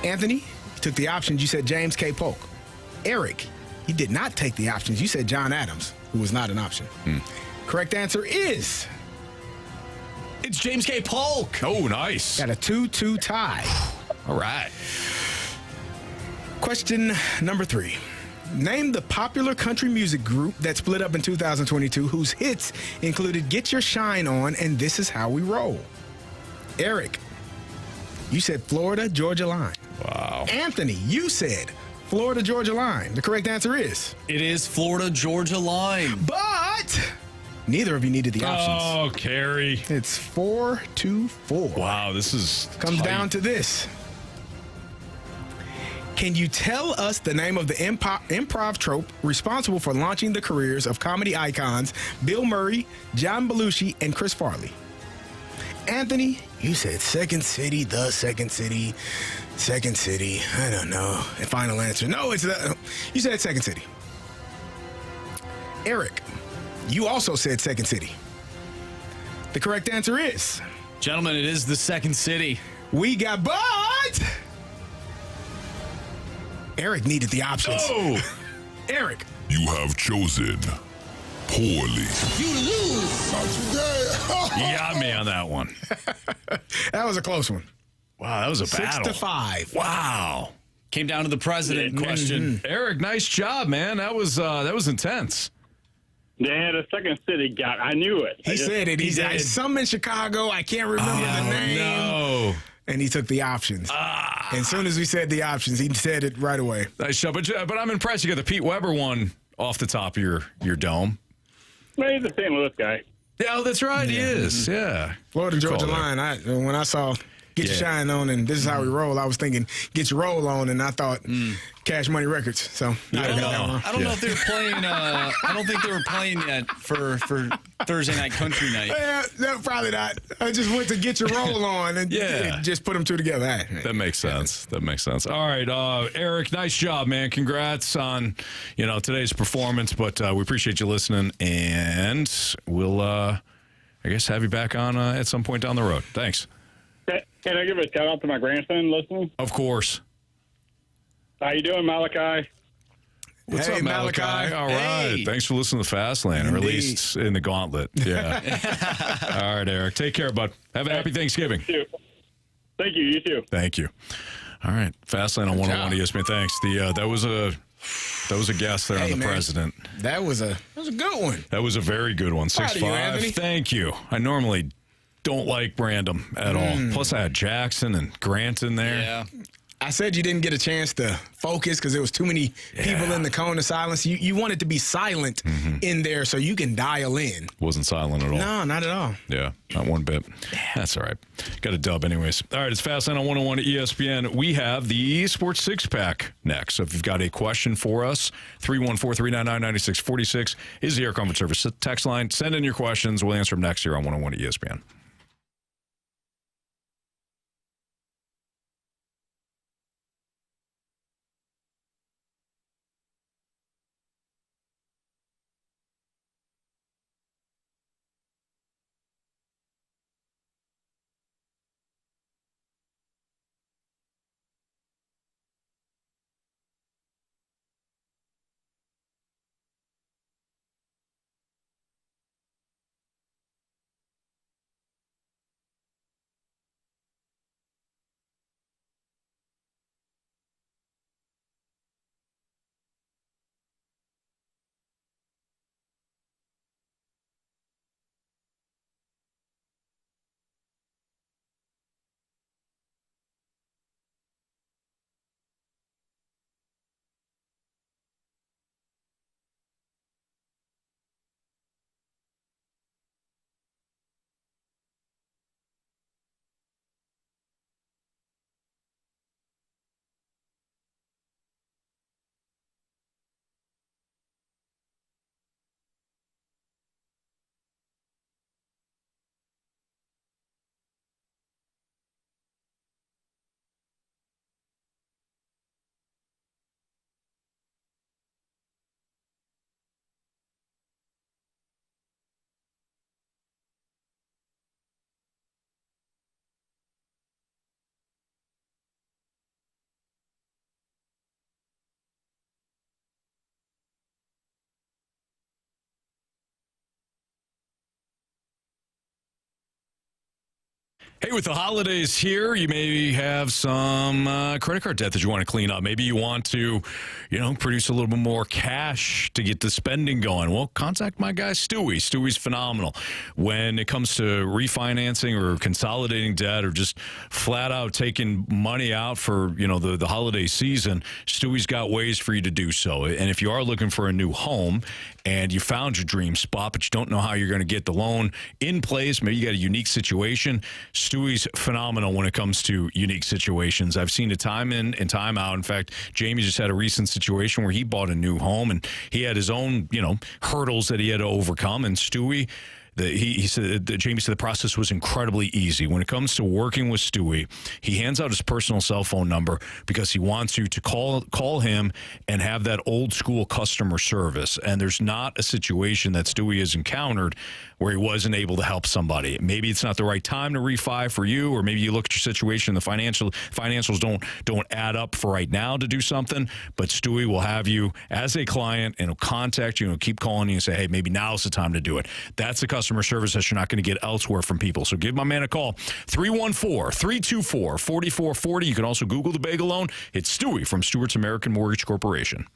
Anthony, you took the options. You said James K. Polk. Eric, you did not take the options. You said John Adams, who was not an option. Correct answer is... It's James K. Polk. Oh, nice. Got a 2-2 tie. All right. Question number 3. Name the popular country music group that split up in 2022 whose hits included Get Your Shine On and This Is How We Roll. Eric, you said Florida Georgia Line. Wow. Anthony, you said Florida Georgia Line. The correct answer is? It is Florida Georgia Line. But neither of you needed the options. Oh, Carey. It's 4-4. Wow, this is Comes tight. down to this. Can you tell us the name of the improv troupe responsible for launching the careers of comedy icons Bill Murray, John Belushi, and Chris Farley? Anthony, you said Second City, the Second City, Second City. I don't know. And final answer. No, it's the. You said Second City. Eric, you also said Second City. The correct answer is? Gentlemen, it is the Second City. We got but Eric needed the options. Oh! Eric. You have chosen poorly. You lose. Not today. You got me on that one. That was a close one. Wow, that was a battle. 6-5. Wow. Came down to the president question. Eric, nice job, man. That was intense. Yeah, the Second City got. I knew it. He said it. He's some in Chicago. I can't remember the name. No. And he took the options. And as soon as we said the options, he said it right away. Nice job. But I'm impressed you got the Pete Weber one off the top of your dome. Well, he's the same with this guy. Yeah, oh, that's right. He is. Yeah. Florida Good Georgia call Line. When I saw Get Your Shine On and This Is How We Roll, I was thinking Get Your Roll On, and I thought Cash Money Records. So I don't know if they're playing. I don't think they were playing yet for Thursday night country night. Yeah, no, probably not. I just went to Get Your Roll On and just put them two together. That makes sense. That makes sense. All right, Eric, nice job, man. Congrats on today's performance. But we appreciate you listening, and we'll I guess have you back on at some point down the road. Thanks. Can I give a shout out to my grandson listening? Of course. How you doing, Malachi? What's Hey, up, Malachi? All right. Hey. Thanks for listening to Fastlane, or at least in the Gauntlet. Yeah. All right, Eric. Take care, bud. Have a happy Thanksgiving. Thank you. You too. Thank you. All right. Fastlane on 101 ESPN. Thanks. That was a guess there on the president. That was a good one. That was a very good one. Proud of you, 6'5". Anthony. Thank you. I normally don't like random at all. Plus, I had Jackson and Grant in there. Yeah. I said you didn't get a chance to focus because there was too many people in the cone of silence. You wanted to be silent in there so you can dial in. Wasn't silent at all. No, not at all. Yeah, not one bit. That's all right. Got a dub anyways. All right, it's Fastlane on 101 ESPN. We have the Sports Six Pack next. So if you've got a question for us, 314-399-9646 is the Air Comfort Service text line. Send in your questions. We'll answer them next here on 101 ESPN. Hey, with the holidays here, you may have some credit card debt that you want to clean up. Maybe you want to, produce a little bit more cash to get the spending going. Well, contact my guy, Stewie. Stewie's phenomenal. When it comes to refinancing or consolidating debt or just flat out taking money out for, the holiday season, Stewie's got ways for you to do so. And if you are looking for a new home and you found your dream spot, but you don't know how you're going to get the loan in place, maybe you got a unique situation, Stewie's phenomenal when it comes to unique situations. I've seen it time in and time out. In fact, Jamie just had a recent situation where he bought a new home and he had his own, hurdles that he had to overcome. And Stewie, Jamie said the process was incredibly easy. When it comes to working with Stewie, he hands out his personal cell phone number because he wants you to call him and have that old school customer service. And there's not a situation that Stewie has encountered where he wasn't able to help somebody. Maybe it's not the right time to refi for you, or maybe you look at your situation, the financials don't add up for right now to do something, but Stewie will have you as a client and he'll contact you and he'll keep calling you and say, hey, maybe now's the time to do it. That's the customer service that you're not going to get elsewhere from people. So give my man a call, 314-324-4440. You can also Google the bagel loan. It's Stewie from Stewart's American Mortgage Corporation.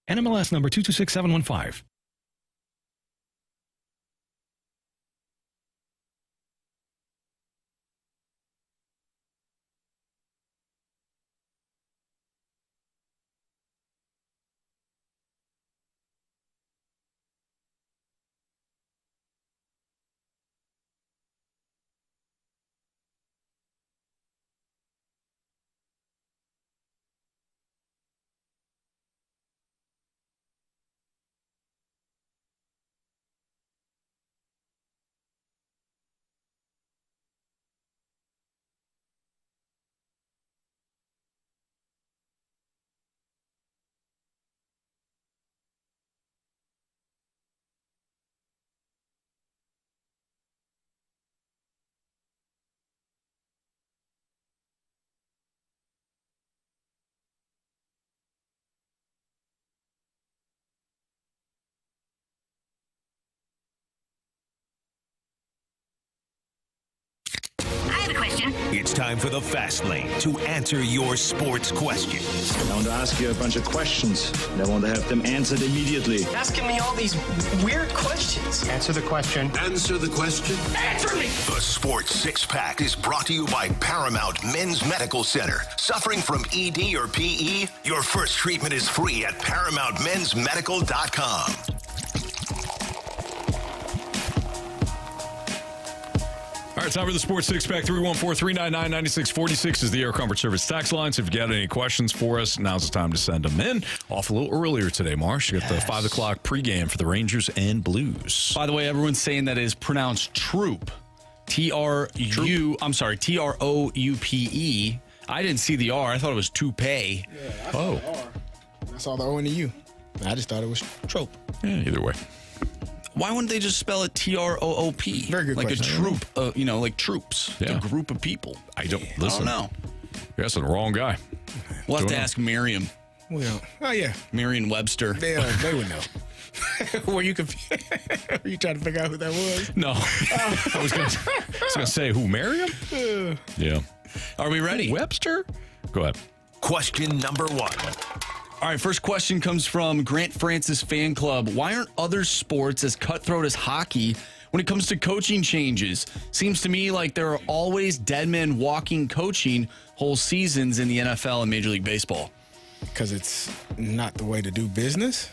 NMLS number 226715. It's time for the Fast Lane to answer your sports questions. I want to ask you a bunch of questions, and I want to have them answered immediately. Asking me all these weird questions. Answer the question. Answer the question. Answer me! The Sports Six-Pack is brought to you by Paramount Men's Medical Center. Suffering from ED or PE? Your first treatment is free at ParamountMen'sMedical.com. All right, time for the Sports Six-Pack. 314-399-9646 is the Air Comfort Service tax line. So if you got any questions for us, now's the time to send them in. Off a little earlier today, Marsh. You got the 5 o'clock pregame for the Rangers and Blues. By the way, everyone's saying that it is pronounced Troop. T-R-O-U-P-E. I didn't see the R. I thought it was toupee. Yeah, I saw the R. I saw the O and the U. I just thought it was trope. Yeah, either way. Why wouldn't they just spell it T-R-O-O-P? Very good like question. Like a troop, like troops. Yeah. A group of people. I don't know. You're asking the wrong guy. We'll have to ask Merriam. Well, oh, yeah. Merriam-Webster. They would know. Were you confused? Were you trying to figure out who that was? No. I was going to say, who, Merriam? Yeah. Are we ready? Webster? Go ahead. Question number 1. All right, first question comes from Grant Francis Fan Club. Why aren't other sports as cutthroat as hockey when it comes to coaching changes? Seems to me like there are always dead men walking coaching whole seasons in the NFL and Major League Baseball. Because it's not the way to do business.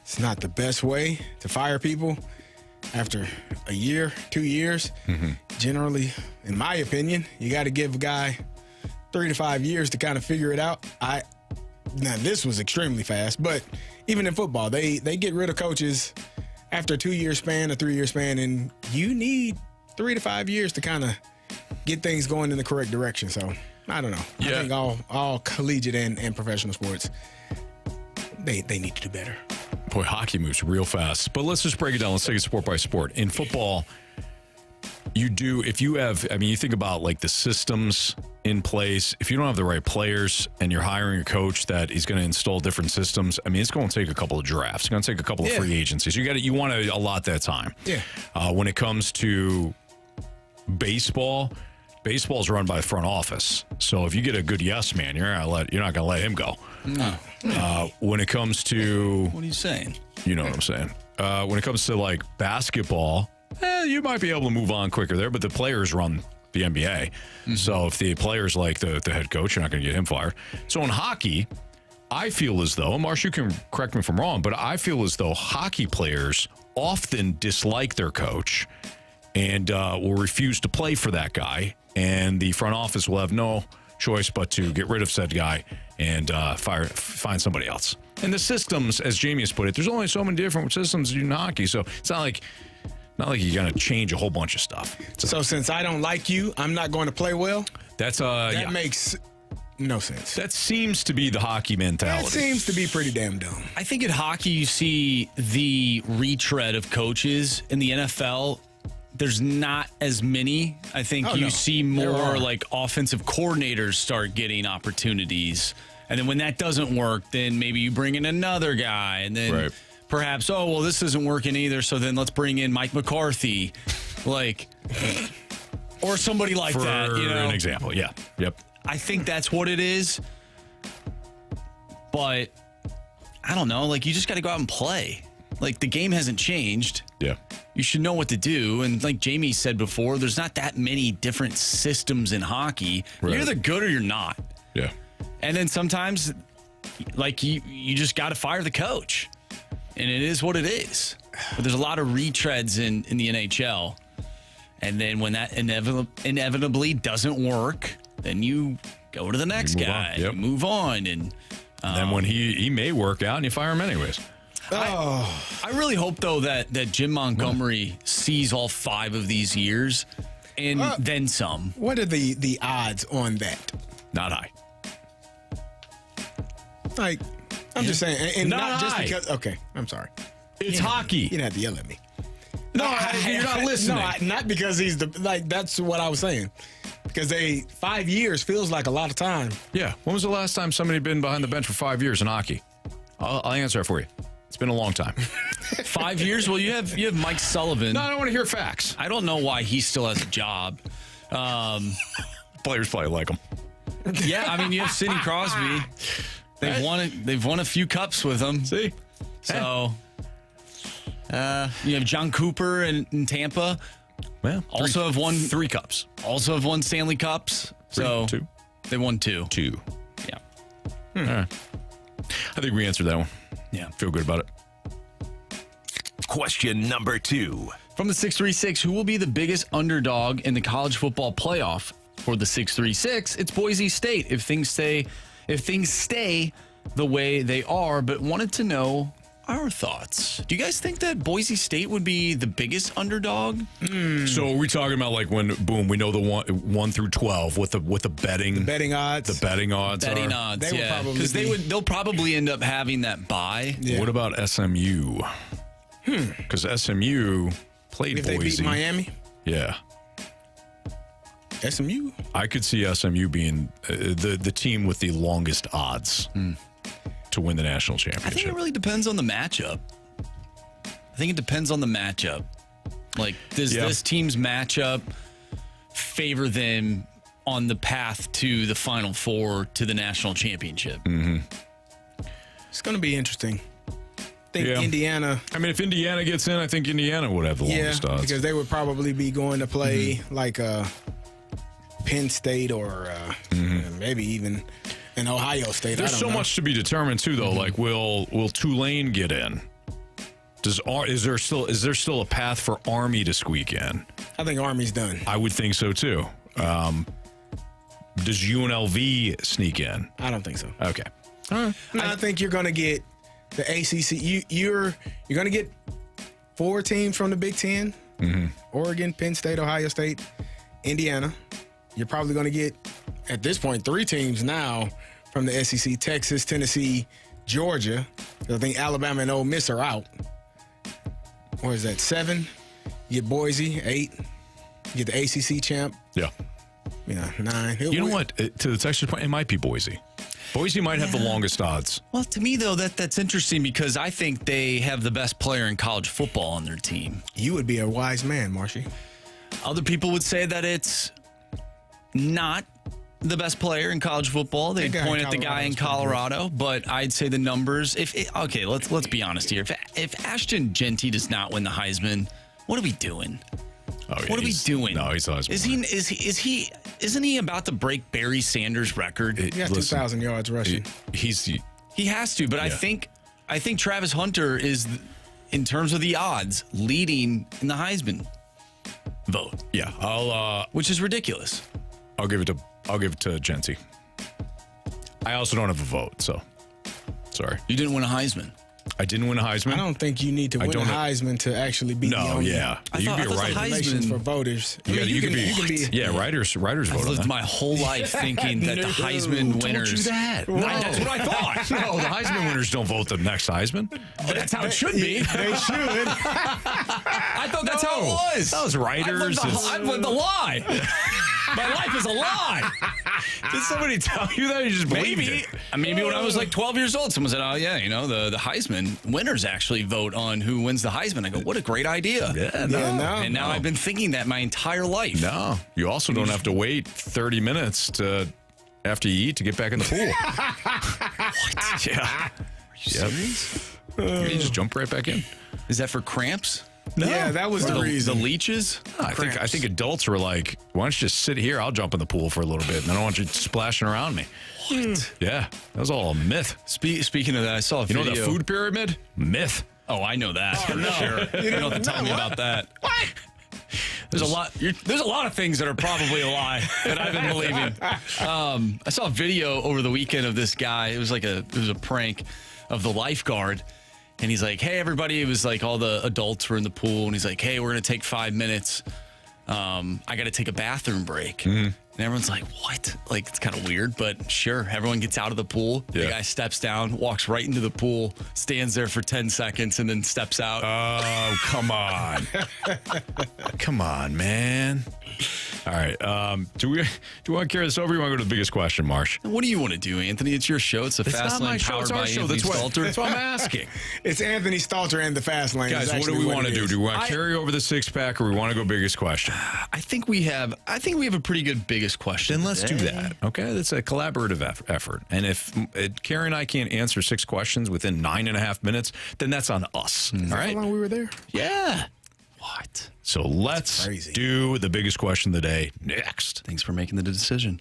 It's not the best way to fire people after a year, 2 years. Mm-hmm. Generally, in my opinion, you got to give a guy 3 to 5 years to kind of figure it out. Now, this was extremely fast, but even in football, they get rid of coaches after a 2-year span, a 3-year span, and you need 3 to 5 years to kind of get things going in the correct direction. So, I don't know. Yeah. I think all collegiate and professional sports, they need to do better. Boy, hockey moves real fast. But let's just break it down. Let's take it sport by sport. In football, you think about like the systems in place. If you don't have the right players and you're hiring a coach that is going to install different systems, it's going to take a couple of drafts. It's going to take a couple of free agencies. You want to allot that time. Yeah. When it comes to baseball baseball's run by the front office. So if you get a good yes man, you're not going to let him go. No. When it comes to, What are you saying? you know what I'm saying? When it comes to like basketball, you might be able to move on quicker there, but the players run the NBA. So if the player's like the head coach, you're not going to get him fired. So in hockey, I feel as though, Marsh, you can correct me if I'm wrong, but I feel as though hockey players often dislike their coach and will refuse to play for that guy. And the front office will have no choice but to get rid of said guy and find somebody else. And the systems, as Jamie has put it, there's only so many different systems in hockey. So it's not like you're going to change a whole bunch of stuff. So since I don't like you, I'm not going to play well? That makes no sense. That seems to be the hockey mentality. That seems to be pretty damn dumb. I think in hockey you see the retread of coaches. In the NFL, there's not as many. I think you see more like offensive coordinators start getting opportunities. And then when that doesn't work, then maybe you bring in another guy. And then perhaps, this isn't working either. So then let's bring in Mike McCarthy. Or somebody like that. For an example, yeah. Yep. I think that's what it is. But I don't know. You just got to go out and play. The game hasn't changed. Yeah. You should know what to do. And like Jamie said before, there's not that many different systems in hockey. Right. You're either good or you're not. Yeah. And then sometimes, you just got to fire the coach. And it is what it is. But there's a lot of retreads in the NHL. And then when that inevitably doesn't work, then you go to the next guy. Yep. You move on. And then when he may work out and you fire him anyways. I really hope, though, that Jim Montgomery sees all 5 of these years and then some. What are the odds on that? Not high. I'm just saying. And not just high. because. Okay, I'm sorry. It's hockey. You didn't have to yell at me. No, you're not listening. No, not because he's that's what I was saying. Because 5 years feels like a lot of time. Yeah. When was the last time somebody had been behind the bench for 5 years in hockey? I'll answer that for you. It's been a long time. 5 years? Well, you have Mike Sullivan. No, I don't want to hear facts. I don't know why he still has a job. Players probably like him. Yeah, I mean, you have Sidney Crosby. They've won a few cups with him. See? So you have John Cooper in Tampa. Well, also have won 3 cups. Also have won Stanley Cups. So 2. They won 2. 2. Yeah. All right. I think we answered that one. Yeah. Feel good about it. Question number 2. From the 636, who will be the biggest underdog in the college football playoff? For the 636, it's Boise State. If things stay the way they are, but wanted to know our thoughts. Do you guys think that Boise State would be the biggest underdog? So are we talking about when we know the 1 through 12 with the betting odds? The betting odds. Betting are? odds, yeah. Because they'll probably end up having that bye. Yeah. What about SMU? Because SMU played if Boise. They beat Miami? Yeah. SMU? I could see SMU being the team with the longest odds to win the national championship. I think it really depends on the matchup. Does this team's matchup favor them on the path to the Final Four to the national championship? Mm-hmm. It's going to be interesting. I think Indiana. I mean, if Indiana gets in, I think Indiana would have the longest odds. Because they would probably be going to play Penn State or maybe even an Ohio State. There's so much to be determined too, though. Will Tulane get in? Is there still a path for Army to squeak in? I think Army's done. I would think so too. Does UNLV sneak in? I don't think so. Okay. All right. I think you're going to get the ACC. You're going to get 4 teams from the Big Ten: Oregon, Penn State, Ohio State, Indiana. You're probably going to get, at this point, 3 teams now from the SEC: Texas, Tennessee, Georgia. I think Alabama and Ole Miss are out. Or is that 7? You get Boise, 8. You get the ACC champ. Yeah. 9. You know what? To the Texas point, it might be Boise. Boise might have the longest odds. Well, to me, though, that's interesting because I think they have the best player in college football on their team. You would be a wise man, Marshy. Other people would say that it's not the best player in college football. They point at the guy in Colorado, but I'd say the numbers. Let's be honest here. If Ashton Genty does not win the Heisman, what are we doing? What are we doing? No, he's Heisman. Isn't he about to break Barry Sanders' record? He got 2,000 yards rushing. He has to, but I think Travis Hunter is, in terms of the odds, leading in the Heisman vote. Yeah, which is ridiculous. I'll give it to Genty. I also don't have a vote, so sorry. You didn't win a Heisman. I didn't win a Heisman. I don't think you need to win a Heisman to actually be the only. Yeah. You can be a writer. For voters. You can be writers vote I've on lived that. my whole life thinking that the Heisman winners. Told you that? That's what I thought. No, the Heisman winners don't vote the next Heisman. That's how it should be. They should. I thought that's how it was. That was writers. I've lived the lie. My life is a lie. Did somebody tell you that? You just believed it? Maybe when I was like 12 years old, someone said, "Oh yeah, the Heisman winners actually vote on who wins the Heisman." I go, "What a great idea!" And now I've been thinking that my entire life. No, you also don't have to wait 30 minutes after you eat to get back in the pool. What? Yeah. Are you serious? You just jump right back in. Is that for cramps? No. Yeah, that was the reason. The leeches? I think adults were like, "Why don't you just sit here? I'll jump in the pool for a little bit, and I don't want you splashing around me." What? Yeah, that was all a myth. Speaking of that, I saw a video. You know the food pyramid? Myth. Oh, I know that. Oh, no. Sure. You don't have to tell me about that. What? There's a lot of things that are probably a lie that I've been believing. I saw a video over the weekend of this guy. It was a prank of the lifeguard. And he's like, "Hey, everybody." It was like all the adults were in the pool. And he's like, "Hey, we're going to take 5 minutes. I got to take a bathroom break." And everyone's like, "What?" Like, it's kind of weird, but sure. Everyone gets out of the pool. The guy steps down, walks right into the pool, stands there for 10 seconds, and then steps out. Oh, come on. Come on, man. All right. Do we want to carry this over? Or you want to go to the biggest question, Marsh? What do you want to do, Anthony? It's your show. It's the Fast Lane powered by Anthony Stalter. That's what I'm asking. It's Anthony Stalter and the Fast Lane. Guys, what do we want to do? Do we want to carry over the six-pack, or we want to go biggest question? I think we have a pretty good biggest question. Then let's do that. Okay, that's a collaborative effort. And if Carey and I can't answer 6 questions within 9.5 minutes, then that's on us. All right. How long we were there? Yeah. What? So let's do the biggest question of the day next. Thanks for making the decision.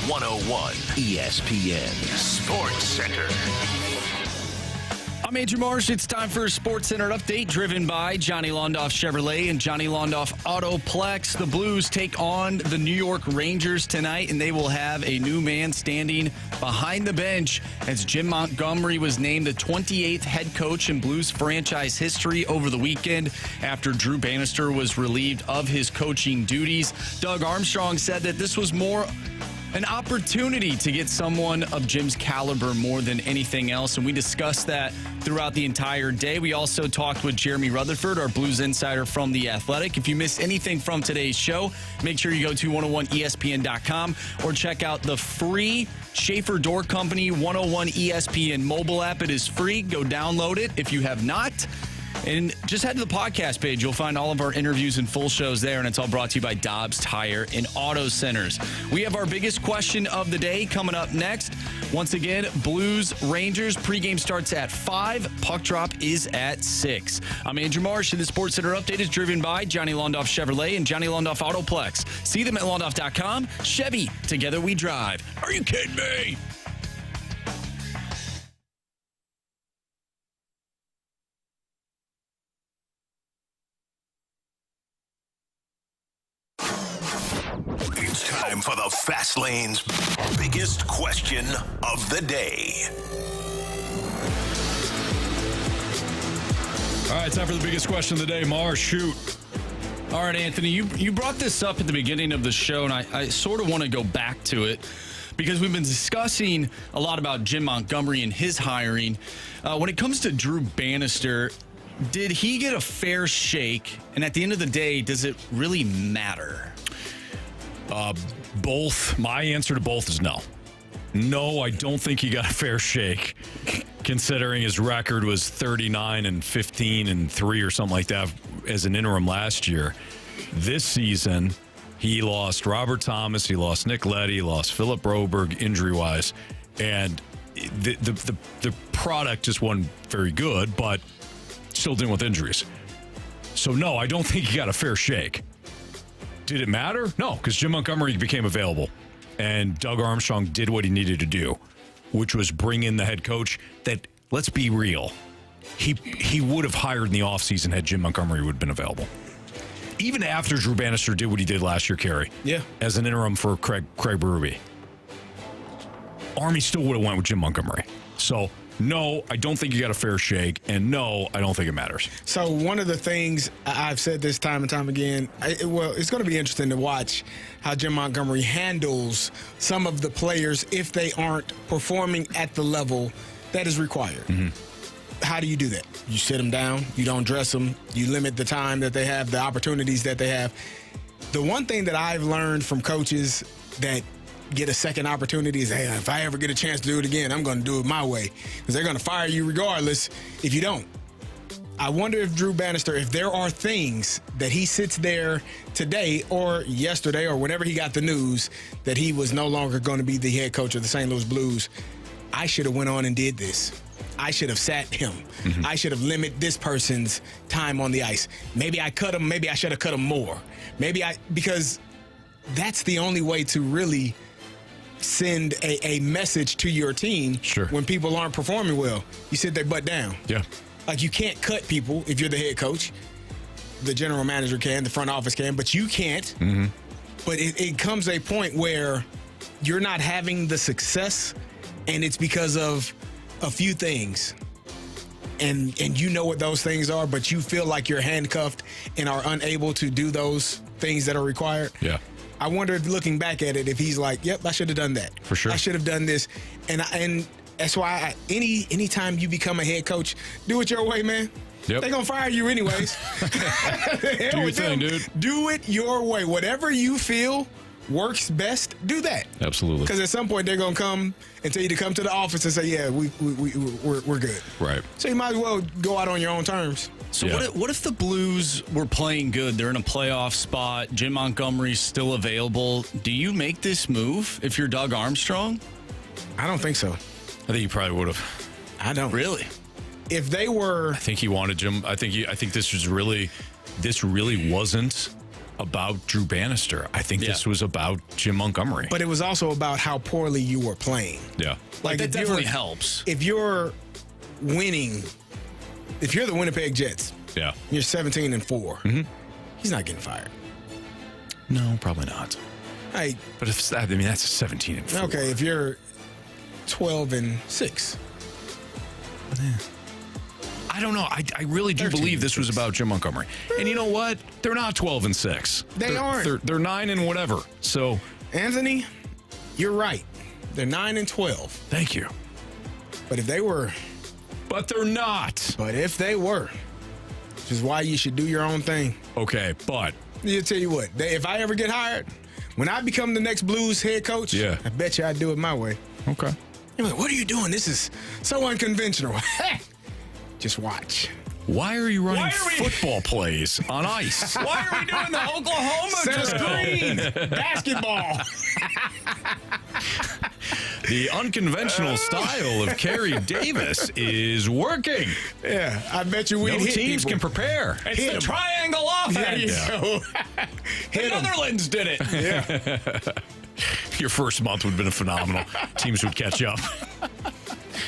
101 ESPN Sports Center. I'm Andrew Marsh. It's time for a Sports Center update driven by Johnny Londoff Chevrolet and Johnny Londoff Autoplex. The Blues take on the New York Rangers tonight, and they will have a new man standing behind the bench as Jim Montgomery was named the 28th head coach in Blues franchise history over the weekend after Drew Bannister was relieved of his coaching duties. Doug Armstrong said that this was more an opportunity to get someone of Jim's caliber more than anything else, and we discussed that throughout the entire day. We also talked with Jeremy Rutherford, our Blues insider from The Athletic. If you missed anything from today's show, make sure you go to 101ESPN.com or check out the free Schaefer Door Company 101 ESPN mobile app. It is free. Go download it if you have not. And just head to the podcast page. You'll find all of our interviews and full shows there, and it's all brought to you by Dobbs Tire and Auto Centers. We have our biggest question of the day coming up next. Once again, Blues Rangers. Pregame starts at 5. Puck drop is at 6. I'm Andrew Marsh, and the Sports Center update is driven by Johnny Londoff Chevrolet and Johnny Londoff Autoplex. See them at Londoff.com. Chevy, together we drive. Are you kidding me? It's time for the Fast Lane's biggest question of the day. All right, time for the biggest question of the day. Mars, shoot. All right, Anthony, you brought this up at the beginning of the show, and I sort of want to go back to it because we've been discussing a lot about Jim Montgomery and his hiring. When it comes to Drew Bannister, did he get a fair shake? And at the end of the day, does it really matter? Both. My answer to both is no. No, I don't think he got a fair shake, considering his record was 39-15-3 or something like that as an interim last year. This season, he lost Robert Thomas, he lost Nick Leddy, he lost Philip Broberg injury-wise, and the product just wasn't very good, but still dealing with injuries. So no, I don't think he got a fair shake. Did it matter? No, because Jim Montgomery became available, and Doug Armstrong did what he needed to do, which was bring in the head coach that, let's be real, he would have hired in the offseason had Jim Montgomery would have been available. Even after Drew Bannister did what he did last year, Carey, as an interim for Craig Berube, Army still would have went with Jim Montgomery. So, no, I don't think you got a fair shake, and no, I don't think it matters. So one of the things I've said this time and time again, it's going to be interesting to watch how Jim Montgomery handles some of the players if they aren't performing at the level that is required. Mm-hmm. How do you do that? You sit them down, you don't dress them, you limit the time that they have, the opportunities that they have. The one thing that I've learned from coaches that get a second opportunity is, hey, if I ever get a chance to do it again, I'm going to do it my way, because they're going to fire you regardless if you don't. I wonder if Drew Bannister, if there are things that he sits there today or yesterday or whenever he got the news that he was no longer going to be the head coach of the St. Louis Blues, I should have went on and did this. I should have sat him. Mm-hmm. I should have limited this person's time on the ice. Maybe I cut him. Maybe I should have cut him more. Because that's the only way to really send a message to your team when people aren't performing well. You sit their butt down. Yeah. Like, you can't cut people if you're the head coach. The general manager can, the front office can, but you can't. Mm-hmm. But it comes a point where you're not having the success, and it's because of a few things. And you know what those things are, but you feel like you're handcuffed and are unable to do those things that are required. Yeah. I wonder, looking back at it, if he's like, yep, I should have done that. For sure. I should have done this. And that's why anytime you become a head coach, do it your way, man. Yep. They're going to fire you anyways. Do your thing, dude. Do it your way. Whatever you feel works best, do that. Absolutely. Because at some point, they're going to come and tell you to come to the office and say, yeah, we're good. Right. So you might as well go out on your own terms. So what if the Blues were playing good? They're in a playoff spot. Jim Montgomery's still available. Do you make this move if you're Doug Armstrong? I don't think so. I think he probably would have. I don't. Really? If they were... I think he wanted Jim. I think this really wasn't about Drew Bannister. I think this was about Jim Montgomery. But it was also about how poorly you were playing. Yeah. Like, that if definitely you're- helps. If you're winning, if you're the Winnipeg Jets, Yeah. you're 17-4. Mm-hmm. He's not getting fired. No, probably not. Hey, But if I mean, that's a 17-4. okay, if you're 12-6. I don't know. I really do believe this was about Jim Montgomery. And you know what? They're not 12-6. They aren't. They're 9 and whatever. So, Anthony, you're right. They're 9-12. thank you. But if they were, But they're not. but if they were, which is why you should do your own thing. Okay, but I'll tell you what, if I ever get hired, when I become the next Blues head coach, Yeah. I bet you I'd do it my way. okay. You're like, what are you doing? This is so unconventional. Just watch. Why are you running football plays on ice? Why are we doing the Oklahoma Center drill? screen, basketball. The unconventional style of Carey Davis is working. Yeah, I bet you we'd No hit teams people. can prepare. It's Hit the 'em. triangle There you offense. go. The Hit 'em. Netherlands did it. Yeah. Your first month would have been phenomenal. Teams would catch up.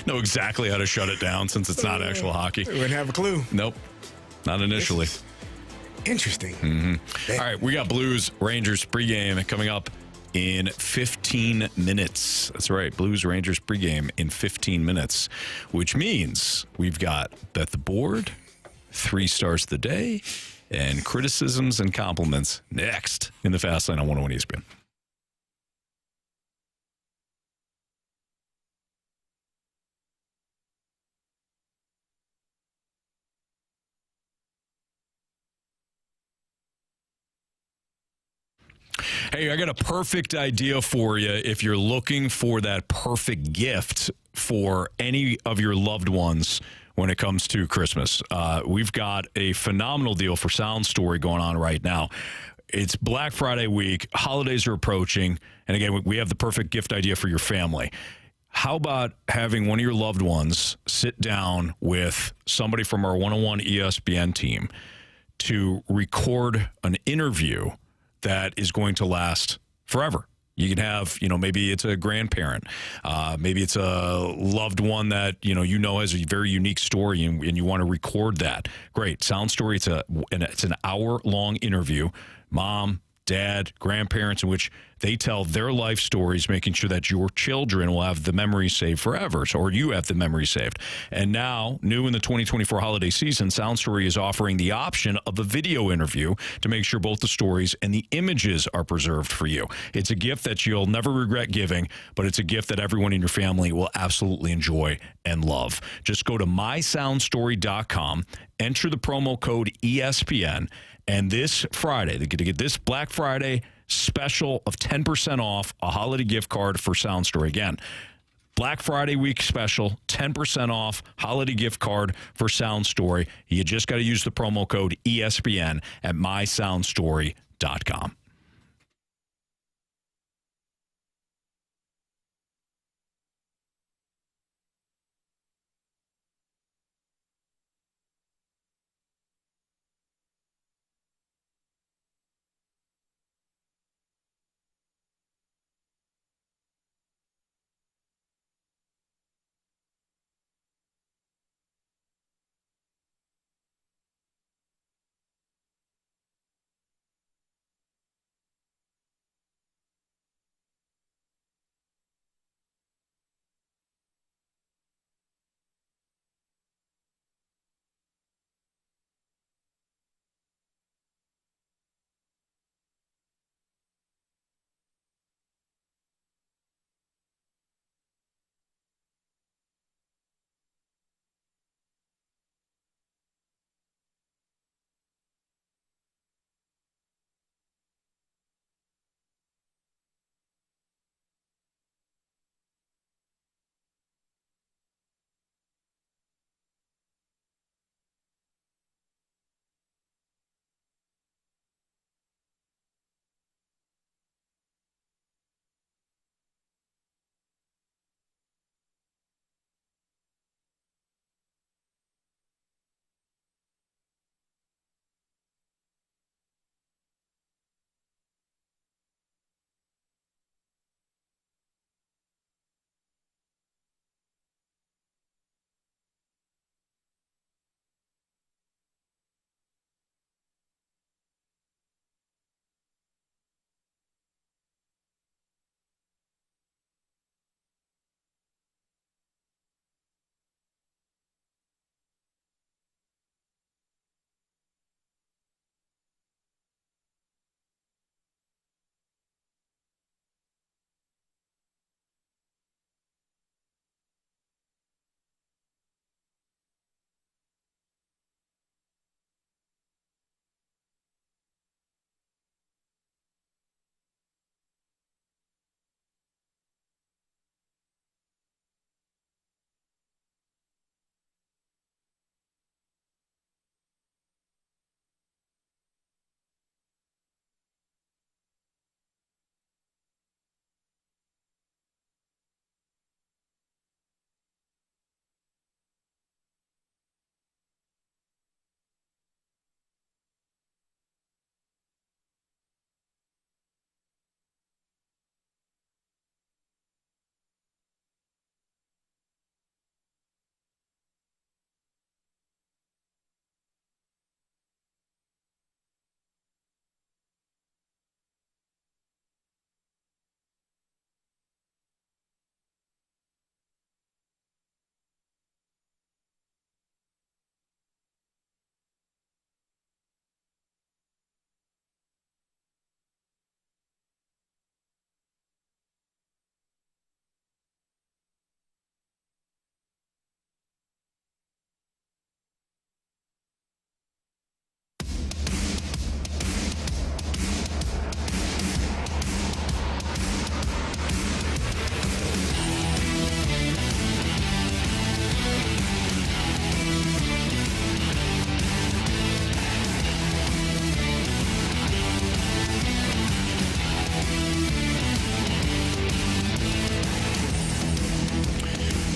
Know exactly how to shut it down since it's not actual hockey. Wouldn't have a clue. Nope. Not initially. Interesting. Mm-hmm. All right, we got Blues Rangers pregame coming up in 15 minutes. That's right, Blues Rangers pregame in 15 minutes, which means we've got Bet the Board, 3 stars of the day, and criticisms and compliments next in the Fast Lane on 101 ESPN. Hey, I got a perfect idea for you if you're looking for that perfect gift for any of your loved ones when it comes to Christmas. We've got a phenomenal deal for Sound Story going on right now. It's Black Friday week. Holidays are approaching. And again, we have the perfect gift idea for your family. How about having one of your loved ones sit down with somebody from our 101 ESPN team to record an interview that is going to last forever? You can have, maybe it's a grandparent. Maybe it's a loved one that, has a very unique story and you want to record that. Great. Sound Story. It's an hour-long interview. Mom, dad, grandparents, in which they tell their life stories, making sure that your children will have the memories saved forever, or you have the memories saved. And now, new in the 2024 holiday season, Sound Story is offering the option of a video interview to make sure both the stories and the images are preserved for you. It's a gift that you'll never regret giving, but it's a gift that everyone in your family will absolutely enjoy and love. Just go to mysoundstory.com, enter the promo code ESPN, and this Friday, to get this Black Friday special of 10% off a holiday gift card for Sound Story. Again, Black Friday week special, 10% off holiday gift card for Sound Story. You just got to use the promo code ESPN at mysoundstory.com.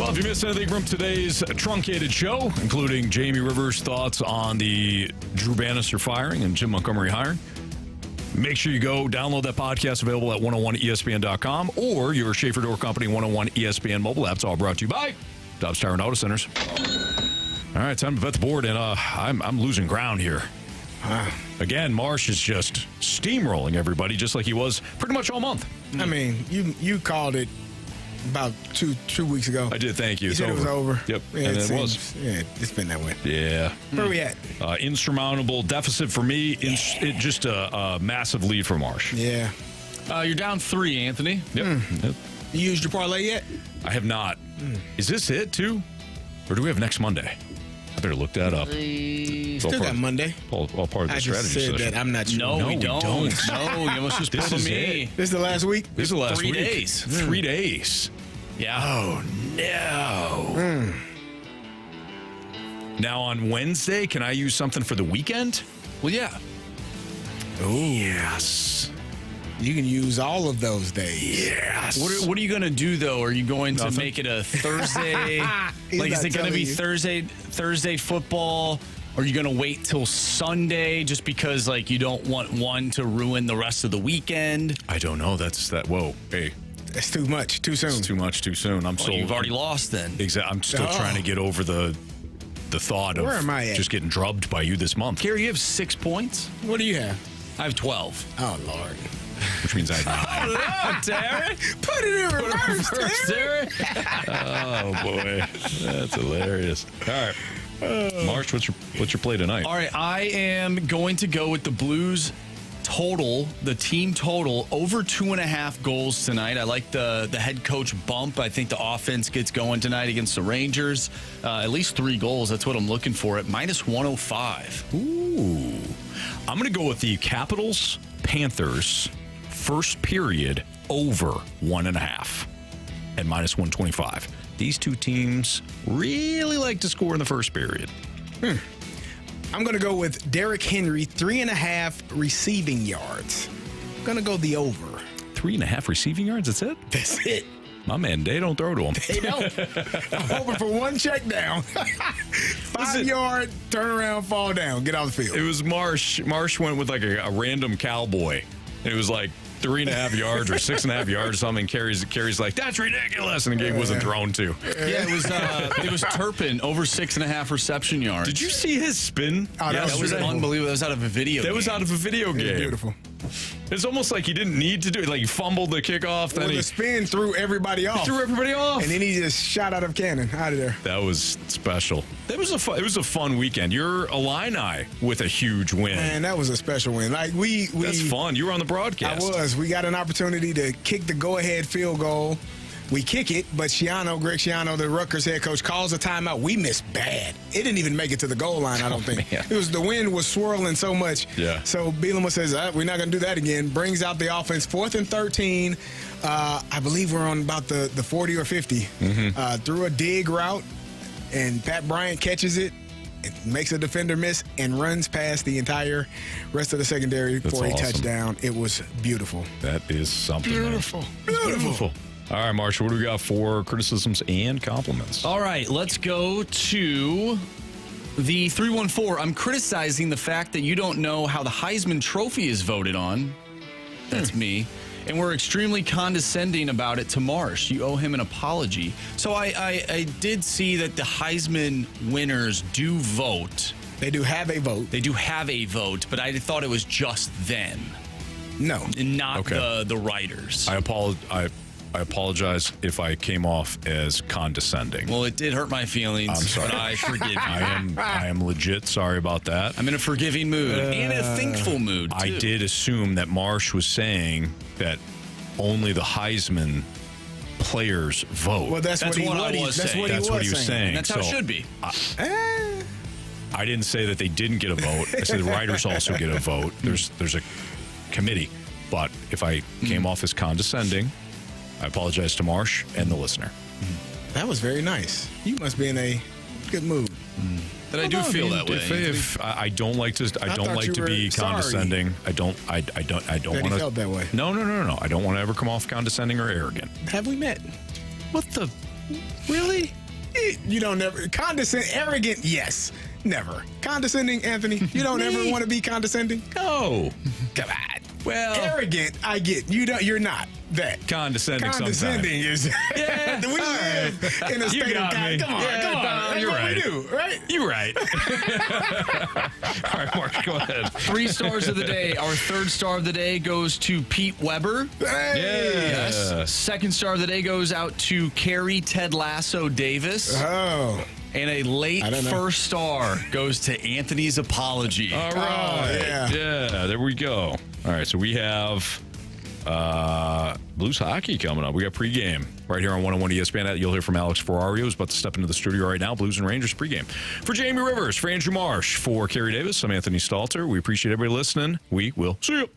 Well, if you missed anything from today's truncated show, including Jamie Rivers' thoughts on the Drew Bannister firing and Jim Montgomery hiring, make sure you go download that podcast available at 101ESPN.com or your Schaefer Door Company 101 ESPN mobile app. It's all brought to you by Dobbs Tire and Auto Centers. All right, time to bet the board, and I'm losing ground here. Again, Marsh is just steamrolling everybody, just like he was pretty much all month. I mean, you called it about two weeks ago. I did, thank you. You said it was over. Yep, Yeah, and it seems, was. Yeah, it's been that way. Yeah. Where are we at? Insurmountable deficit for me. Just a massive lead for Marsh. Yeah. You're down 3, Anthony. Yep. Yep. You used your parlay yet? I have not. Is this it, too? Or do we have next Monday? I better look that up. Still got Monday. All part of the I strategy just said session. that. I'm not sure. No, we don't. No, you almost just This pulled is me. it. This is the last week? This is the last 3 week. days. 3 days. Yeah. Oh, no. Now, on Wednesday, can I use something for the weekend? Well, yeah. Oh, yes. You can use all of those days. Yes. What are you going to do, though? Are you going to make it a Thursday? Is it going to be Thursday football? Or are you going to wait till Sunday just because, you don't want one to ruin the rest of the weekend? I don't know. Whoa. Hey. That's too much, too soon. It's too much, too soon. You've already lost then. Exactly. I'm still trying to get over the thought of Where am I at? just getting drubbed by you this month. Carey, you have 6 points. What do you have? I have 12. Oh, Lord. Which means I have 9. Terry. Put it in reverse, Terry. Oh, boy. That's hilarious. All right. Marsh, what's your play tonight? All right, I am going to go with the Blues total, the team total, over 2.5 goals tonight. I like the head coach bump. I think the offense gets going tonight against the Rangers. At least 3 goals. That's what I'm looking for at -105. Ooh. I'm going to go with the Capitals Panthers first period over 1.5 at -125. These two teams really like to score in the first period. I'm going to go with Derrick Henry, 3.5 receiving yards. I'm going to go the over. 3.5 receiving yards, that's it? That's it. My man, they don't throw to him. They don't. I'm hoping for one check down. 5-yard, turn around, fall down, get off the field. It was Marsh. Marsh went with a random cowboy. It was 3.5 yards or 6.5 yards or something. Carey's like, that's ridiculous. And the game wasn't thrown to. Yeah, it was Turpin, over 6.5 reception yards. Did you see his spin? Oh, That was unbelievable. That was out of a video game. That was out of a video game. Beautiful. It's almost like he didn't need to do it. He fumbled the kickoff. Then Well, the spin threw everybody off. threw everybody off. And then he just shot out of cannon, out of there. That was special. It was a fun weekend. You're Illini with a huge win. Man, that was a special win. We That's fun. You were on the broadcast. I was. We got an opportunity to kick the go-ahead field goal. We kick it, but Greg Schiano, the Rutgers head coach, calls a timeout. We missed bad. It didn't even make it to the goal line, I don't think. Man. The wind was swirling so much. Yeah. So Bielema says, we're not going to do that again. Brings out the offense, 4th and 13. I believe we're on about the 40 or 50. Through a dig route, and Pat Bryant catches it. It makes a defender miss and runs past the entire rest of the secondary for a touchdown. It was beautiful. That is something. Beautiful. Beautiful. All right, Marshall, what do we got for criticisms and compliments? All right, let's go to the 314. I'm criticizing the fact that you don't know how the Heisman Trophy is voted on. That's me. And we're extremely condescending about it to Marsh. You owe him an apology. So I did see that the Heisman winners do vote. They do have a vote. They do have a vote, but I thought it was just them. No. And not the writers. I apologize if I came off as condescending. Well, it did hurt my feelings. I'm sorry. But I forgive you. I am legit sorry about that. I'm in a forgiving mood and a thankful mood, too. I did assume that Marsh was saying that only the Heisman players vote. Well, that's what he was saying. That's how it should be. I didn't say that they didn't get a vote. I said the writers also get a vote. There's a committee. But if I came off as condescending, I apologize to Marsh and the listener. That was very nice. You must be in a good mood. But I do feel that way. If I don't like to, I don't like to be condescending. I don't want to. Felt that way. No. I don't want to ever come off condescending or arrogant. Have we met? What the? Really? You don't never arrogant, yes. Never. Condescending, Anthony, you don't ever want to be condescending? No. Come on. Well, arrogant, I get. You're not that. Condescending is. Yeah. We live in a state of God. Come on. That's You're what right. we do, right? You're right. All right, Mark, go ahead. 3 stars of the day. Our 3rd star of the day goes to Pete Weber. Hey. Yes. 2nd star of the day goes out to Carey Ted Lasso Davis. Oh. And a late 1st star goes to Anthony's apology. All right. Yeah, there we go. All right, so we have Blues hockey coming up. We got pregame right here on 101 ESPN. You'll hear from Alex Ferrario, who's about to step into the studio right now. Blues and Rangers pregame. For Jamie Rivers, for Andrew Marsh, for Carey Davis, I'm Anthony Stalter. We appreciate everybody listening. We will see you.